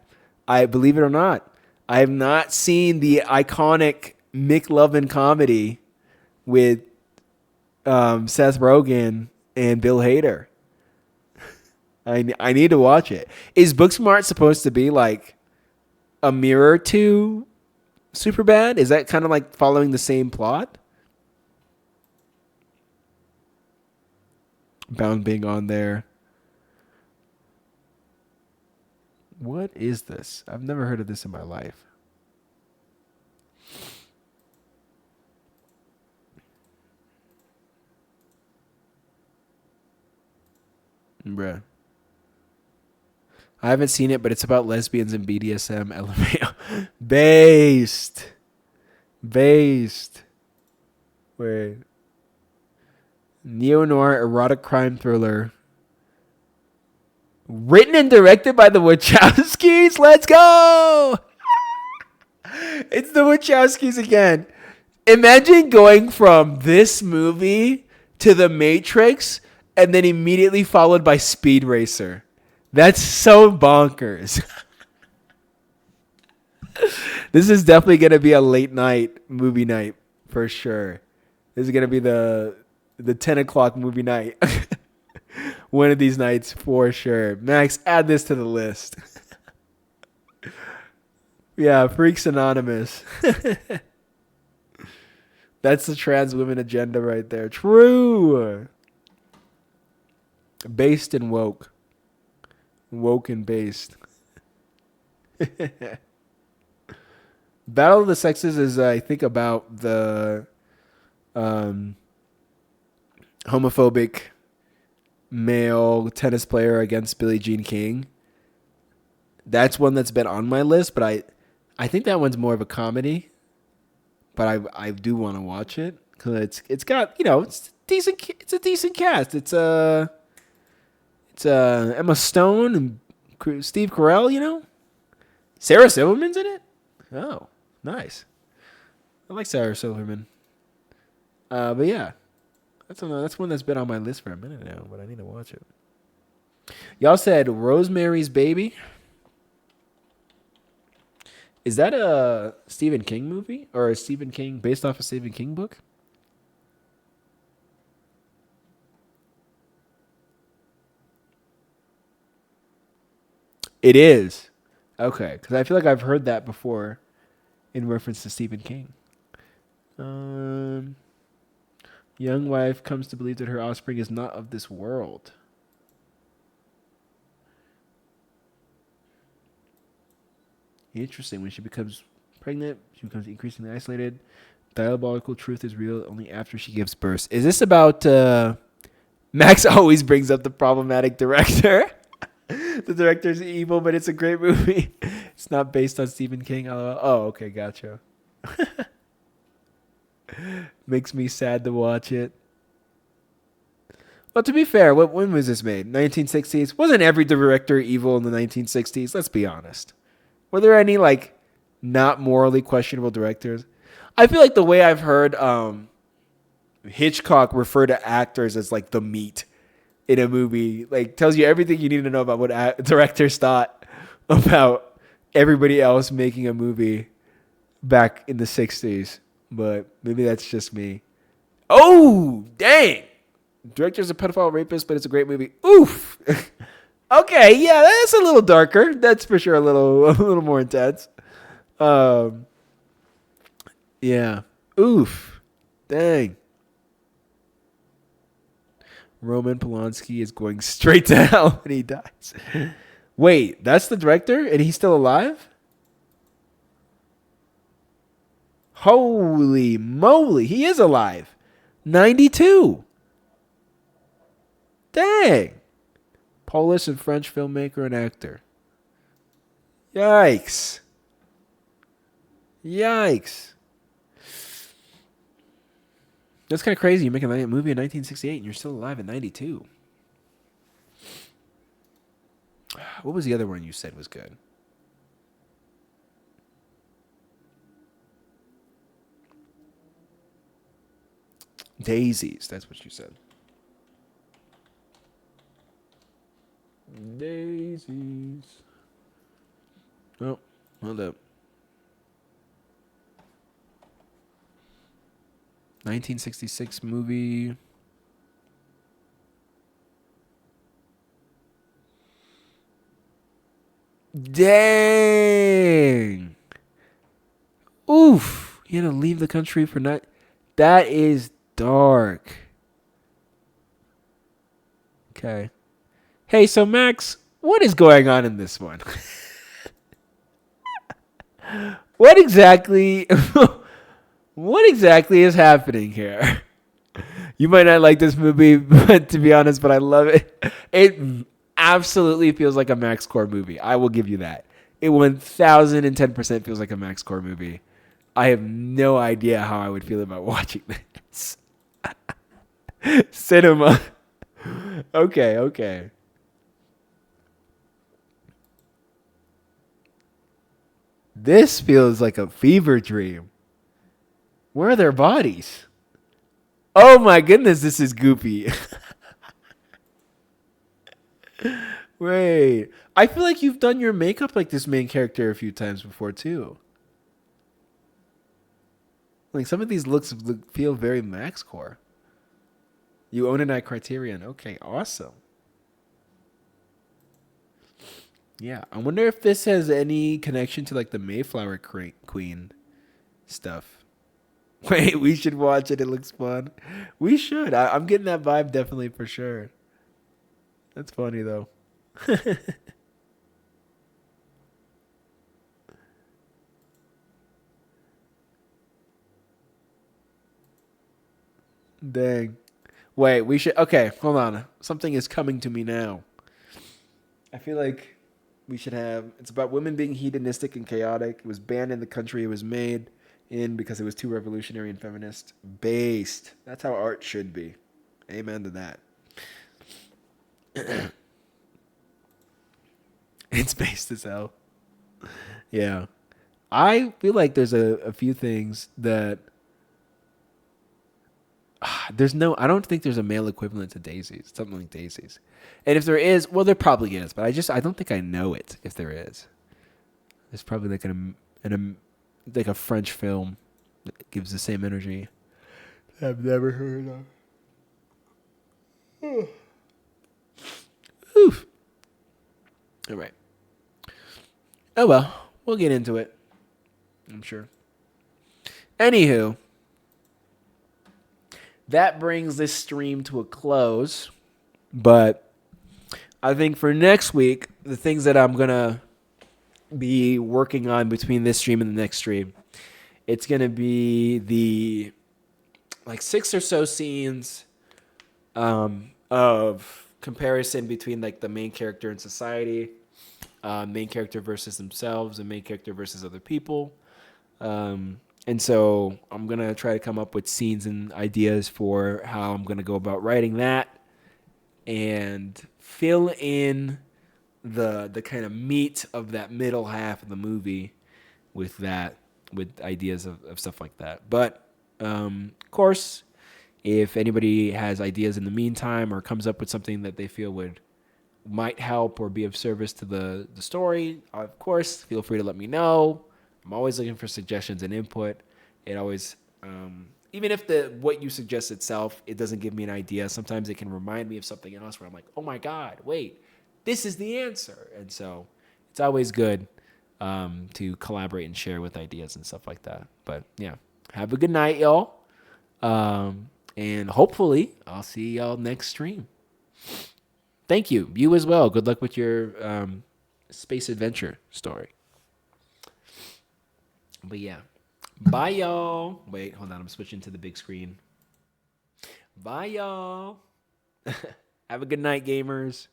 Speaker 1: I believe it or not, I have not seen the iconic McLovin comedy with Seth Rogen and Bill Hader. I need to watch it. Is Booksmart supposed to be like a mirror to Superbad? Is that kind of like following the same plot? Bound being on there. What is this? I've never heard of this in my life. Bruh. I haven't seen it, but it's about lesbians and BDSM. LMAO. Based. Wait. Neo-noir erotic crime thriller. Written and directed by the Wachowskis. Let's go! It's the Wachowskis again. Imagine going from this movie to The Matrix and then immediately followed by Speed Racer. That's so bonkers. This is definitely going to be a late night movie night for sure. This is going to be the 10 o'clock movie night. One of these nights for sure. Max, add this to the list. Yeah, Freaks Anonymous. That's the trans women agenda right there. True. Based and woke. Woke and based. Battle of the Sexes is, I think, about the um, homophobic male tennis player against Billie Jean King. That's one that's been on my list, but I think that one's more of a comedy. But I do want to watch it because it's got, it's decent. It's a decent cast. It's Emma Stone and Steve Carell. Sarah Silverman's in it. Oh, nice. I like Sarah Silverman. But yeah, that's one that's been on my list for a minute now. But I need to watch it. Y'all said Rosemary's Baby. Is that a Stephen King movie or a Stephen King based off a Stephen King book? It is. Okay, because I feel like I've heard that before in reference to Stephen King. Um, Young wife comes to believe that her offspring is not of this world. Interesting. When she becomes pregnant, she becomes increasingly isolated. Diabolical truth is real only after she gives birth. Is this about Max always brings up the problematic director? The director's evil, but it's a great movie. It's not based on Stephen King. Oh, okay, gotcha. Makes me sad to watch it. Well, to be fair, when was this made? 1960s? Wasn't every director evil in the 1960s? Let's be honest. Were there any not morally questionable directors? I feel like the way I've heard Hitchcock refer to actors as the meat in a movie, tells you everything you need to know about what directors thought about everybody else making a movie back in the 60s. But maybe that's just me. Oh, dang. Director's a pedophile rapist, but it's a great movie. Oof. Okay, yeah, that's a little darker. That's for sure a little more intense. Um, yeah. Oof. Dang. Roman Polanski is going straight to hell when he dies. Wait, that's the director and he's still alive? Holy moly, he is alive. 92. Dang. Polish and French filmmaker and actor. Yikes. Yikes. That's kind of crazy. You're making a movie in 1968 and you're still alive in 92. What was the other one you said was good? Daisies. That's what you said. Daisies. Oh, hold up. 1966 movie. Dang. Oof. You had to leave the country for not. That is dark. Okay. Hey, so Max, what is going on in this one? What exactly what exactly is happening here? You might not like this movie, but to be honest, but I love it. It absolutely feels like a Max Core movie. I will give you that. It 1010% feels like a Max Core movie. I have no idea how I would feel about watching this. Cinema. Okay. This feels like a fever dream. Where are their bodies? Oh my goodness, this is goopy. Wait. I feel like you've done your makeup like this main character a few times before too. Some of these looks feel very Max Core. You own it at Criterion. Okay, awesome. Yeah, I wonder if this has any connection to the Mayflower Queen stuff. Wait, we should watch it. It looks fun. We should. I'm getting that vibe definitely for sure. That's funny though. Dang. Wait, we should. Okay, hold on. Something is coming to me now. I feel like we should have. It's about women being hedonistic and chaotic. It was banned in the country it was made in because it was too revolutionary and feminist based. That's how art should be. Amen to that. It's based as hell. Yeah. I feel like there's a few things that there's no. I don't think there's a male equivalent to daisies. Something like daisies. And if there is, well, there probably is. But I don't think I know it. If there is, there's probably like like a French film that gives the same energy. I've never heard of. Oof. All right. Oh well, we'll get into it. I'm sure. Anywho, that brings this stream to a close. But I think for next week, the things that I'm gonna be working on between this stream and the next stream, it's gonna be the like 6 or so scenes of comparison between like the main character and society, main character versus themselves, and main character versus other people. And so I'm gonna try to come up with scenes and ideas for how I'm gonna go about writing that, and fill in the kind of meat of that middle half of the movie with that, with ideas of stuff like that. But of course, if anybody has ideas in the meantime or comes up with something that they feel might help or be of service to the story, of course, feel free to let me know. I'm always looking for suggestions and input. It always, even if what you suggest itself, it doesn't give me an idea. Sometimes it can remind me of something else where I'm like, oh my God, wait, this is the answer. And so it's always good to collaborate and share with ideas and stuff like that. But yeah, have a good night, y'all. And hopefully I'll see y'all next stream. Thank you. You as well. Good luck with your space adventure story. But yeah. Bye, y'all. Wait, hold on. I'm switching to the big screen. Bye, y'all. Have a good night, gamers.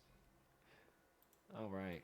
Speaker 1: All right.